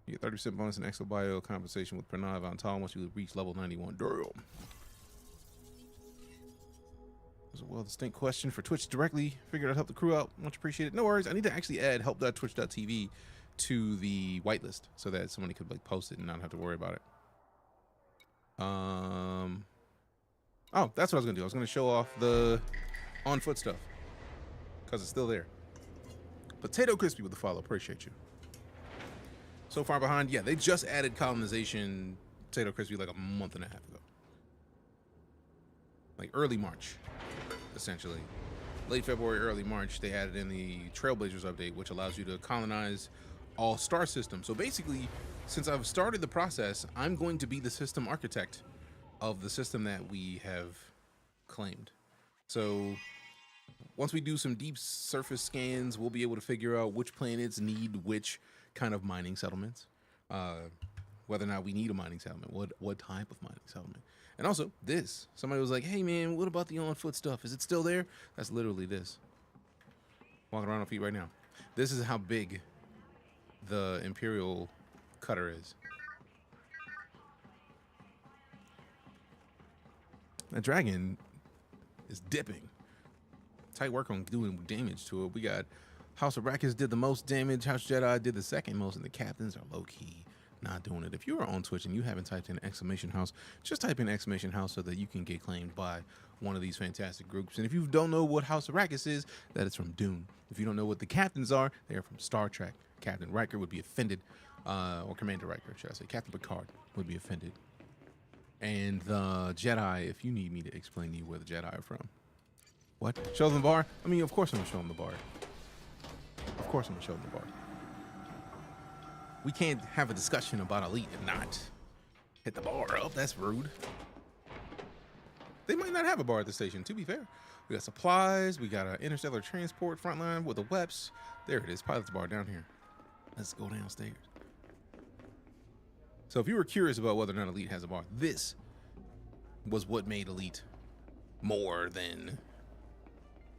You get 30% bonus in exobio compensation with Pranav on Tal once you reach level 91. Damn. That was a well-distinct question for Twitch directly. Figured I'd help the crew out. Much appreciated. No worries. I need to actually add help.twitch.tv to the whitelist so that somebody could like post it and not have to worry about it. Oh, that's what I was gonna do. I was gonna show off the on foot stuff because it's still there. Potato Crispy with the follow. Appreciate you. So far behind, yeah, they just added colonization Potato Crispy like a month and a half ago. Like early March, essentially. Late February, early March, they added in the Trailblazers update, which allows you to colonize all star systems. So basically, since I've started the process, I'm going to be the system architect of the system that we have claimed. So once we do some deep surface scans, we'll be able to figure out which planets need which kind of mining settlements, whether or not we need a mining settlement, what type of mining settlement. And also this, somebody was like, hey man, what about the on foot stuff? Is it still there? That's literally this. Walking around on feet right now. This is how big the Imperial cutter is. That dragon is dipping. Tight work on doing damage to it. We got House of Arrakis did the most damage. House Jedi did the second most, and the captains are low-key not doing it. If you are on Twitch and you haven't typed in exclamation house, just type in exclamation house so that you can get claimed by one of these fantastic groups. And if you don't know what House of Arrakis is, that is from Dune. If you don't know what the captains are, they are from Star Trek. Captain Riker would be offended, or Commander Riker, should I say. Captain Picard would be offended. And the Jedi, if you need me to explain to you where the Jedi are from. What? Show them the bar? I mean, of course I'm going to show them the bar. Of course I'm going to show them the bar. We can't have a discussion about Elite and not hit the bar up. That's rude. They might not have a bar at the station, to be fair. We got supplies. We got an interstellar transport frontline with the WEPs. There it is, pilot's bar down here. Let's go downstairs. So if you were curious about whether or not Elite has a bar, this was what made Elite more than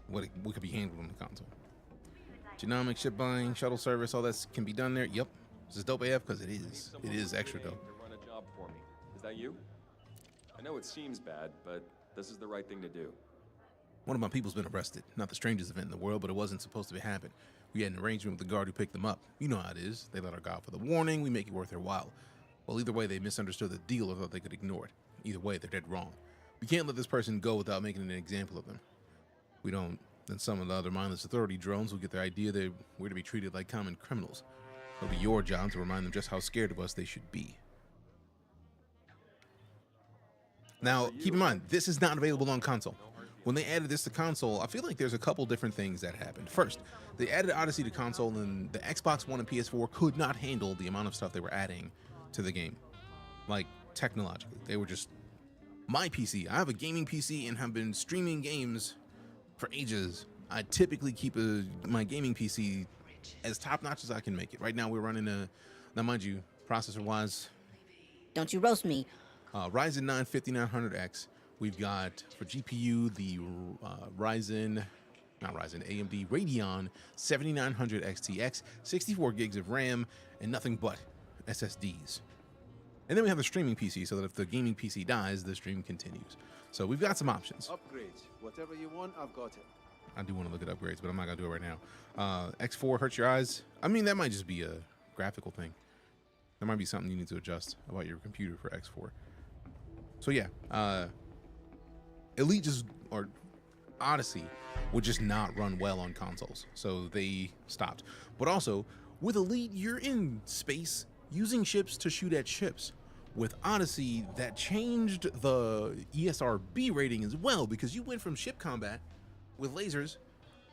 what could be handled on the console. Genomic, ship buying, shuttle service, all that can be done there. Yep. This is dope AF because it is. It is extra dope. To run a job for me. Is that you? I know it seems bad, but this is the right thing to do. One of my people's been arrested. Not the strangest event in the world, but it wasn't supposed to happen. We had an arrangement with the guard who picked them up. You know how it is. They let our guard for the warning. We make it worth their while. Well, either way, they misunderstood the deal or thought they could ignore it. Either way, they're dead wrong. We can't let this person go without making an example of them. We don't, then some of the other mindless authority drones will get their idea that we're to be treated like common criminals. It'll be your job to remind them just how scared of us they should be. Now, keep in mind, this is not available on console. When they added this to console, I feel like there's a couple different things that happened. First, they added Odyssey to console, and the Xbox One and PS4 could not handle the amount of stuff they were adding to the game. Like, technologically. They were just... My PC. I have a gaming PC and have been streaming games for ages. I typically keep my gaming PC as top-notch as I can make it. Right now, we're running now mind you, processor-wise... Don't you roast me. Ryzen 9 5900X. We've got, for GPU, the AMD Radeon 7900 XTX, 64 gigs of RAM, and nothing but SSDs. And then we have the streaming PC, so that if the gaming PC dies, the stream continues. So we've got some options. Upgrades. Whatever you want, I've got it. I do want to look at upgrades, but I'm not going to do it right now. X4 hurts your eyes. I mean, that might just be a graphical thing. There might be something you need to adjust about your computer for X4. So yeah, Elite or Odyssey would just not run well on consoles, so they stopped. But also, with Elite, you're in space using ships to shoot at ships. With Odyssey, that changed the ESRB rating as well, because you went from ship combat with lasers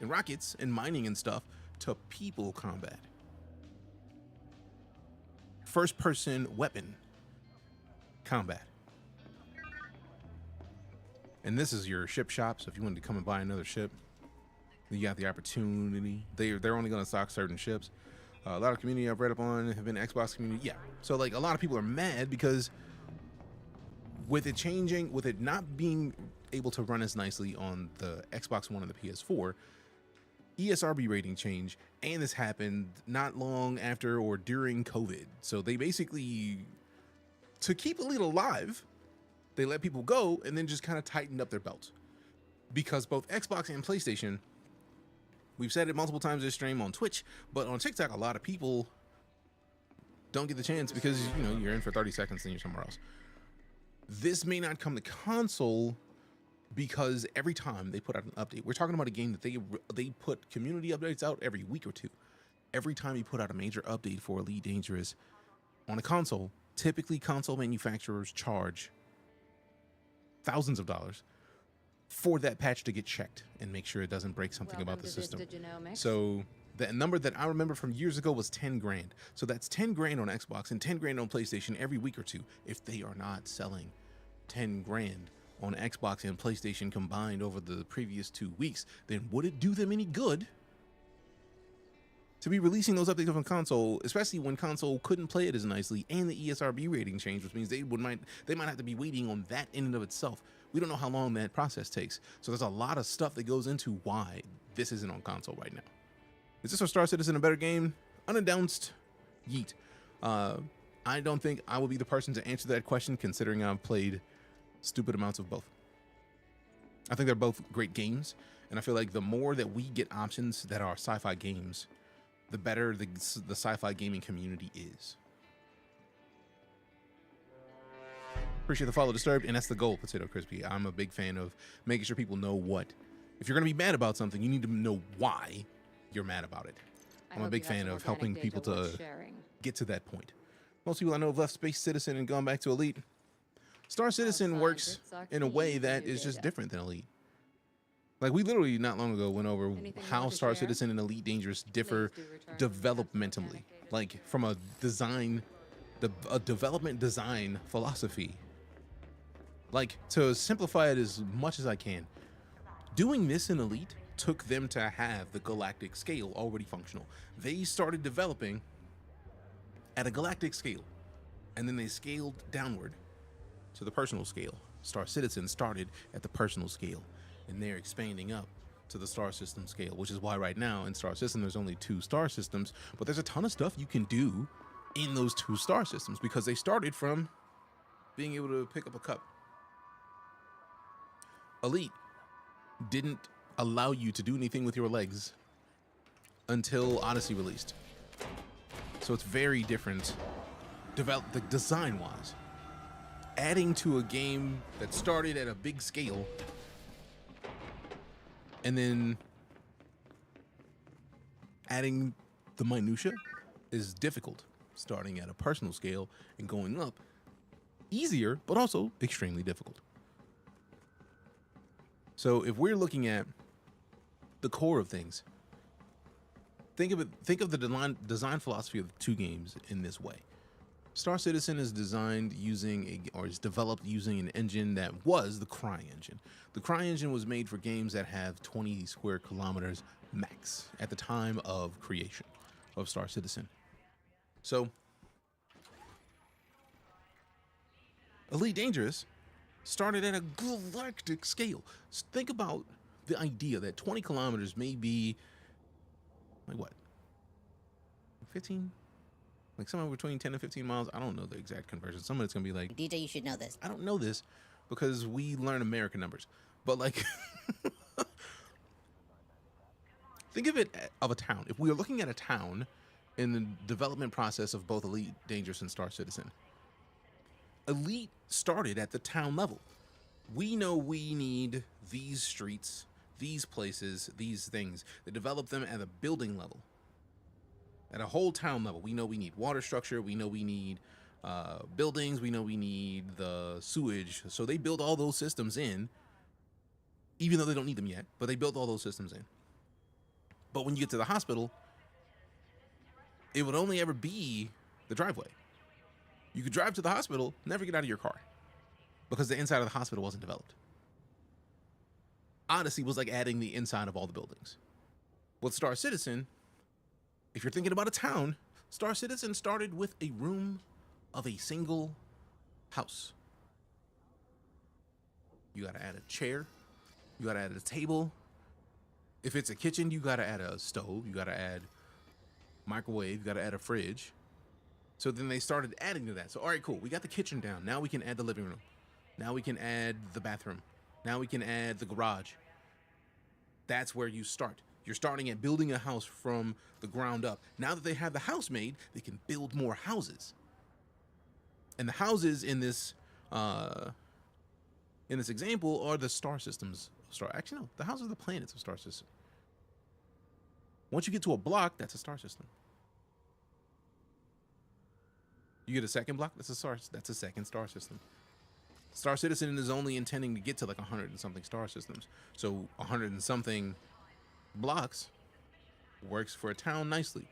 and rockets and mining and stuff to people combat. First-person weapon combat. And this is your ship shop, so if you wanted to come and buy another ship, you got the opportunity. They're only going to stock certain ships. A lot of community I've read up on have been Xbox community. Yeah, so like a lot of people are mad because with it changing, with it not being able to run as nicely on the Xbox One and the PS4, ESRB rating change, and this happened not long after or during COVID. So they basically, to keep Elite alive, they let people go and then just kind of tightened up their belts. Because both Xbox and PlayStation, we've said it multiple times this stream on Twitch, but on TikTok, a lot of people don't get the chance because, you know, you're in for 30 seconds and you're somewhere else. This may not come to console because every time they put out an update, we're talking about a game that they put community updates out every week or two. Every time you put out a major update for EliteDangerous on a console, typically console manufacturers charge thousands of dollars for that patch to get checked and make sure it doesn't break something about the system. So the number that I remember from years ago was 10 grand. So that's 10 grand on Xbox and 10 grand on PlayStation every week or two. If they are not selling 10 grand on Xbox and PlayStation combined over the previous 2 weeks, then would it do them any good to be releasing those updates on console, especially when console couldn't play it as nicely, and the ESRB rating changed, which means they might have to be waiting on that in and of itself. We don't know how long that process takes. So there's a lot of stuff that goes into why this isn't on console right now. Is this or Star Citizen a better game? Unannounced, yeet. I don't think I will be the person to answer that question, considering I've played stupid amounts of both. I think they're both great games, and I feel like the more that we get options that are sci-fi games, the better the sci-fi gaming community is. Appreciate the follow, Disturbed, and that's the goal, Potato Crispy. I'm a big fan of making sure people know what. If you're going to be mad about something, you need to know why you're mad about it. I'm a big fan of helping people to get to that point. Most people I know have left Space Citizen and gone back to Elite. Star Citizen works in a way that is just different than Elite. Like, we literally not long ago went over how Star Citizen and Elite Dangerous differ developmentally, like from a development design philosophy. Like, to simplify it as much as I can, doing this in Elite took them to have the galactic scale already functional. They started developing at a galactic scale, and then they scaled downward to the personal scale. Star Citizen started at the personal scale, and they're expanding up to the star system scale, which is why right now in Star System there's only 2 star systems, but there's a ton of stuff you can do in those 2 star systems because they started from being able to pick up a cup. Elite didn't allow you to do anything with your legs until Odyssey released. So it's very different the design wise. Adding to a game that started at a big scale and then adding the minutia is difficult. Starting at a personal scale and going up, easier, but also extremely difficult. So if we're looking at the core of things, think of the design philosophy of the 2 games in this way. Star Citizen is designed is developed using an engine that was the Cry engine. The Cry engine was made for games that have 20 square kilometers max at the time of creation of Star Citizen. So Elite Dangerous started at a galactic scale. Think about the idea that 20 kilometers may be like what? 15? Like somewhere between 10 and 15 miles. I don't know the exact conversion. Some of it's going to be like... DJ, you should know this. I don't know this because we learn American numbers. But like... think of it of a town. If we are looking at a town in the development process of both Elite Dangerous and Star Citizen, Elite started at the town level. We know we need these streets, these places, these things. They develop them at a building level. At a whole town level, we know we need water structure, we know we need buildings, we know we need the sewage. So they build all those systems in, even though they don't need them yet, but they build all those systems in. But when you get to the hospital, it would only ever be the driveway. You could drive to the hospital, never get out of your car, because the inside of the hospital wasn't developed. Odyssey was like adding the inside of all the buildings. With Star Citizen, if you're thinking about a town, Star Citizen started with a room of a single house. You gotta add a chair, you gotta add a table. If it's a kitchen, you gotta add a stove, you gotta add microwave, you gotta add a fridge. So then they started adding to that. So all right, cool, we got the kitchen down. Now we can add the living room. Now we can add the bathroom. Now we can add the garage. That's where you start. You're starting at building a house from the ground up. Now that they have the house made, they can build more houses. And the houses in this example are the star systems of Star. Actually, no, the houses are the planets of Star System. Once you get to a block, that's a star system. You get a second block, that's a second star system. Star Citizen is only intending to get to like 100 and something star systems. So 100 and something blocks works for a town nicely.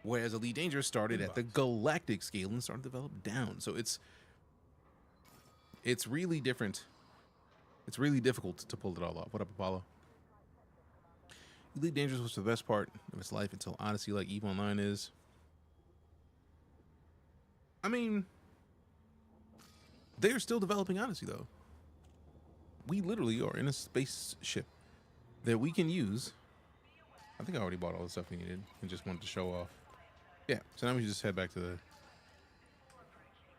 Whereas Elite Dangerous started at the galactic scale and started to develop down. So it's really different. It's really difficult to pull it all off. What up, Apollo? Elite Dangerous was the best part of its life until Odyssey, like EVE Online is. I mean, they're still developing Odyssey, though. We literally are in a spaceship that we can use. I think I already bought all the stuff we needed and just wanted to show off. Yeah, so now we just head back to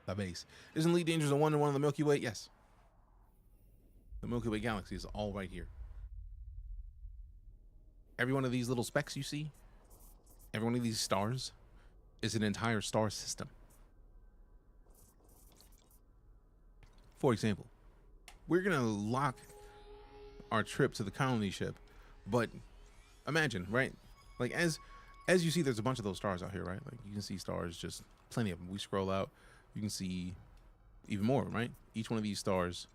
the base. Isn't Elite Dangerous a one-to-one of the Milky Way? Yes. The Milky Way galaxy is all right here. Every one of these little specks you see, every one of these stars is an entire star system. For example, we're going to lock our trip to the colony ship, but imagine, right? Like as you see, there's a bunch of those stars out here, right? Like you can see stars, just plenty of them. We scroll out, you can see even more, right? Each one of these stars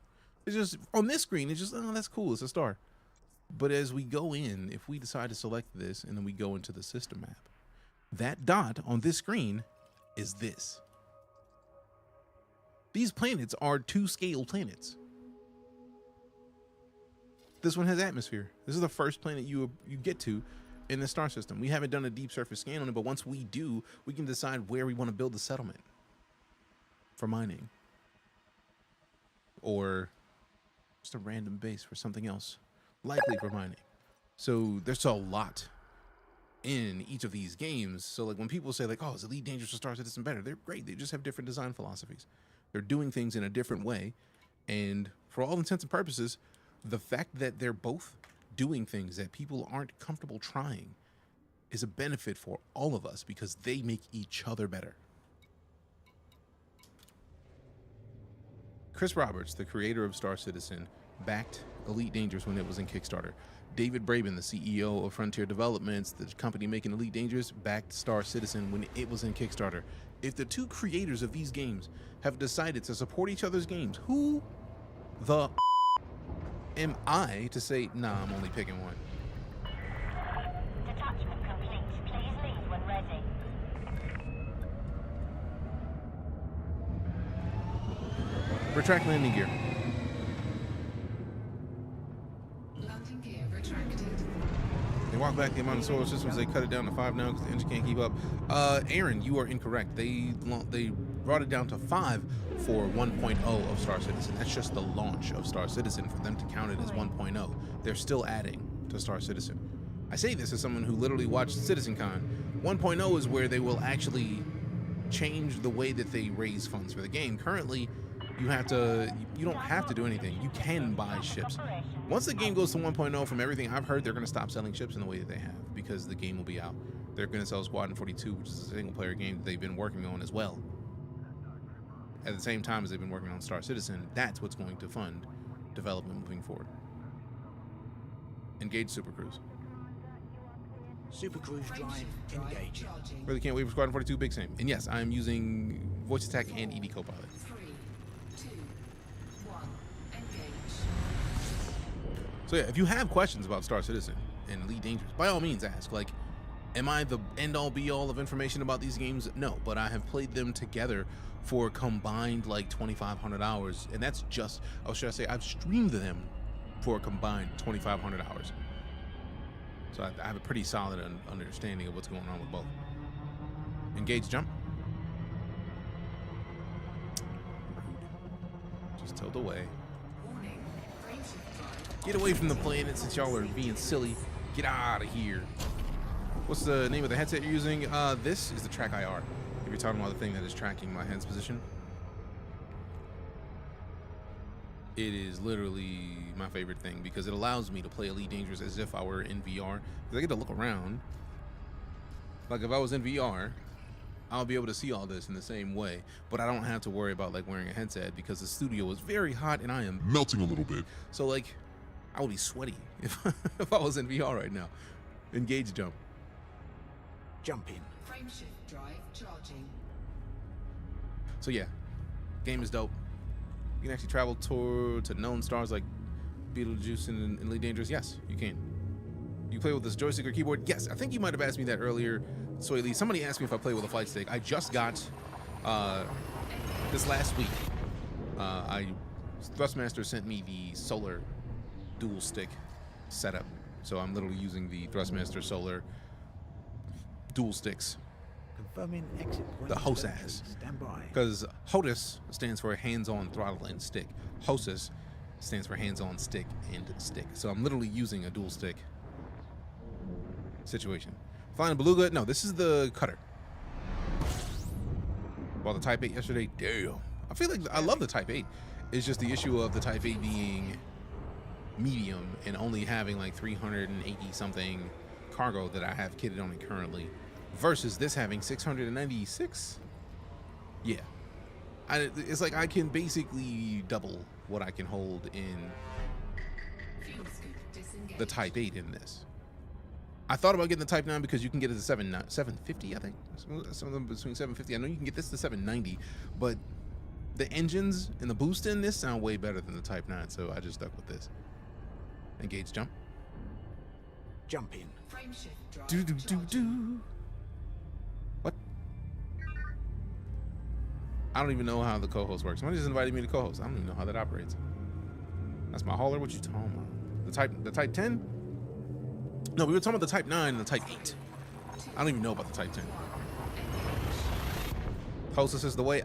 is just on this screen. It's just, oh, that's cool. It's a star. But as we go in, if we decide to select this and then we go into the system map, that dot on this screen is this. These planets are 2-scale planets. This one has atmosphere. This is the first planet you get to in the star system. We haven't done a deep surface scan on it, but once we do, we can decide where we want to build the settlement for mining. Or just a random base for something else, likely for mining. So there's a lot in each of these games. So like when people say like, oh, is Elite Dangerous or Star Citizen better? They're great. They just have different design philosophies. They're doing things in a different way. And for all intents and purposes, the fact that they're both doing things that people aren't comfortable trying is a benefit for all of us because they make each other better. Chris Roberts, the creator of Star Citizen, backed Elite Dangerous when it was in Kickstarter. David Braben, the CEO of Frontier Developments, the company making Elite Dangerous, backed Star Citizen when it was in Kickstarter. If the two creators of these games have decided to support each other's games, who the am I to say, nah, I'm only picking one? Detachment complete. Please leave when ready. Retract landing gear. Landing gear retracted. They walk back the amount of solar systems. They cut it down to 5 now because the engine can't keep up. Aaron, you are incorrect. They brought it down to 5 for 1.0 of Star Citizen. That's just the launch of Star Citizen for them to count it as 1.0. They're still adding to Star Citizen. I say this as someone who literally watched CitizenCon. 1.0 is where they will actually change the way that they raise funds for the game. Currently, you don't have to do anything. You can buy ships. Once the game goes to 1.0, from everything I've heard, they're going to stop selling ships in the way that they have because the game will be out. They're going to sell Squadron 42, which is a single-player game that they've been working on as well. At the same time as they've been working on Star Citizen, that's what's going to fund development moving forward. Engage Super Cruise. Super Cruise drive engage. Really can't wait for Squadron 42, big same. And yes, I am using Voice Attack and ED Copilot. 3, 2, 1, engage. So yeah, if you have questions about Star Citizen and Elite Dangerous, by all means ask. Like, am I the end-all be-all of information about these games? No, but I have played them together for combined like 2,500 hours, and that's just, or should I say, I've streamed them for a combined 2,500 hours. So I have a pretty solid understanding of what's going on with both. Engage jump. Just tilt away. Get away from the planet since y'all are being silly. Get out of here. What's the name of the headset you're using? This is the Track IR. If you're talking about the thing that is tracking my hand's position. It is literally my favorite thing because it allows me to play Elite Dangerous as if I were in VR. Because I get to look around. Like if I was in VR, I'll be able to see all this in the same way. But I don't have to worry about like wearing a headset because the studio is very hot and I am melting a little bit. So like, I would be sweaty if I was in VR right now. Engage jump. Jump in. Frameshift drive charging. So yeah, game is dope. You can actually travel to known stars like Beetlejuice and Elite Dangerous. Yes, you can. You play with this joystick or keyboard? Yes, I think you might have asked me that earlier. So at least somebody asked me if I play with a flight stick. I just got this last week. Thrustmaster sent me the Solar dual stick setup So I'm literally using the Thrustmaster Solar dual sticks. Confirming exit point. The HOSAS. Stand by. Because HOTUS stands for hands-on throttle and stick. HOSAS stands for hands-on stick and stick. So I'm literally using a dual stick situation. Flying a Beluga? No, this is the Cutter. Well, the Type 8 yesterday, damn. I feel like I love the Type 8. It's just the issue of the Type 8 being medium and only having like 380 something cargo that I have kitted on it currently, versus this having 696. Yeah, it's like I can basically double what I can hold in the Type 8 in this. I thought about getting the Type 9 because you can get it to 750, I think. Some of them between 750. I know you can get this to 790, but the engines and the boost in this sound way better than the Type 9, so I just stuck with this. Engage jump. Jump in. Do. What? I don't even know how the co-host works. Somebody just invited me to co-host. I don't even know how that operates. That's my hauler. What you talking about? The Type 10? No, we were talking about the Type 9 and the Type 8. I don't even know about the Type 10. Hostess is the way.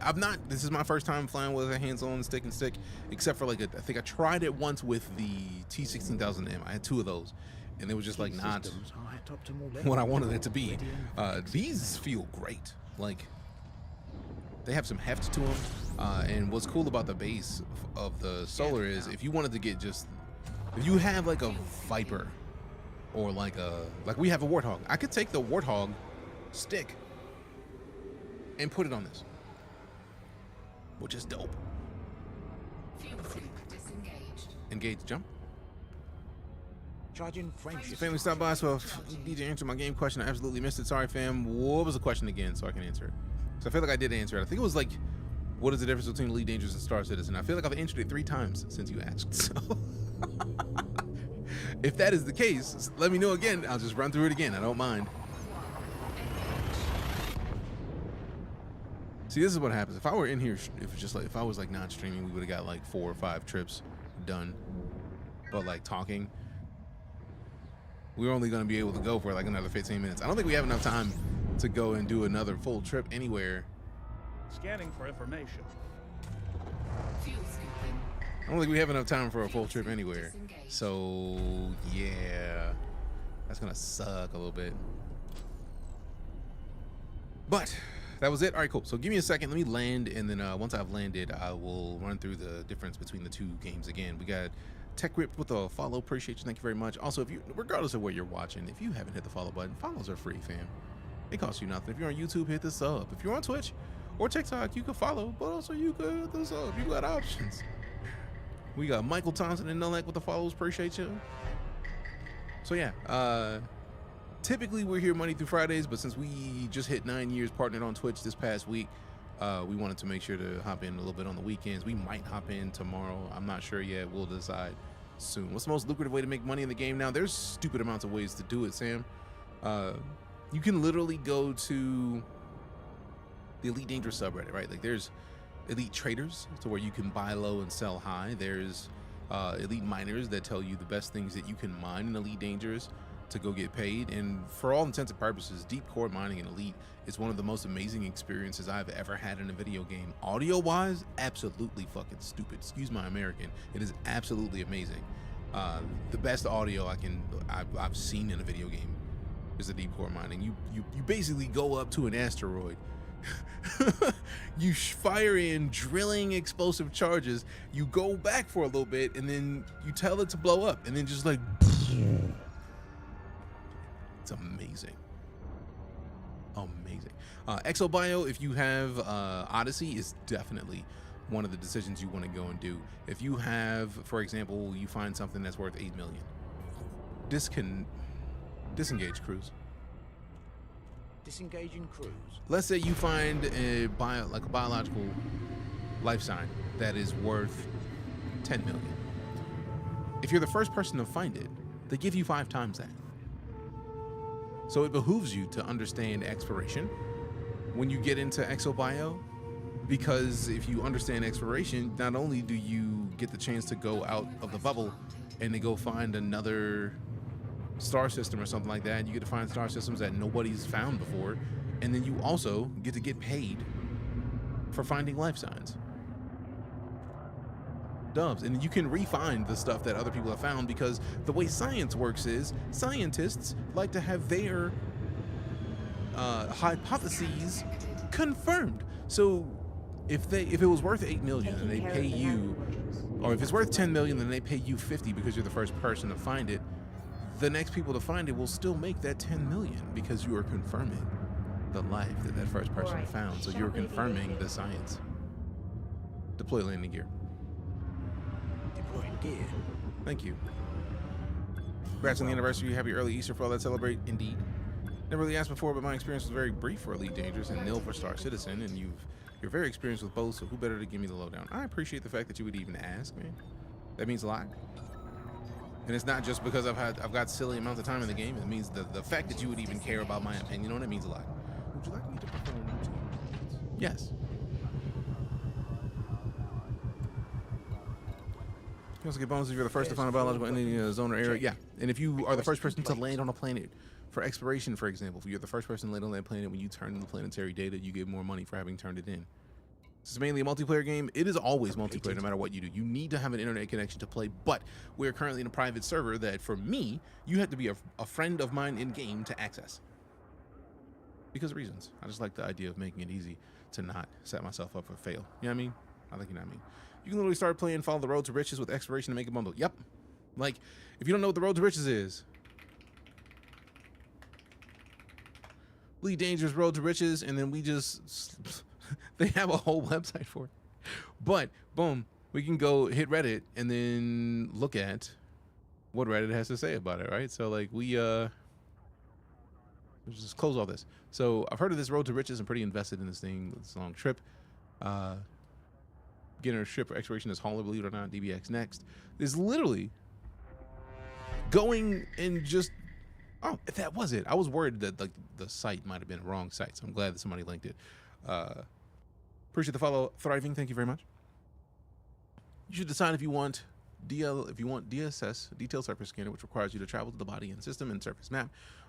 This is my first time flying with a hands-on stick and stick, except for like I think I tried it once with the T16000M. I had 2 of those, and it was just like not what I wanted it to be. These feel great. Like, they have some heft to them, and what's cool about the base of the Solar is if you wanted to get if you have like a Viper or like we have a Warthog, I could take the Warthog stick and put it on this, which is dope. Engage jump. Charging frame shift. Family stopped by, so Deejay answered my game question. I absolutely missed it. Sorry, fam. What was the question again, so I can answer it? So I feel like I did answer it. I think it was like, what is the difference between Elite Dangerous and Star Citizen? I feel like I've answered it 3 times since you asked. So if that is the case, let me know again. I'll just run through it again. I don't mind. See, this is what happens. If I were in here, if I was like not streaming, we would have got like 4 or 5 trips done. But like talking, we're only going to be able to go for like another 15 minutes. I don't think we have enough time to go and do another full trip anywhere. Scanning for information. I don't think we have enough time for a full trip anywhere. So yeah, that's gonna suck a little bit. But that was it. All right, cool. So give me a second. Let me land, and then once I've landed, I will run through the difference between the 2 games again. We got Tech Ripped with a follow. Appreciate you. Thank you very much. Also, if you, regardless of where you're watching, if you haven't hit the follow button, follows are free, fam. It costs you nothing. If you're on YouTube, hit the sub. If you're on Twitch or TikTok, you can follow, but also you can hit the sub. You got options. We got Michael Thompson and Nulak with the follows. Appreciate you. So yeah, typically we're here Monday through Fridays, but since we just hit 9 years partnered on Twitch this past week, we wanted to make sure to hop in a little bit on the weekends. We might hop in tomorrow. I'm not sure yet. We'll decide soon. What's the most lucrative way to make money in the game now? There's stupid amounts of ways to do it, Sam. You can literally go to the Elite Dangerous subreddit, right? Like there's elite traders to where you can buy low and sell high. There's elite miners that tell you the best things that you can mine in Elite Dangerous to go get paid. And for all intents and purposes, deep core mining in Elite is one of the most amazing experiences I've ever had in a video game. Audio wise, absolutely fucking stupid. Excuse my American. It is absolutely amazing. The best audio I've seen in a video game is the deep core mining. You basically go up to an asteroid. You fire in drilling explosive charges, you go back for a little bit, and then you tell it to blow up, and then just like it's amazing. Exobio, if you have Odyssey, is definitely one of the decisions you want to go and do. If you have, for example, you find something that's worth 8 million, disengage cruise. Disengaging cruise. Let's say you find a biological life sign that is worth 10 million. If you're the first person to find it, they give you 5 times that. So it behooves you to understand exploration when you get into Exobio, because if you understand exploration, not only do you get the chance to go out of the bubble and to go find another star system or something like that. You get to find star systems that nobody's found before, and then you also get to get paid for finding life signs. Dubs. And you can re-find the stuff that other people have found, because the way science works is scientists like to have their hypotheses confirmed. So if it was worth 8 million and they pay you, or if it's worth 10 million and they pay you 50 because you're the first person to find it, the next people to find it will still make that 10 million because you are confirming the life that first person found. So you're confirming the science. Deploy landing gear. Deploying gear. Thank you. Congrats on the anniversary. Happy early Easter for all that celebrate. Indeed. Never really asked before, but my experience was very brief for Elite Dangerous and nil for Star Citizen, and you're very experienced with both, so who better to give me the lowdown? I appreciate the fact that you would even ask, man. That means a lot. And it's not just because I've got silly amounts of time in the game. It means the fact that you would even care about my opinion on it means a lot. Would you like me to perform routine? Yes. You also get bonuses if you're the first to find a biological entity in a zone or area. Yeah, and if you are the first person to land on a planet for exploration, for example, if you're the first person to land on that planet, when you turn in the planetary data, you get more money for having turned it in. This is mainly a multiplayer game. It is always multiplayer no matter what you do. You need to have an internet connection to play, but we're currently in a private server that, for me, you have to be a friend of mine in-game to access. Because of reasons. I just like the idea of making it easy to not set myself up for fail. You know what I mean? I think you know what I mean. You can literally start playing Follow the Road to Riches with exploration to make a bundle. Yep. Like, if you don't know what the Road to Riches is, Elite Dangerous Road to Riches, and then we just they have a whole website for it. But boom, we can go hit Reddit and then look at what Reddit has to say about it, right? So like we let's just close all this. So I've heard of this Road to Riches. I'm pretty invested in this thing. It's a long trip. Getting a ship for exploration is hauler, believe it or not. DBX next is literally going and just, oh, that was it. I was worried that like the site might have been a wrong site, so I'm glad that somebody linked it. Appreciate the follow, Thriving. Thank you very much. You should decide if you want DSS, detailed surface scanner, which requires you to travel to the body and system and surface map,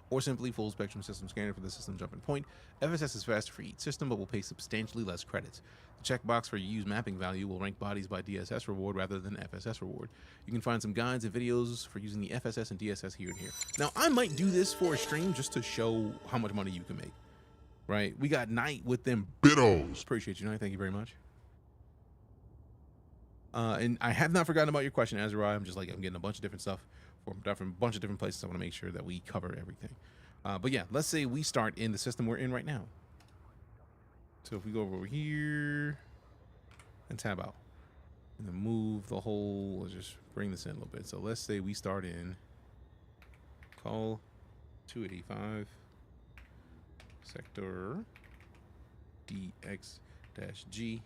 or simply full spectrum system scanner for the system jumping point. FSS is faster for each system, but will pay substantially less credits. The checkbox for use mapping value will rank bodies by DSS reward rather than FSS reward. You can find some guides and videos for using the FSS and DSS here and here. Now, I might do this for a stream just to show how much money you can make. Right? We got Knight with them biddles. Appreciate you, Knight. Thank you very much. And I have not forgotten about your question, Azariah. I'm getting a bunch of different stuff from a bunch of different places. I want to make sure that we cover everything. But yeah, let's say we start in the system we're in right now. So if we go over here and tab out and then move the whole, let's just bring this in a little bit. So let's say we start in call 285 sector DX-G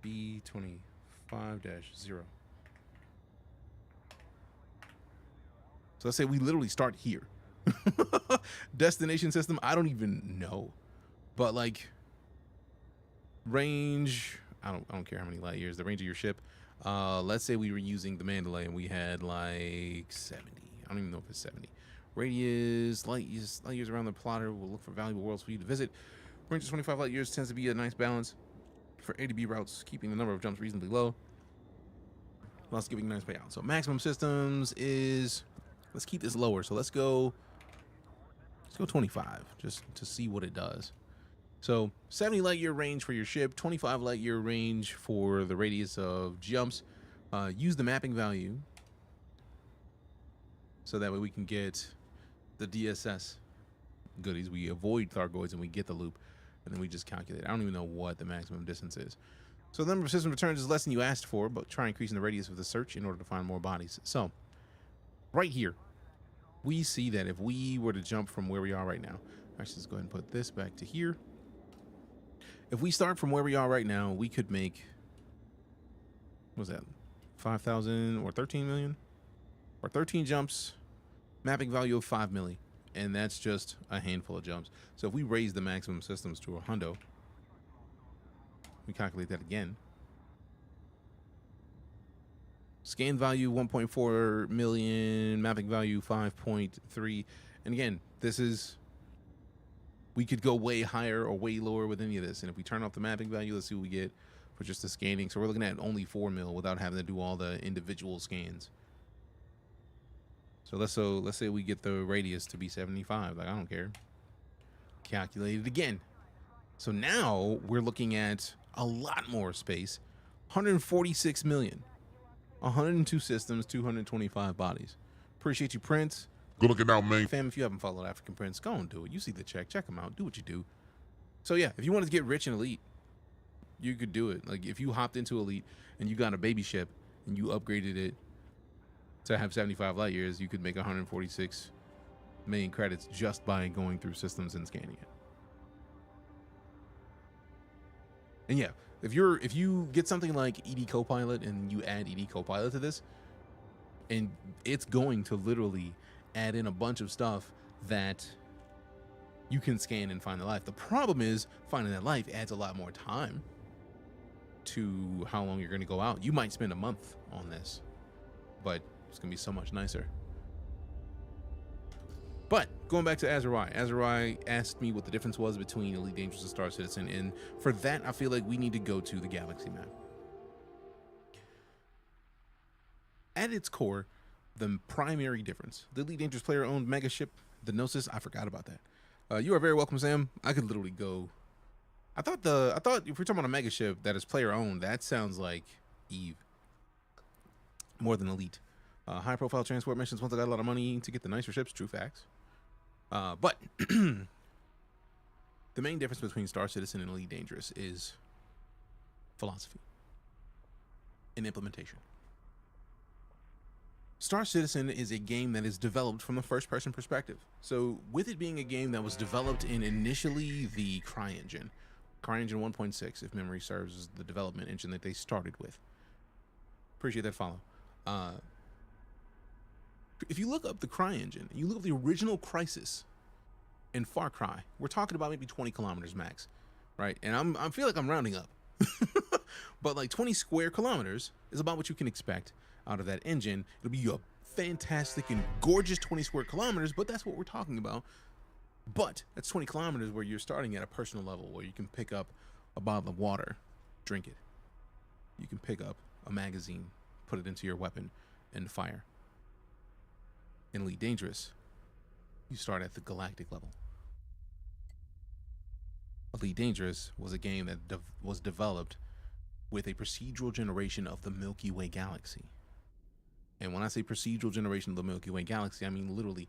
B25-0. So let's say we literally start here. Destination system, I don't even know. But like range, I don't care how many light years, the range of your ship. Let's say we were using the Mandalay and we had like 70. I don't even know if it's 70. Radius, light years around the plotter. We'll look for valuable worlds for you to visit. Range of 25 light years tends to be a nice balance for A to B routes, keeping the number of jumps reasonably low, whilst giving a nice payout. So maximum systems is, let's keep this lower. So let's go 25 just to see what it does. So 70 light year range for your ship, 25 light year range for the radius of jumps. Use the mapping value so that way we can get the DSS goodies. We avoid Thargoids and we get the loop, and then we just calculate. I don't even know what the maximum distance is. So the number of system returns is less than you asked for, but try increasing the radius of the search in order to find more bodies. So right here, we see that if we were to jump from where we are right now, actually let's go ahead and put this back to here. If we start from where we are right now, we could make, what was that, 5,000 or 13 million? Or 13 jumps, mapping value of 5 milli. And that's just a handful of jumps. So if we raise the maximum systems to a hundo, we calculate that again. Scan value 1.4 million, mapping value 5.3. And again, we could go way higher or way lower with any of this. And if we turn off the mapping value, let's see what we get for just the scanning. So we're looking at only 4 mil without having to do all the individual scans. So let's say we get the radius to be 75. Like, I don't care. Calculate it again. So now we're looking at a lot more space. 146 million. 102 systems, 225 bodies. Appreciate you, Prince. Good looking out, man. Fam, if you haven't followed African Prince, go and do it. You see the check. Check them out. Do what you do. So yeah, if you wanted to get rich in Elite, you could do it. Like, if you hopped into Elite and you got a baby ship and you upgraded it to have 75 light years, you could make 146 million credits just by going through systems and scanning it. And yeah, if you get something like ED Copilot and you add ED Copilot to this, and it's going to literally add in a bunch of stuff that you can scan and find the life. The problem is finding that life adds a lot more time to how long you're going to go out. You might spend a month on this, but it's going to be so much nicer. But going back to Azurai asked me what the difference was between Elite Dangerous and Star Citizen, and for that, I feel like we need to go to the galaxy map. At its core, the primary difference: the Elite Dangerous player-owned mega ship, the Gnosis. I forgot about that. You are very welcome, Sam. I could literally go. I thought if we're talking about a mega ship that is player-owned, that sounds like Eve more than Elite. High-profile transport missions. Once I got a lot of money to get the nicer ships. True facts. But the main difference between Star Citizen and Elite Dangerous is philosophy and implementation. Star Citizen is a game that is developed from a first-person perspective. So with it being a game that was developed in initially the CryEngine 1.6, if memory serves, is the development engine that they started with. Appreciate that follow. If you look up the CryEngine, you look at the original Crysis in Far Cry, we're talking about maybe 20 kilometers max, right? And I feel like I'm rounding up. But like 20 square kilometers is about what you can expect out of that engine. It'll be a fantastic and gorgeous 20 square kilometers, but that's what we're talking about. But that's 20 kilometers where you're starting at a personal level, where you can pick up a bottle of water, drink it. You can pick up a magazine, put it into your weapon, and fire. In Elite Dangerous, you start at the galactic level. Elite Dangerous was a game that was developed with a procedural generation of the Milky Way galaxy. And when I say procedural generation of the Milky Way galaxy, I mean literally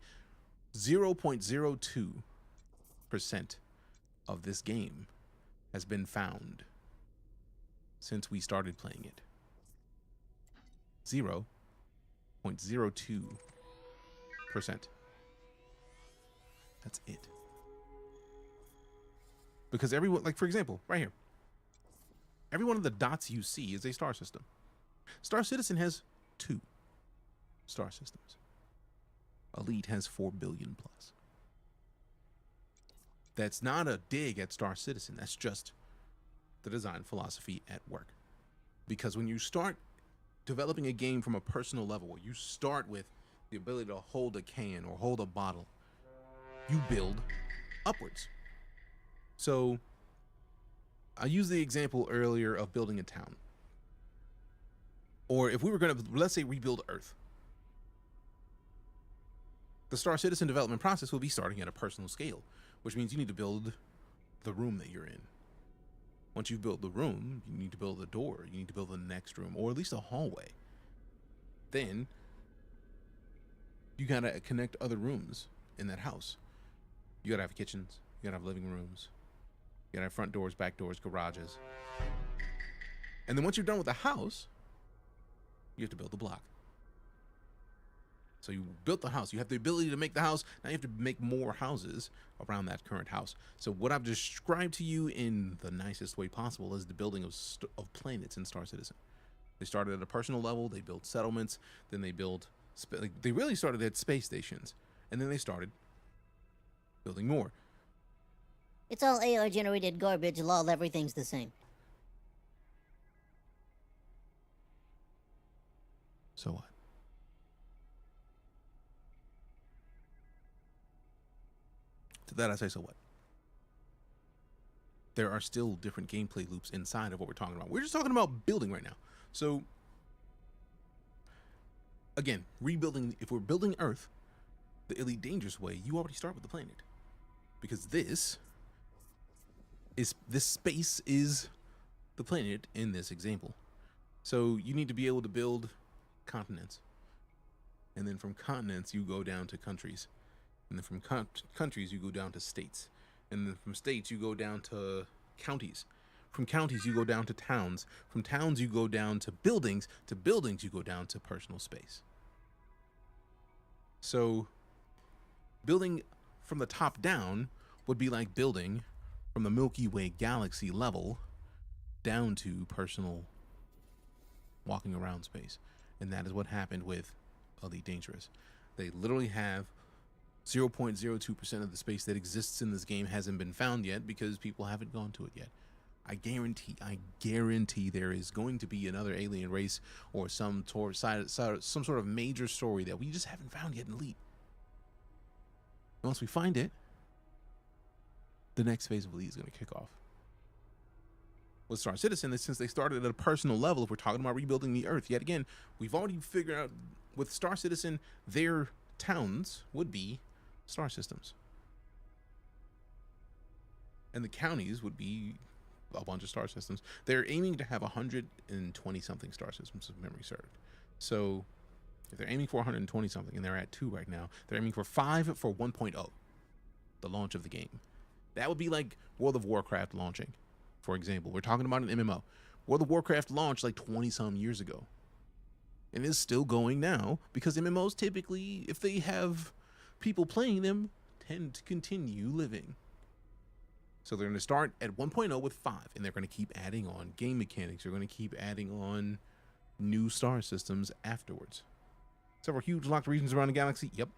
0.02% of this game has been found since we started playing it. 0.02%. That's it. Because everyone, like for example, right here, every one of the dots you see is a star system. Star Citizen has 2 star systems. Elite has 4 billion plus. That's not a dig at Star Citizen. That's just the design philosophy at work. Because when you start developing a game from a personal level, where you start with the ability to hold a can or hold a bottle, you build upwards. So I used the example earlier of building a town. Or if we were going to, let's say, rebuild Earth. The Star Citizen development process will be starting at a personal scale, which means you need to build the room that you're in. Once you've built the room, you need to build the door. You need to build the next room, or at least a hallway. Then you gotta connect other rooms in that house. You gotta have kitchens. You gotta have living rooms. You gotta have front doors, back doors, garages. And then once you're done with the house, you have to build the block. So you built the house. You have the ability to make the house. Now you have to make more houses around that current house. So what I've described to you in the nicest way possible is the building of planets in Star Citizen. They started at a personal level. They built settlements. Then they built... they really started at space stations. And then they started building more. It's all AI-generated garbage. Lol, everything's the same. So what? To that I say, so what? There are still different gameplay loops inside of what we're talking about. We're just talking about building right now. So, again, rebuilding, if we're building Earth the Elite Dangerous way, you already start with the planet. Because this space is the planet in this example. So you need to be able to build continents. And then from continents, you go down to countries. And then from countries, you go down to states. And then from states, you go down to counties. From counties, you go down to towns. From towns, you go down to buildings. To buildings, you go down to personal space. So building from the top down would be like building from the Milky Way galaxy level down to personal walking around space. And that is what happened with Elite Dangerous. They literally have 0.02% of the space that exists in this game hasn't been found yet because people haven't gone to it yet. I guarantee there is going to be another alien race or some sort of major story that we just haven't found yet in Elite. Once we find it, the next phase of Elite is going to kick off. With Star Citizen, since they started at a personal level, if we're talking about rebuilding the Earth, yet again, we've already figured out with Star Citizen, their towns would be star systems. And the counties would be a bunch of star systems. They're aiming to have 120 something star systems if memory served. So if they're aiming for 120 something and they're at 2 right now, they're aiming for 5 for 1.0, the launch of the game. That would be like World of Warcraft launching, for example. We're talking about an MMO. World of Warcraft launched like 20 some years ago and is still going now because MMOs typically, if they have people playing them, tend to continue living. So they're going to start at 1.0 with 5, and they're going to keep adding on game mechanics. They're going to keep adding on new star systems afterwards. Several huge locked regions around the galaxy. Yep.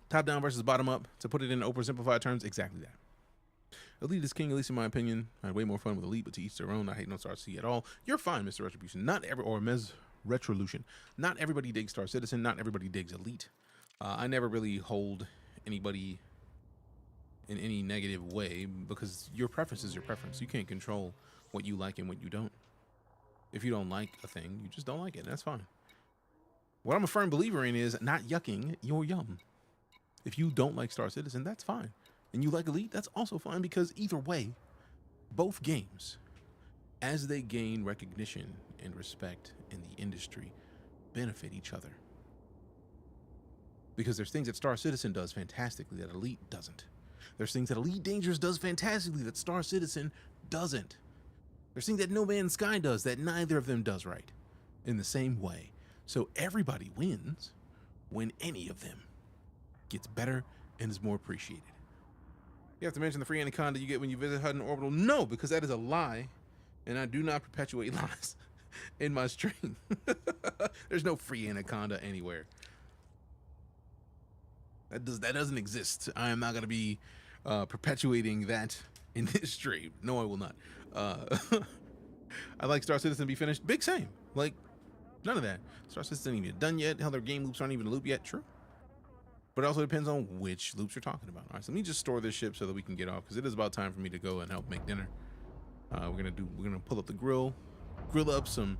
Top down versus bottom up. To put it in oversimplified terms, exactly that. Elite is king, at least in my opinion. I had way more fun with Elite, but to each their own. I hate no Star C at all. You're fine, Mr. Retribution. Retrolution. Not everybody digs Star Citizen. Not everybody digs Elite. I never really hold anybody in any negative way because your preference is your preference. You can't control what you like and what you don't. If you don't like a thing, you just don't like it. That's fine. What I'm a firm believer in is not yucking your yum. If you don't like Star Citizen, that's fine. And you like Elite, that's also fine because either way, both games, as they gain recognition and respect in the industry, benefit each other. Because there's things that Star Citizen does fantastically that Elite doesn't. There's things that Elite Dangerous does fantastically that Star Citizen doesn't. There's things that No Man's Sky does that neither of them does right in the same way. So everybody wins when any of them gets better and is more appreciated. You have to mention the free anaconda you get when you visit Hutton Orbital. No, because that is a lie, and I do not perpetuate lies in my stream. There's no free anaconda anywhere. That doesn't exist. I am not going to be perpetuating that in this stream. No, I will not. I like Star Citizen to be finished. Big same. Like, none of that. Star Citizen isn't even done yet. Hell, their game loops aren't even a loop yet. True. But it also depends on which loops you're talking about. All right, so let me just store this ship so that we can get off because it is about time for me to go and help make dinner. We're gonna pull up the grill up some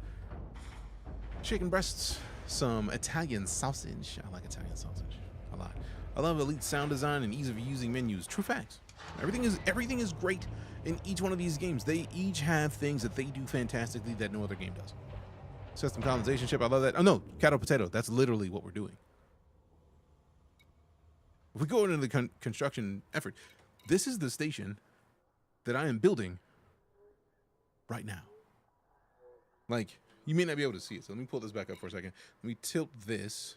chicken breasts, some Italian sausage. I like Italian sausage a lot. I love Elite sound design and ease of using menus. True facts. Everything is great in each one of these games. They each have things that they do fantastically that no other game does. System colonization ship. I love that. Oh no, cattle potato. That's literally what we're doing. If we go into the construction effort, this is the station that I am building right now. Like, you may not be able to see it, so let me pull this back up for a second. Let me tilt this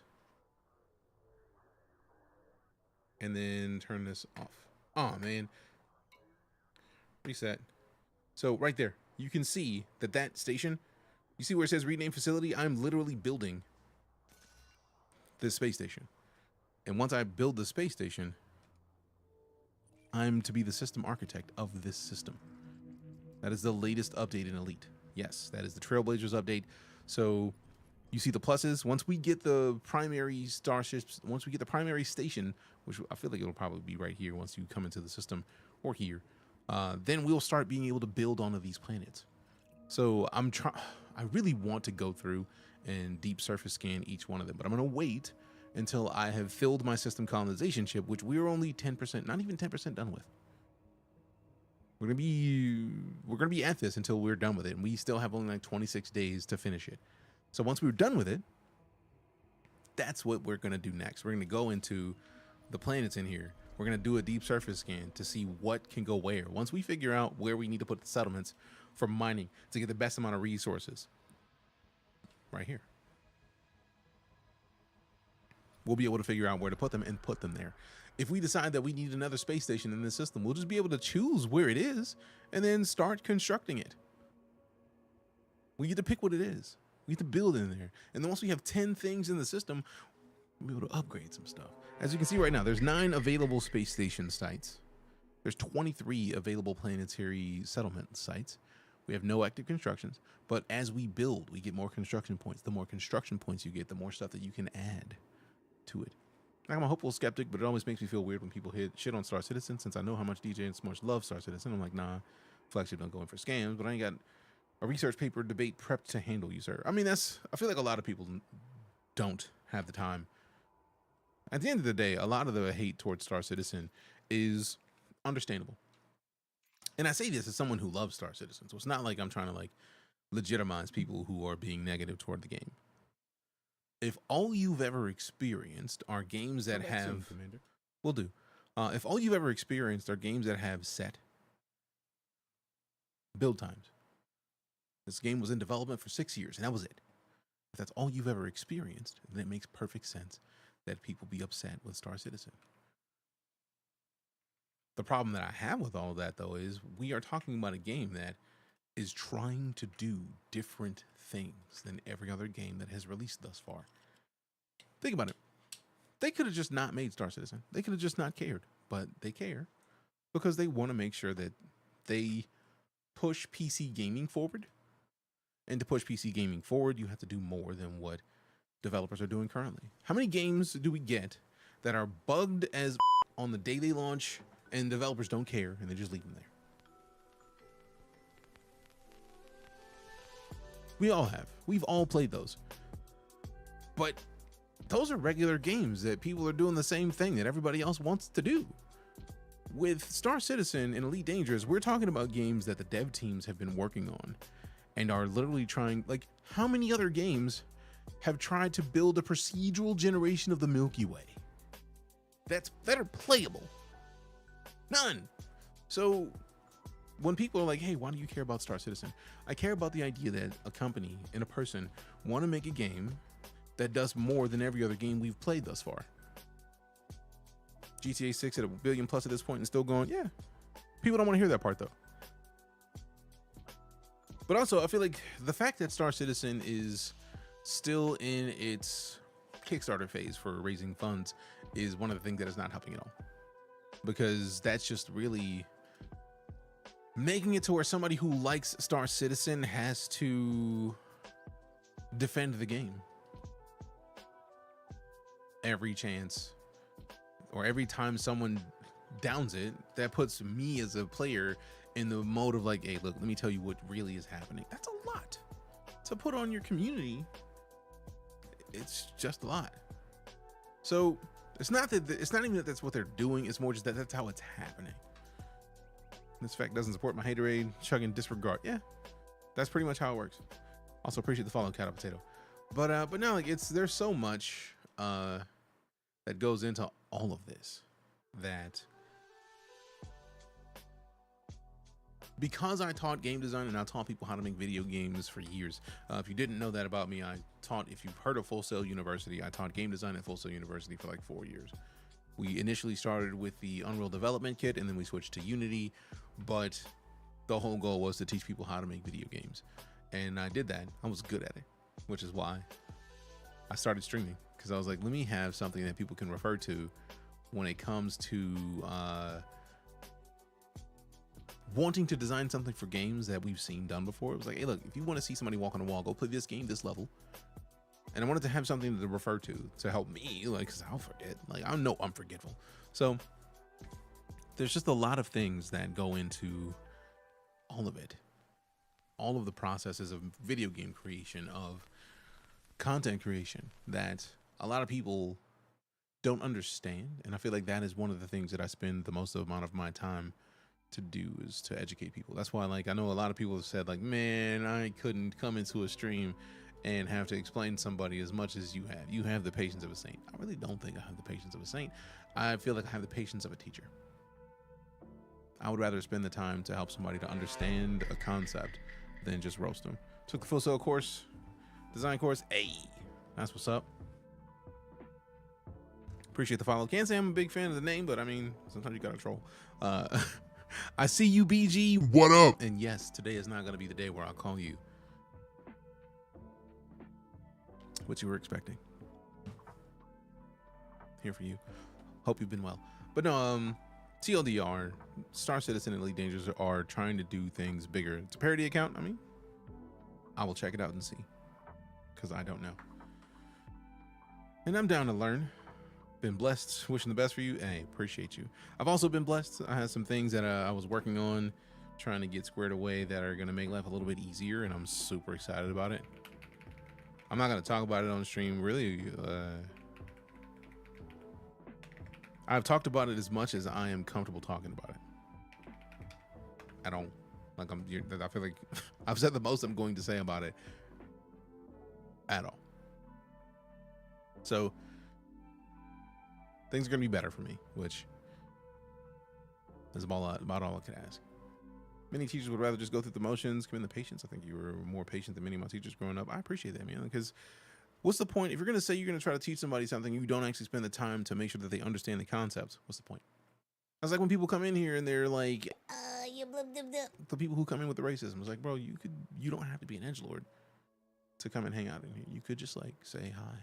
and then turn this off. Oh, man. Reset. So right there, you can see that station, you see where it says rename facility? I'm literally building this space station. And once I build the space station, I'm to be the system architect of this system. That is the latest update in Elite. Yes, that is the Trailblazers update. So you see the pluses. Once we get the primary starships, once we get the primary station, which I feel like it'll probably be right here once you come into the system, or here, then we'll start being able to build onto these planets. So I really want to go through and deep surface scan each one of them, but I'm going to wait until I have filled my system colonization ship, which we're only 10%, not even 10% done with. We're gonna be at this until we're done with it, and we still have only like 26 days to finish it. So once we're done with it, that's what we're gonna do next. We're gonna go into the planets in here. We're gonna do a deep surface scan to see what can go where. Once we figure out where we need to put the settlements for mining to get the best amount of resources, right here, we'll be able to figure out where to put them and put them there. If we decide that we need another space station in this system, we'll just be able to choose where it is and then start constructing it. We get to pick what it is. We get to build in there. And then once we have 10 things in the system, we'll be able to upgrade some stuff. As you can see right now, there's 9 available space station sites. There's 23 available planetary settlement sites. We have no active constructions, but as we build, we get more construction points. The more construction points you get, the more stuff that you can add to it. I'm a hopeful skeptic, but it always makes me feel weird when people hit shit on Star Citizen, since I know how much Deejay and Smush love Star Citizen. I'm like, nah, flagship don't go in for scams, but I ain't got a research paper debate prepped to handle you, sir. I mean, I feel like a lot of people don't have the time. At the end of the day, a lot of the hate towards Star Citizen is understandable. And I say this as someone who loves Star Citizen, so it's not like I'm trying to like legitimize people who are being negative toward the game. If all you've ever experienced are games that have, will do. If all you've ever experienced are games that have set build times, this game was in development for 6 years and that was it. If that's all you've ever experienced, then it makes perfect sense that people be upset with Star Citizen. The problem that I have with all of that, though, is we are talking about a game that is trying to do different things than every other game that has released thus far. Think about it. They could have just not made Star Citizen. They could have just not cared, but they care because they want to make sure that they push PC gaming forward. And to push PC gaming forward, you have to do more than what developers are doing currently. How many games do we get that are bugged as on the day they launch and developers don't care and they just leave them there? We all have. We've all played those. But those are regular games that people are doing the same thing that everybody else wants to do. With Star Citizen and EliteDangerous, we're talking about games that the dev teams have been working on and are literally trying, like, how many other games have tried to build a procedural generation of the Milky Way that are playable? None. So when people are like, hey, why do you care about Star Citizen? I care about the idea that a company and a person want to make a game that does more than every other game we've played thus far. GTA 6 at 1 billion plus at this point and still going, yeah. People don't want to hear that part though. But also, I feel like the fact that Star Citizen is still in its Kickstarter phase for raising funds is one of the things that is not helping at all. Because that's just really making it to where somebody who likes Star Citizen has to defend the game every chance, or every time someone downs it. That puts me as a player in the mode of like, hey, look, let me tell you what really is happening. That's a lot to put on your community. It's just a lot. So it's not even that that's what they're doing. It's more just that that's how it's happening. This fact doesn't support my haterade, chugging disregard. Yeah, that's pretty much how it works. Also appreciate the follow, Cat of Potato. But now, like, there's so much that goes into all of this that, because I taught game design and I taught people how to make video games for years. If you didn't know that about me, if you've heard of Full Sail University, I taught game design at Full Sail University for like 4 years. We initially started with the Unreal Development Kit and then we switched to Unity, but the whole goal was to teach people how to make video games. And I did that. I was good at it, which is why I started streaming, because I was like, let me have something that people can refer to when it comes to wanting to design something for games that we've seen done before. It was like, hey, look, if you want to see somebody walk on a wall, go play this game, this level. And I wanted to have something to refer to help me, like, because I'll forget. Like, I know I'm forgetful. So there's just a lot of things that go into all of it. All of the processes of video game creation, of content creation, that a lot of people don't understand. And I feel like that is one of the things that I spend the most amount of my time to do, is to educate people. That's why, like, I know a lot of people have said, like, man, I couldn't come into a stream and have to explain to somebody as much as you have. You have the patience of a saint. I really don't think I have the patience of a saint. I feel like I have the patience of a teacher. I would rather spend the time to help somebody to understand a concept than just roast them. Took the Full Sail course, design course. Hey, that's what's up. Appreciate the follow. Can't say I'm a big fan of the name, but I mean, sometimes you gotta troll. I see you, BG. What up? And yes, today is not going to be the day where I'll call you what you were expecting. Here for you. Hope you've been well. But no, TLDR, Star Citizen and EliteDangerous are trying to do things bigger. It's a parody account. I mean, I will check it out and see, because I don't know. And I'm down to learn. Been blessed, wishing the best for you. Hey, appreciate you. I've also been blessed. I had some things that I was working on, trying to get squared away, that are going to make life a little bit easier, and I'm super excited about it. I'm not going to talk about it on stream, really. I've talked about it as much as I am comfortable talking about it. I don't, like, I feel like I've said the most I'm going to say about it at all. So things are going to be better for me, which is about all I could ask. Many teachers would rather just go through the motions, commend the patience. I think you were more patient than many of my teachers growing up. I appreciate that, man, because what's the point? If you're going to say you're going to try to teach somebody something, you don't actually spend the time to make sure that they understand the concepts. What's the point? That's like when people come in here and they're like, the people who come in with the racism. It's like, bro, you don't have to be an edgelord to come and hang out in here. You could just, like, say hi.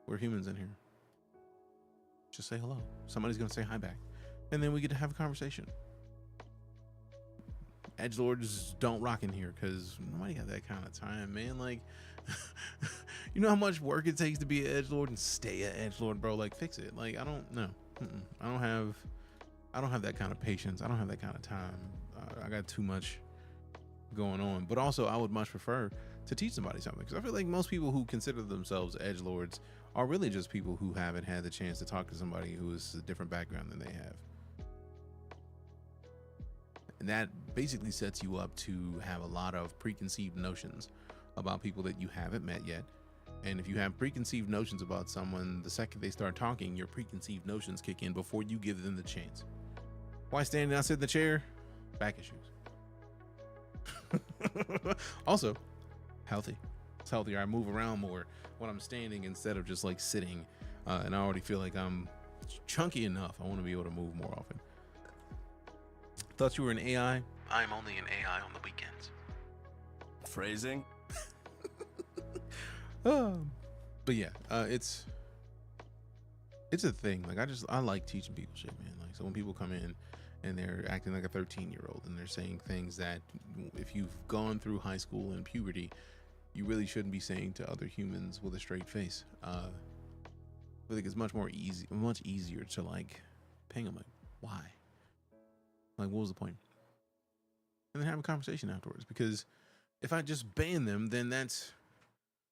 We're humans in here. Just say hello. Somebody's going to say hi back. And then we get to have a conversation. Edgelords don't rock in here because nobody got that kind of time, man. Like, you know how much work it takes to be an edgelord and stay an edgelord, bro? Like, fix it. Like, I don't know. I don't have that kind of patience. I don't have that kind of time. I got too much going on. But also, I would much prefer to teach somebody something, because I feel like most people who consider themselves edgelords are really just people who haven't had the chance to talk to somebody who is a different background than they have. And that basically sets you up to have a lot of preconceived notions about people that you haven't met yet. And if you have preconceived notions about someone, the second they start talking, your preconceived notions kick in before you give them the chance. Why stand and not sit in the chair? Back issues. Also, healthy. It's healthier. I move around more when I'm standing instead of just, like, sitting. And I already feel like I'm chunky enough. I want to be able to move more often. Thought you were an AI? I'm only an AI on the weekends. Phrasing? But yeah, it's a thing. Like, I like teaching people shit, man. Like, so when people come in and they're acting like a 13-year-old and they're saying things that if you've gone through high school and puberty, you really shouldn't be saying to other humans with a straight face. I think it's much easier to, like, ping them, like, why? Like, what was the point? And then have a conversation afterwards. Because if I just ban them, then that's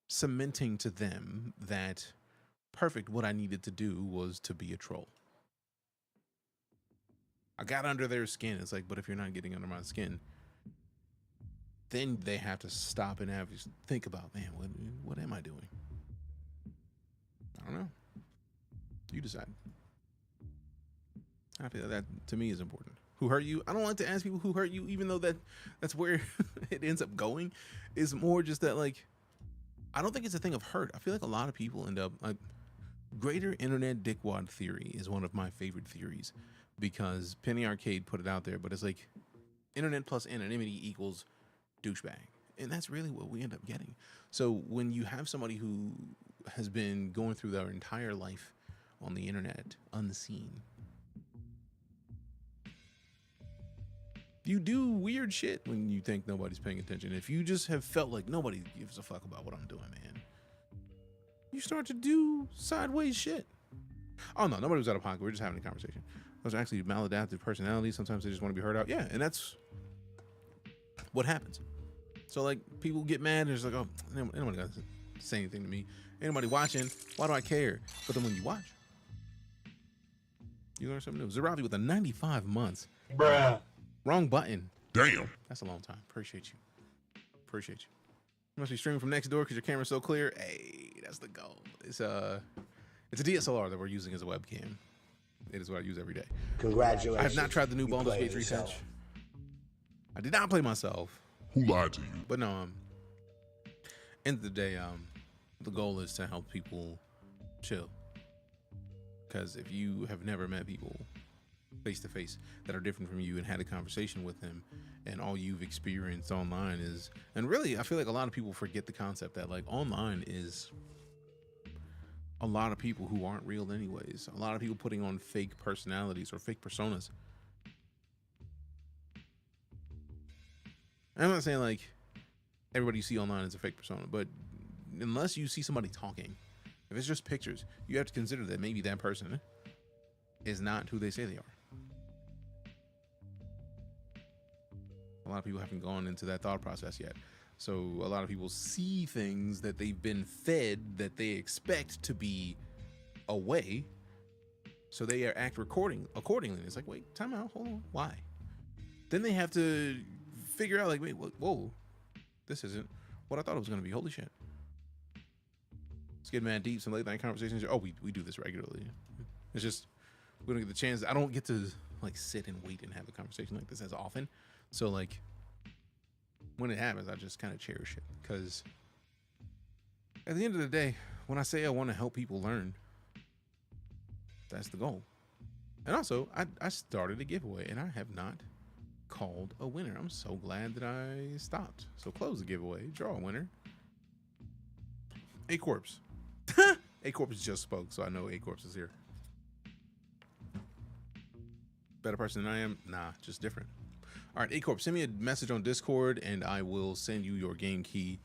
cementing to them that perfect, what I needed to do was to be a troll. I got under their skin. It's like, but if you're not getting under my skin, then they have to stop and have think about, man, what am I doing? I don't know. You decide. I feel that to me is important. Who hurt you? I don't like to ask people who hurt you, even though that's where it ends up going. It's more just that, like, I don't think it's a thing of hurt. I feel like a lot of people end up, like, greater internet dickwad theory is one of my favorite theories, because Penny Arcade put it out there, but it's like internet plus anonymity equals douchebag. And that's really what we end up getting. So when you have somebody who has been going through their entire life on the internet unseen, You do weird shit when you think nobody's paying attention. If you just have felt like nobody gives a fuck about what I'm doing, man, you start to do sideways shit. Oh no, nobody was out of pocket. We're just having a conversation. Those are actually maladaptive personalities. Sometimes they just want to be heard out. Yeah, and that's what happens. So like people get mad and it's like, oh, nobody got to say anything to me. Anybody watching? Why do I care? But then when you watch, you learn something new. Zeravi with a 95 months. Bruh. Wrong button. Damn. That's a long time. Appreciate you. Appreciate you. You must be streaming from next door because your camera's so clear. Hey, that's the goal. It's a DSLR that we're using as a webcam. It is what I use every day. Congratulations. I have not tried the new Baldur's Gate 3 patch. I did not play myself. Who lied to you? But no, end of the day, the goal is to help people chill. Because if you have never met people face to face that are different from you and had a conversation with them, and all you've experienced online is, and really, I feel like a lot of people forget the concept that like online is a lot of people who aren't real anyways. A lot of people putting on fake personalities or fake personas. I'm not saying like everybody you see online is a fake persona, but unless you see somebody talking, if it's just pictures, you have to consider that maybe that person is not who they say they are. A lot of people haven't gone into that thought process yet. So a lot of people see things that they've been fed that they expect to be a way. So they act accordingly. It's like, wait, time out, hold on, why? Then they have to figure out like, wait, whoa, this isn't what I thought it was going to be. Holy shit. Let's get mad deep. Some late night conversations. Oh, we do this regularly. It's just, we don't get the chance. I don't get to like sit and wait and have a conversation like this as often. So like when it happens, I just kind of cherish it, because at the end of the day, when I say I want to help people learn, that's the goal. And also I started a giveaway and I have not called a winner. I'm so glad that I stopped. So close the giveaway, draw a winner. A Corpse. A Corpse just spoke, so I know A Corpse is here. Better person than I am? Nah, just different. All right, A Corpse, send me a message on Discord and I will send you your game key.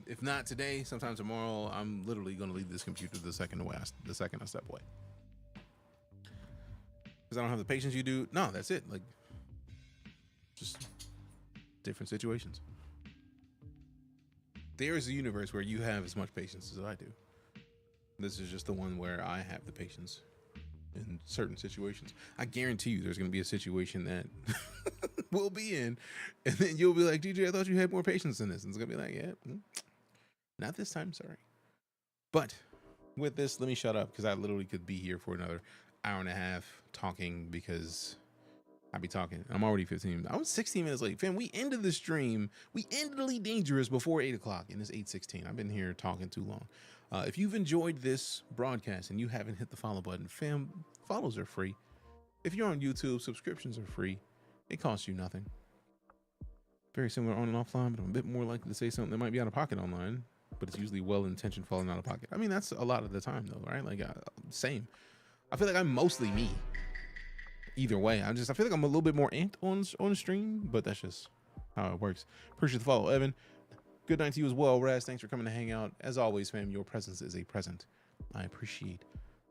If not today, sometime tomorrow. I'm literally going to leave this computer the second I step away. Because I don't have the patience you do. No, that's it. Like, just different situations. There is a universe where you have as much patience as I do. This is just the one where I have the patience in certain situations. I guarantee you there's going to be a situation that we'll be in, and then you'll be like, DJ, I thought you had more patience than this. And it's going to be like, yeah, not this time, sorry. But with this, let me shut up, because I literally could be here for another hour and a half talking, because I be talking. I'm already 15. I was 16 minutes late. Fam, we ended the stream. We ended EliteDangerous before 8 o'clock, and it's 8:16. I've been here talking too long. If you've enjoyed this broadcast and you haven't hit the follow button, fam, follows are free. If you're on YouTube, subscriptions are free. It costs you nothing. Very similar on and offline, but I'm a bit more likely to say something that might be out of pocket online, but it's usually well-intentioned falling out of pocket. I mean, that's a lot of the time though, right? Like, same. I feel like I'm mostly me. Either way, I feel like I'm a little bit more amped on stream, but that's just how it works. Appreciate the follow, Evan. Good night to you as well, Raz. Thanks for coming to hang out. As always, fam, your presence is a present. I appreciate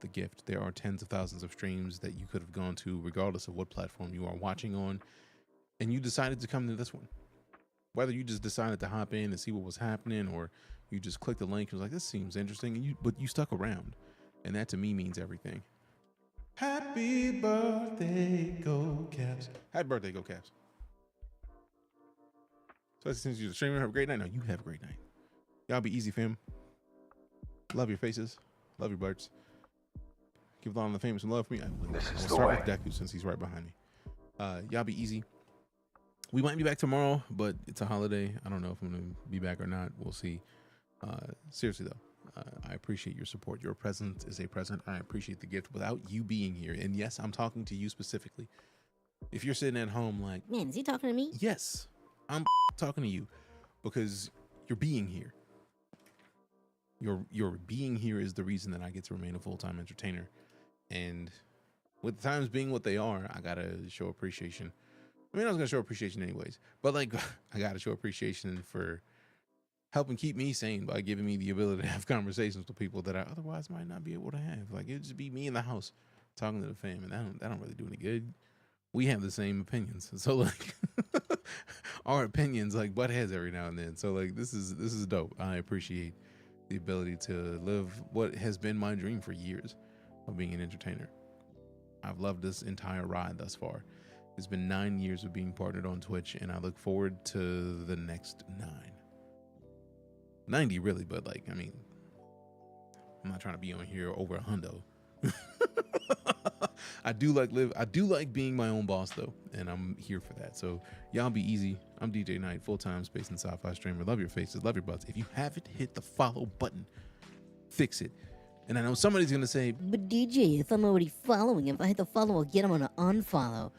the gift. There are tens of thousands of streams that you could have gone to, regardless of what platform you are watching on, and you decided to come to this one. Whether you just decided to hop in and see what was happening, or you just clicked the link and was like, this seems interesting, but you stuck around, and that to me means everything. Happy birthday, Go Caps. Happy birthday, Go Caps. So since you're streaming, have a great night. No, you have a great night. Y'all be easy, fam. Love your faces. Love your birds. Give Lon the famous some love for me. I will start with Deku since he's right behind me. Y'all be easy. We might be back tomorrow, but it's a holiday. I don't know if I'm going to be back or not. We'll see. Seriously, though, I appreciate your support. Your presence is a present. I appreciate the gift without you being here. And yes, I'm talking to you specifically. If you're sitting at home like, man, is he talking to me? Yes, I'm talking to you because you're being here. Your being here is the reason that I get to remain a full-time entertainer. And with the times being what they are, I got to show appreciation I mean, I was gonna show appreciation anyways, but like, I gotta show appreciation for helping keep me sane by giving me the ability to have conversations with people that I otherwise might not be able to have. Like, it'd just be me in the house talking to the fam, and that don't really do any good. We have the same opinions, so like, our opinions like butt heads every now and then. So like, this is dope. I appreciate the ability to live what has been my dream for years of being an entertainer. I've loved this entire ride thus far. It's been 9 years of being partnered on Twitch, and I look forward to the next 9. 90 really, but like, I mean, I'm not trying to be on here over a hundo. I do like being my own boss though, and I'm here for that. So y'all be easy. I'm DJ Knight, full-time space and sci-fi streamer. Love your faces, love your butts. If you haven't hit the follow button, fix it. And I know somebody's gonna say, but DJ, if I'm already following, if I hit the follow, I'll get him on an unfollow.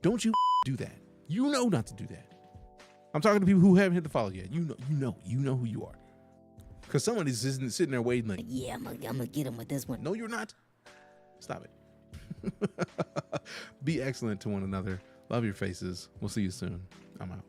Don't you do that. You know not to do that. I'm talking to people who haven't hit the follow yet. You know who you are. Because somebody's sitting there waiting like, yeah, I'm gonna get him with this one. No, you're not. Stop it. Be excellent to one another. Love your faces. We'll see you soon. I'm out.